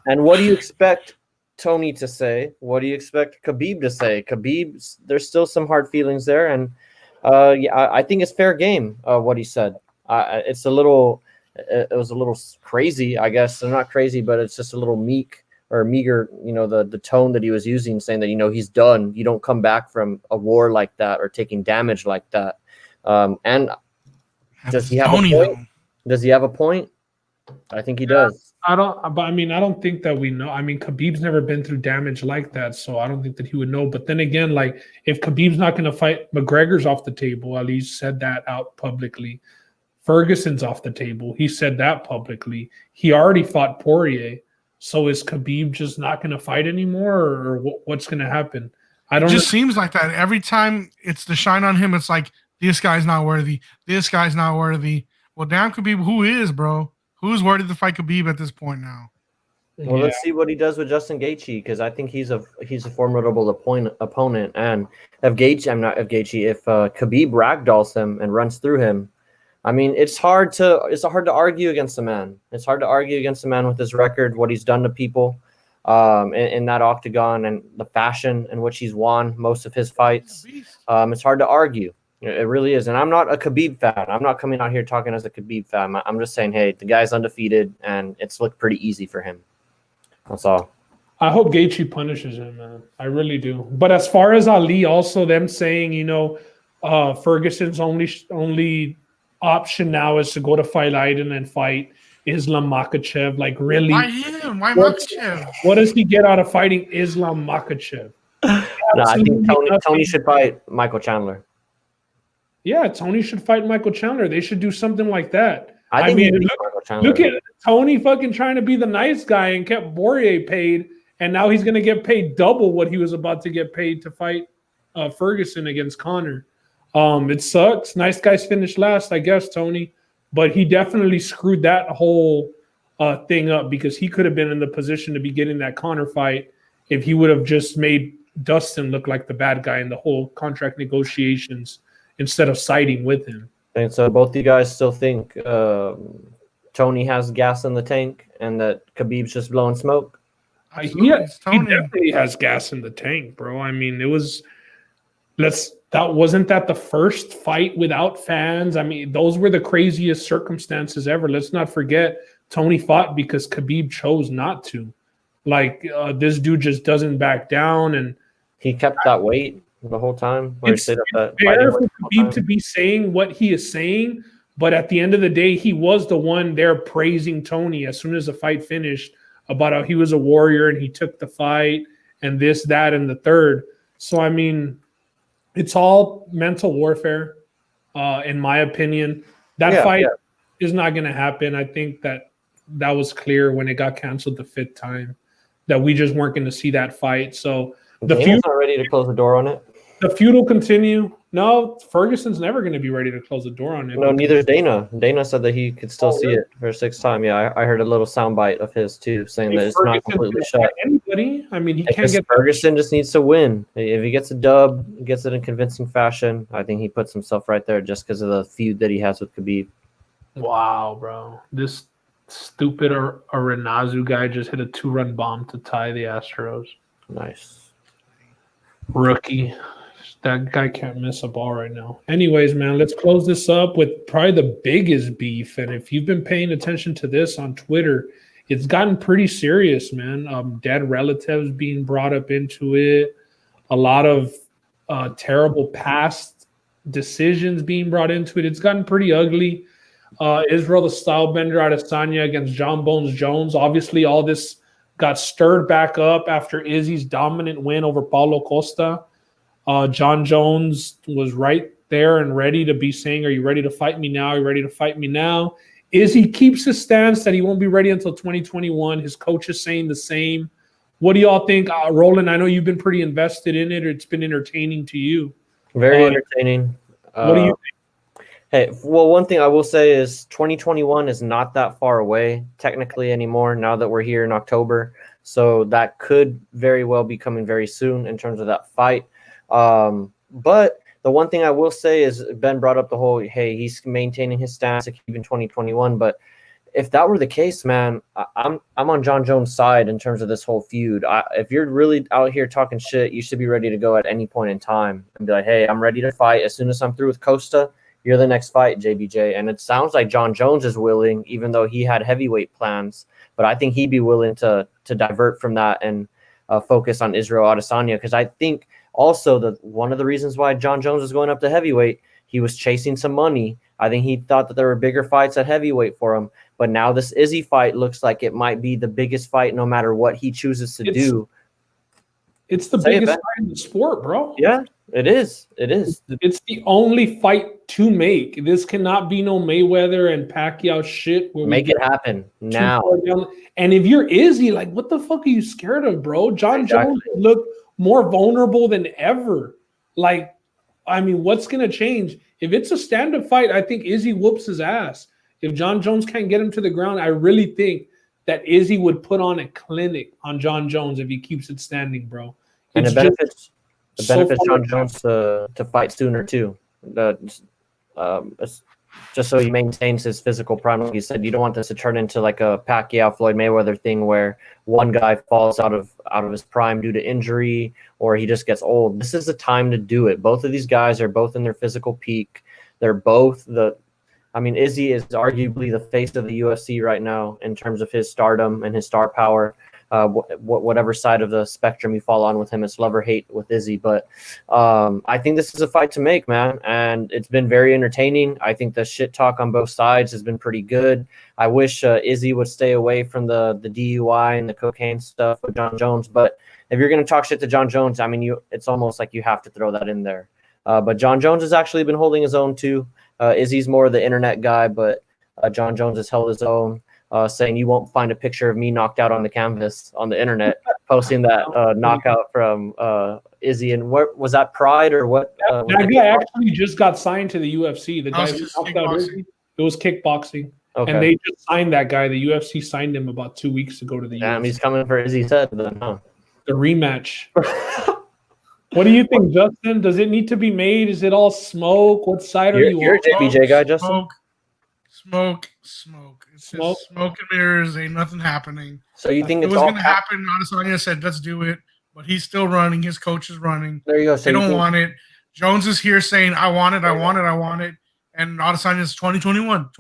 And what do you expect Tony to say? What do you expect Khabib to say? Khabib, there's still some hard feelings there, and I think it's fair game. What he said, it was a little crazy, I guess. So not crazy, but it's just a little meek or meager. You know, the tone that he was using, saying that, you know, he's done. You don't come back from a war like that or taking damage like that. And does he have a point? Does he have a point? I think he does. I don't think that we know. I mean, Khabib's never been through damage like that, so I don't think that he would know. But then again, like, if Khabib's not going to fight, McGregor's off the table. At least said that out publicly. Ferguson's off the table. He said that publicly. He already fought Poirier. So is Khabib just not going to fight anymore, or what's going to happen? I don't. It just seems like that every time it's the shine on him. It's like, this guy's not worthy. This guy's not worthy. Well, damn, Khabib, who is, bro? Who's worthy to fight Khabib at this point now? Well, let's see what he does with Justin Gaethje, because I think he's a formidable opponent. And if Khabib ragdolls him and runs through him, I mean, it's hard to argue against the man. It's hard to argue against the man with his record, what he's done to people in that octagon, and the fashion in which he's won most of his fights. It's hard to argue. It really is. And I'm not a Khabib fan. I'm not coming out here talking as a Khabib fan. I'm just saying, hey, the guy's undefeated, and it's looked pretty easy for him. That's all. I hope Gaethje punishes him, man. I really do. But as far as Ali, also them saying, you know, Ferguson's only option now is to go to Fight Island and fight Islam Makhachev. Like, really? Why him? Why Makhachev? What does he get out of fighting Islam Makhachev? No, I think Tony should fight Michael Chandler. Yeah, Tony should fight Michael Chandler. They should do something like that. I mean, look at Tony fucking trying to be the nice guy and kept Poirier paid, and now he's going to get paid double what he was about to get paid to fight Ferguson against Conor. It sucks. Nice guys finish last, I guess, Tony. but he definitely screwed that whole thing up because he could have been in the position to be getting that Conor fight if he would have just made Dustin look like the bad guy in the whole contract negotiations instead of siding with him. And so both you guys still think Tony has gas in the tank and that Khabib's just blowing smoke? He definitely has gas in the tank, bro. I mean, wasn't that the first fight without fans? I mean, those were the craziest circumstances ever. Let's not forget Tony fought because Khabib chose not to. Like, this dude just doesn't back down, and he kept that weight the whole time. It's fair for Khabib to be saying what he is saying, but at the end of the day, he was the one there praising Tony as soon as the fight finished about how he was a warrior and he took the fight and this, that, and the third. So, I mean, it's all mental warfare, in my opinion. That fight is not going to happen. I think that was clear when it got canceled the 5th time, that we just weren't going to see that fight. So the feud not ready to close the door on it. The feud will continue. No, Ferguson's never going to be ready to close the door on it. No, neither is Dana. Dana said that he could still see it for a 6th time. Yeah, I heard a little soundbite of his too, saying that it's not completely shut. Anybody? I mean, he can't get. Ferguson just needs to win. If he gets a dub, gets it in convincing fashion, I think he puts himself right there just because of the feud that he has with Khabib. Wow, bro! This stupid Arenazu guy just hit a 2-run bomb to tie the Astros. Nice. Rookie. That guy can't miss a ball right now. Anyways, man, let's close this up with probably the biggest beef. And if you've been paying attention to this on Twitter, it's gotten pretty serious, man. Dead relatives being brought up into it. A lot of terrible past decisions being brought into it. It's gotten pretty ugly. Israel the Stylebender Adesanya against John Bones Jones. Obviously, all this got stirred back up after Izzy's dominant win over Paulo Costa. John Jones was right there and ready to be saying, are you ready to fight me now? Are you ready to fight me now? Izzy keeps his stance that he won't be ready until 2021. His coach is saying the same. What do y'all think? Roland, I know you've been pretty invested in it. It's been entertaining to you. Very entertaining. What do you think? Hey, well, one thing I will say is 2021 is not that far away technically anymore now that we're here in October. So that could very well be coming very soon in terms of that fight. But the one thing I will say is Ben brought up the whole, hey, he's maintaining his stance to keep in 2021. But if that were the case, man, I'm on John Jones' side in terms of this whole feud. If you're really out here talking shit, you should be ready to go at any point in time and be like, hey, I'm ready to fight. As soon as I'm through with Costa, you're the next fight, JBJ. And it sounds like John Jones is willing, even though he had heavyweight plans. But I think he'd be willing to divert from that and focus on Israel Adesanya, because I think also that one of the reasons why John Jones was going up to heavyweight, he was chasing some money. I think he thought that there were bigger fights at heavyweight for him. But now this Izzy fight looks like it might be the biggest fight no matter what he chooses to do. It's the biggest fight in the sport, bro. Yeah, it is. It is. It's the only fight to make. This cannot be no Mayweather and Pacquiao shit. Make it happen now. And if you're Izzy, like, what the fuck are you scared of, bro? John Jones looked more vulnerable than ever. Like, I mean, what's going to change? If it's a stand-up fight, I think Izzy whoops his ass. If John Jones can't get him to the ground, I really think that Izzy would put on a clinic on John Jones if he keeps it standing, bro. And it benefits John Jones to fight sooner too. Just so he maintains his physical prime. Like you said, you don't want this to turn into like a Pacquiao Floyd Mayweather thing where one guy falls out of his prime due to injury or he just gets old. This is the time to do it. Both of these guys are both in their physical peak. They're both Izzy is arguably the face of the UFC right now in terms of his stardom and his star power. Whatever side of the spectrum you fall on with him, it's love or hate with Izzy. But I think this is a fight to make, man. And it's been very entertaining. I think the shit talk on both sides has been pretty good. I wish Izzy would stay away from the DUI and the cocaine stuff with John Jones. But if you're going to talk shit to John Jones, I mean, it's almost like you have to throw that in there. But John Jones has actually been holding his own too. Izzy's more the internet guy, but John Jones has held his own. Saying you won't find a picture of me knocked out on the canvas on the internet, posting that knockout from Izzy. And what was that, Pride or what? That guy actually just got signed to the UFC. The guy who knocked out Izzy. It was kickboxing. Okay. And they just signed that guy. The UFC signed him about 2 weeks ago to the Damn, UFC. he's coming for Izzy's head then, huh? The rematch. What do you think, Justin? Does it need to be made? Is it all smoke? What side are you You're on? a JBJ guy, Justin? Smoke. It's Smoke? just smoke and mirrors. Ain't nothing happening. So you think It it's was all going to happen. Adesanya said, let's do it. But he's still running. His coach is running. There you go. So They you don't think- want it. Jones is here saying, I want it. And Adesanya is 2021.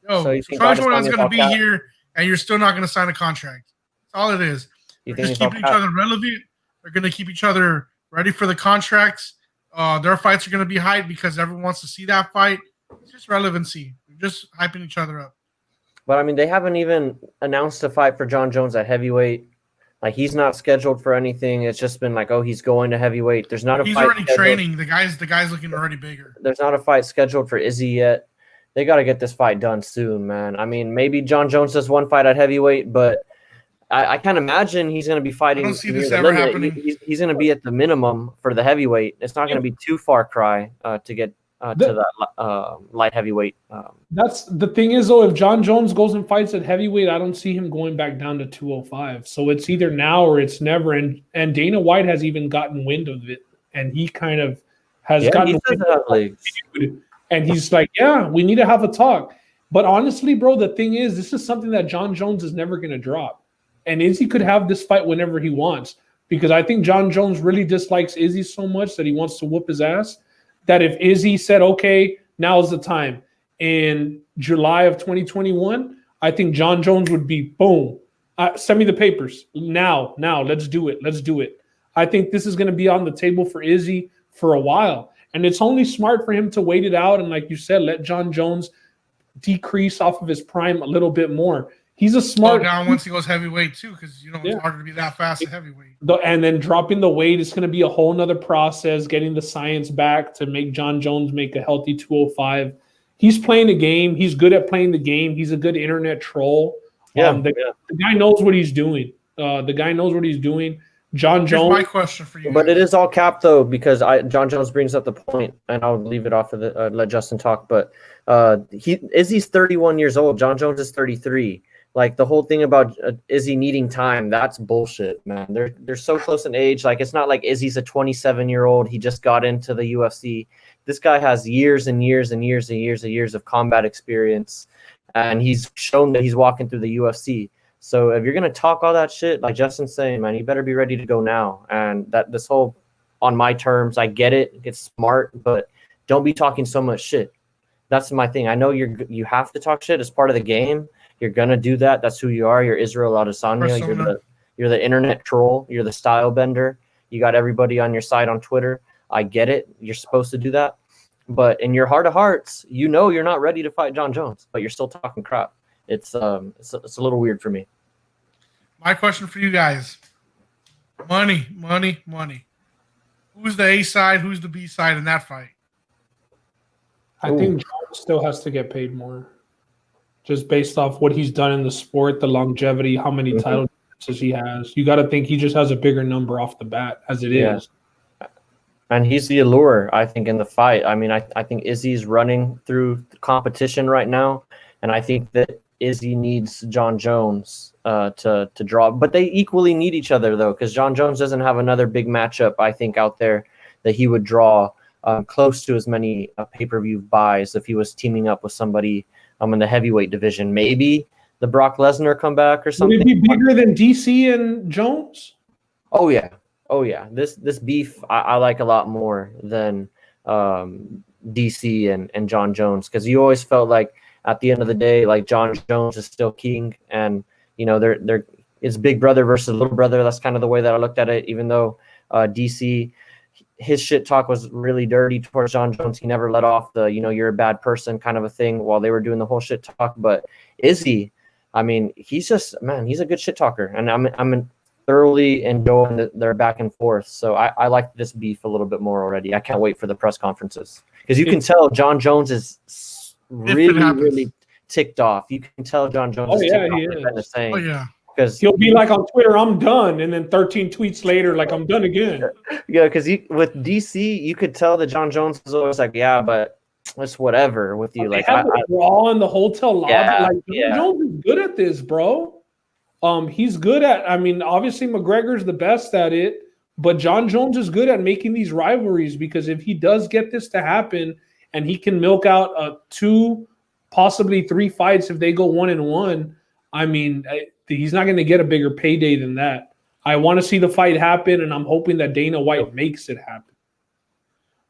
Yo, So you think 2021 is Adesanya's going to all be cap? here, and you're still not going to sign a contract. That's all it is. You They're think just it's all keeping each cap? other relevant. They're going to keep each other ready for the contracts. Their fights are going to be hyped because everyone wants to see that fight. It's just relevancy. They're just hyping each other up. But I mean, they haven't even announced a fight for John Jones at heavyweight. Like, he's not scheduled for anything. It's just been like, oh, he's going to heavyweight. There's not a He's fight already scheduled. training. The guy's looking already bigger. There's not a fight scheduled for Izzy yet. They got to get this fight done soon, man. I mean, maybe John Jones does one fight at heavyweight, but I can't imagine he's going to be fighting. I don't see near this the ever limit. happening. He's going to be at the minimum for the heavyweight. It's not going to be too far cry to get to that light heavyweight. That's the thing is, though, if John Jones goes and fights at heavyweight, I don't see him going back down to 205. So it's either now or it's never. And Dana White has even gotten wind of it, and he kind of has gotten he says wind that, like, of it. And he's like, yeah, we need to have a talk. But honestly, bro, the thing is, this is something that John Jones is never going to drop. And Izzy could have this fight whenever he wants, because I think John Jones really dislikes Izzy so much that he wants to whoop his ass, that if Izzy said, okay, now's the time, in July of 2021, I think John Jones would be, boom, send me the papers. Now, let's do it. I think this is going to be on the table for Izzy for a while. And it's only smart for him to wait it out and, like you said, let John Jones decrease off of his prime a little bit more. He's a Slow smart down once he goes heavyweight too, because it's harder to be that fast at heavyweight. and then dropping the weight is going to be a whole nother process, getting the science back to make John Jones make a healthy 205. He's playing the game. He's good at playing the game. He's a good internet troll. The guy knows what he's doing. John Here's Jones. my question for you. But it is all cap though, because John Jones brings up the point, and I'll leave it off of the let Justin talk. But Izzy's 31 years old. John Jones is 33. Like, the whole thing about Izzy needing time, that's bullshit, man. They're so close in age. Like, it's not like Izzy's a 27-year-old. He just got into the UFC. This guy has years and years and years and years and years of combat experience, and he's shown that he's walking through the UFC. So if you're gonna talk all that shit, like Justin's saying, man, you better be ready to go now. And that this whole on my terms, I get it, it's smart, but don't be talking so much shit. That's my thing. I know you have to talk shit. It's part of the game. You're gonna do that. That's who you are. You're Israel Adesanya. You're the internet troll. You're the style bender. You got everybody on your side on Twitter. I get it. You're supposed to do that. But in your heart of hearts, you know you're not ready to fight John Jones, but you're still talking crap. It's a little weird for me. My question for you guys: money. Who's the A side? Who's the B side in that fight? I think Jones still has to get paid more, just based off what he's done in the sport, the longevity, how many title defenses he has. You got to think he just has a bigger number off the bat as it is. And he's the allure, I think, in the fight. I mean, I think Izzy's running through the competition right now, and I think that Izzy needs John Jones to draw. But they equally need each other, though, because John Jones doesn't have another big matchup, I think, out there that he would draw close to as many pay-per-view buys if he was teaming up with somebody in the heavyweight division. Maybe the Brock Lesnar comeback or something. Would it be bigger than DC and Jones? Oh yeah. This beef I like a lot more than DC and John Jones, because you always felt like at the end of the day, like, John Jones is still king, and they're it's big brother versus little brother. That's kind of the way that I looked at it. Even though DC, his shit talk was really dirty towards John Jones, he never let off the you're a bad person kind of a thing while they were doing the whole shit talk. But Izzy, I mean, he's a good shit talker, and I'm thoroughly enjoying their back and forth. So I like this beef a little bit more already. I can't wait for the press conferences, because you can tell John Jones is really ticked off. You can tell John Jones is ticked off. Oh yeah. Because he'll be like on Twitter, I'm done, and then 13 tweets later, like, I'm done again. Yeah, because with DC, you could tell that John Jones is always like, yeah, but it's whatever with you. They Like have a brawl in the hotel lobby. Yeah, Like Jon Jones is good at this, bro. He's good at. I mean, obviously McGregor's the best at it, but Jon Jones is good at making these rivalries because if he does get this to happen and he can milk out 2, possibly 3 fights if they go 1-1, I mean, he's not going to get a bigger payday than that. I want to see the fight happen, and I'm hoping that Dana White makes it happen.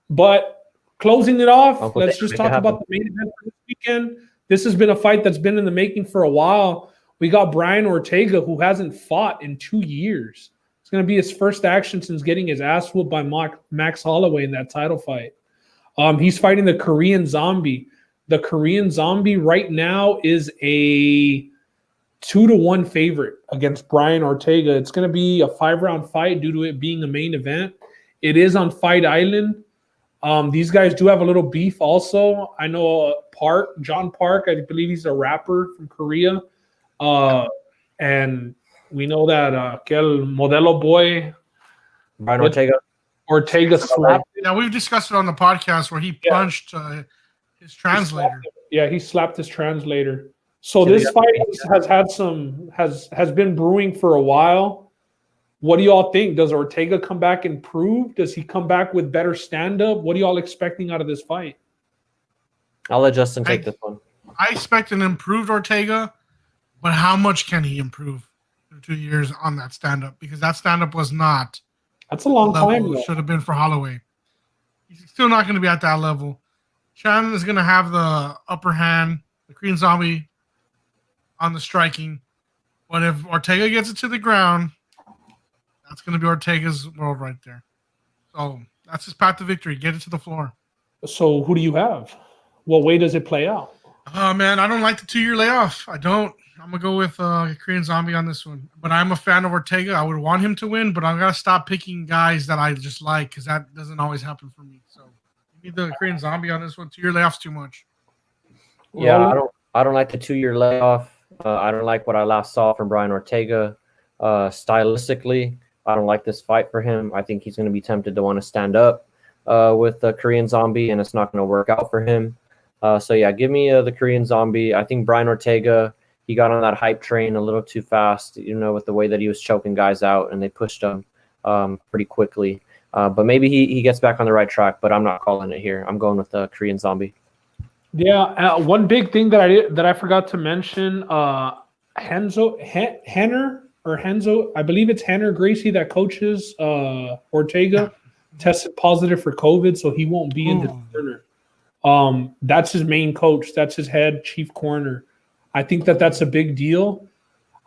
But closing it off, let's just talk about the main event for this weekend. This has been a fight that's been in the making for a while. We got Brian Ortega, who hasn't fought in 2 years. It's going to be his first action since getting his ass whooped by Max Holloway in that title fight. He's fighting the Korean Zombie. The Korean Zombie right now is a 2-1 favorite against Brian Ortega. It's going to be a 5-round fight due to it being a main event. It is on Fight Island. These guys do have a little beef also. I know John Park, I believe he's a rapper from Korea. And we know that aquel Modelo boy, Brian Ortega slapped. Yeah, we've discussed it on the podcast where he punched his translator. He slapped his translator. So this fight has been brewing for a while. What do y'all think? Does Ortega come back improved? Does he come back with better stand-up? What are y'all expecting out of this fight? I'll let Justin take this one. I expect an improved Ortega, but how much can he improve in 2 years on that stand-up? Because that stand-up was not. That's a long time. Should have been for Holloway. He's still not going to be at that level. Shannon is going to have the upper hand. The Korean Zombie on the striking. But if Ortega gets it to the ground, that's going to be Ortega's world right there. So that's his path to victory. Get it to the floor. So who do you have? What way does it play out? Oh, man, I don't like the 2-year layoff. I don't. I'm going to go with Korean Zombie on this one. But I'm a fan of Ortega. I would want him to win, but I'm going to stop picking guys that I just like because that doesn't always happen for me. So give me the Korean Zombie on this one. 2-year layoff's too much. Yeah, I don't like the 2-year layoff. I don't like what I last saw from Brian Ortega. Stylistically, I don't like this fight for him. I think he's going to be tempted to want to stand up with the Korean Zombie, and it's not going to work out for him. So, yeah, give me the Korean Zombie. I think Brian Ortega, he got on that hype train a little too fast, with the way that he was choking guys out, and they pushed him pretty quickly. But maybe he gets back on the right track, but I'm not calling it here. I'm going with the Korean Zombie. Yeah, one big thing that I forgot to mention, Henzo, I believe it's Henner Gracie that coaches Ortega, tested positive for COVID, so he won't be in the corner. That's his main coach. That's his head chief corner. I think that's a big deal.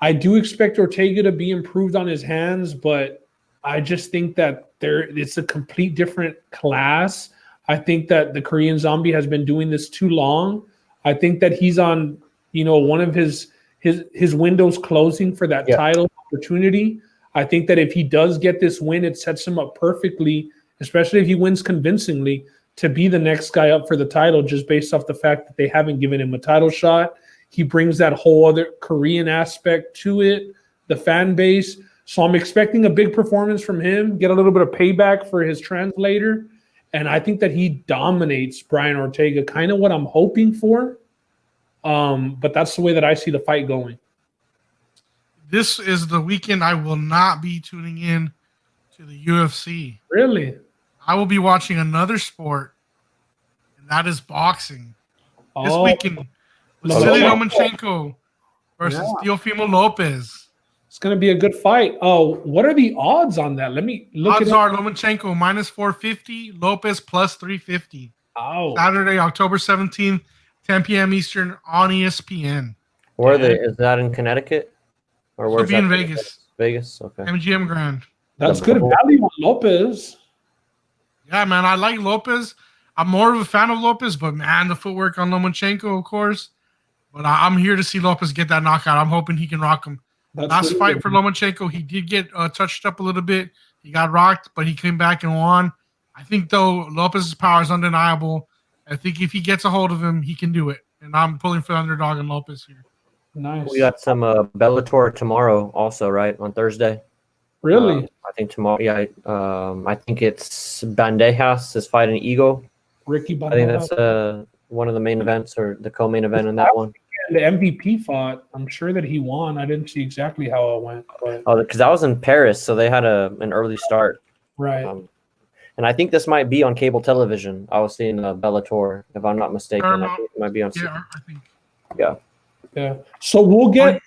I do expect Ortega to be improved on his hands, but I just think that it's a complete different class. I think that the Korean Zombie has been doing this too long. I think that he's on, one of his windows closing for that title opportunity. I think that if he does get this win, it sets him up perfectly, especially if he wins convincingly, to be the next guy up for the title just based off the fact that they haven't given him a title shot. He brings that whole other Korean aspect to it, the fan base. So I'm expecting a big performance from him, get a little bit of payback for his translator. And I think that he dominates Brian Ortega, kind of what I'm hoping for. But that's the way that I see the fight going. This is the weekend I will not be tuning in to the UFC. Really? I will be watching another sport, and that is boxing. This weekend, Vasily Lomachenko versus Teofimo Lopez. It's going to be a good fight. Oh, what are the odds on that? Let me look. Odds are Lomachenko minus 450, Lopez plus 350. Oh. Saturday, October 17th, 10 p.m. Eastern on ESPN. Where is that in Connecticut? Or where's that? It'll be in Vegas. Vegas, okay. MGM Grand. That's good value on Lopez. Yeah, man, I like Lopez. I'm more of a fan of Lopez, but man, the footwork on Lomachenko, of course. But I'm here to see Lopez get that knockout. I'm hoping he can rock him. Last fight for Lomachenko, he did get touched up a little bit. He got rocked, but he came back and won. I think, though, Lopez's power is undeniable. I think if he gets a hold of him, he can do it. And I'm pulling for the underdog and Lopez here. Nice. We got some Bellator tomorrow also, right? On Thursday. Really? I think tomorrow. Yeah. I think it's Bandejas is fighting Ego. Ricky I think Bananas. that's one of the main events or the co-main event in that one. The MVP fought. I'm sure that he won. I didn't see exactly how it went, but Oh, because that was in Paris, so they had an early start. right. And I think this might be on cable television. I was seeing Bellator, if I'm not mistaken. I think it might be on. Yeah, I think. Yeah. So we'll get.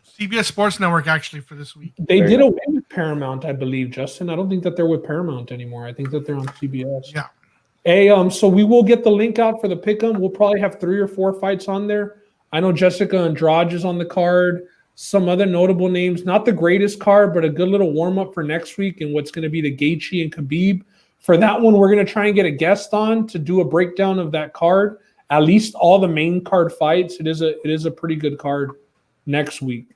CBS Sports Network actually for this week. They did away with Paramount, I believe, Justin. I don't think that they're with Paramount anymore. I think that they're on CBS. Yeah. Hey, so we will get the link out for the pick'em. We'll probably have 3 or 4 fights on there. I know Jessica Andrade is on the card. Some other notable names. Not the greatest card, but a good little warm up for next week and what's going to be the Gaethje and Khabib. For that one, we're going to try and get a guest on to do a breakdown of that card. At least all the main card fights. It is a pretty good card next week.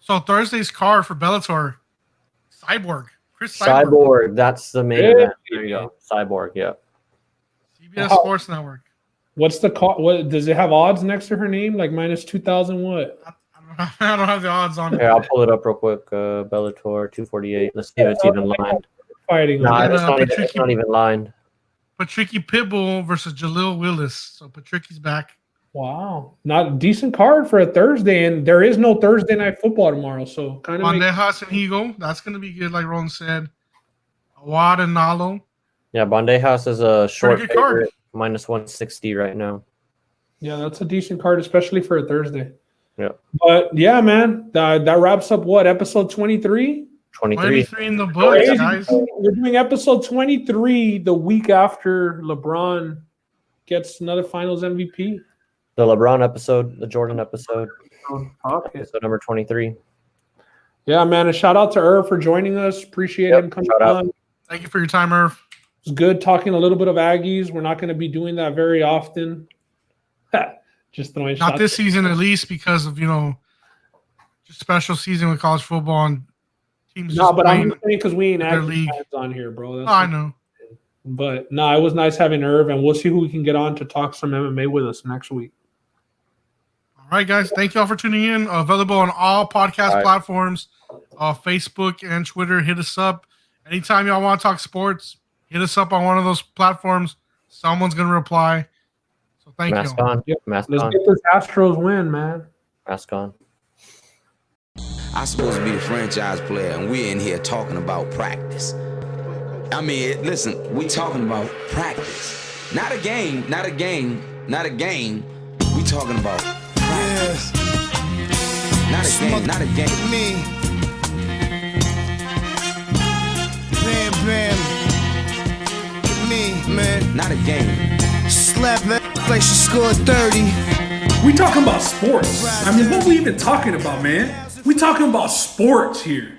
So Thursday's card for Bellator, Cyborg. Chris Cyborg, that's the main event. There you go. Cyborg, yeah. CBS Sports Network. What's the call? What does it have odds next to her name? Like minus 2,000 what? I don't have the odds on it. Here, I'll pull it up real quick. Bellator 248. Let's see if it's even lined. Fighting. Nah, on it. it's not even lined. Patricky Pitbull versus Jalil Willis. So Patricky's back. Wow, not a decent card for a Thursday, and there is no Thursday night football tomorrow, so kind of. Bandejas and Higo. That's going to be good, like Ron said. Awad and Nalo. Yeah, Bandejas is a short good card. favorite, minus 160 right now. Yeah, that's a decent card, especially for a Thursday. Yeah. But yeah, man, that wraps up what episode 23. 23 in the books, guys. We're doing episode 23 the week after LeBron gets another Finals MVP. The LeBron episode, the Jordan episode, Okay. episode number 23. Yeah, man. A shout out to Irv for joining us. Appreciate him coming shout out. on. Thank you for your time, Irv. It's good talking a little bit of Aggies. We're not going to be doing that very often. Just throwing Not shots. this season, at least, because of, just special season with college football and teams. No, just but I'm playing just saying because we ain't their Aggies league. fans on here, bro. That's I know. But no, it was nice having Irv, and we'll see who we can get on to talk some MMA with us next week. All right, guys. Thank you all for tuning in. Available on all podcast platforms, Facebook and Twitter. Hit us up. Anytime y'all want to talk sports, hit us up on one of those platforms. Someone's going to reply. So thank Mask you. on. Yep. Mask Let's on. get this Astros win, man. Mask on. I'm supposed to be the franchise player, and we're in here talking about practice. I mean, listen, we talking about practice. Not a game, not a game, not a game. We talking about practice. Not a game, not a game. Me. Bam, bam. Me, man. Not a game. Slap that like she scored 30. We talking about sports. I mean, what we even talking about, man? We talking about sports here.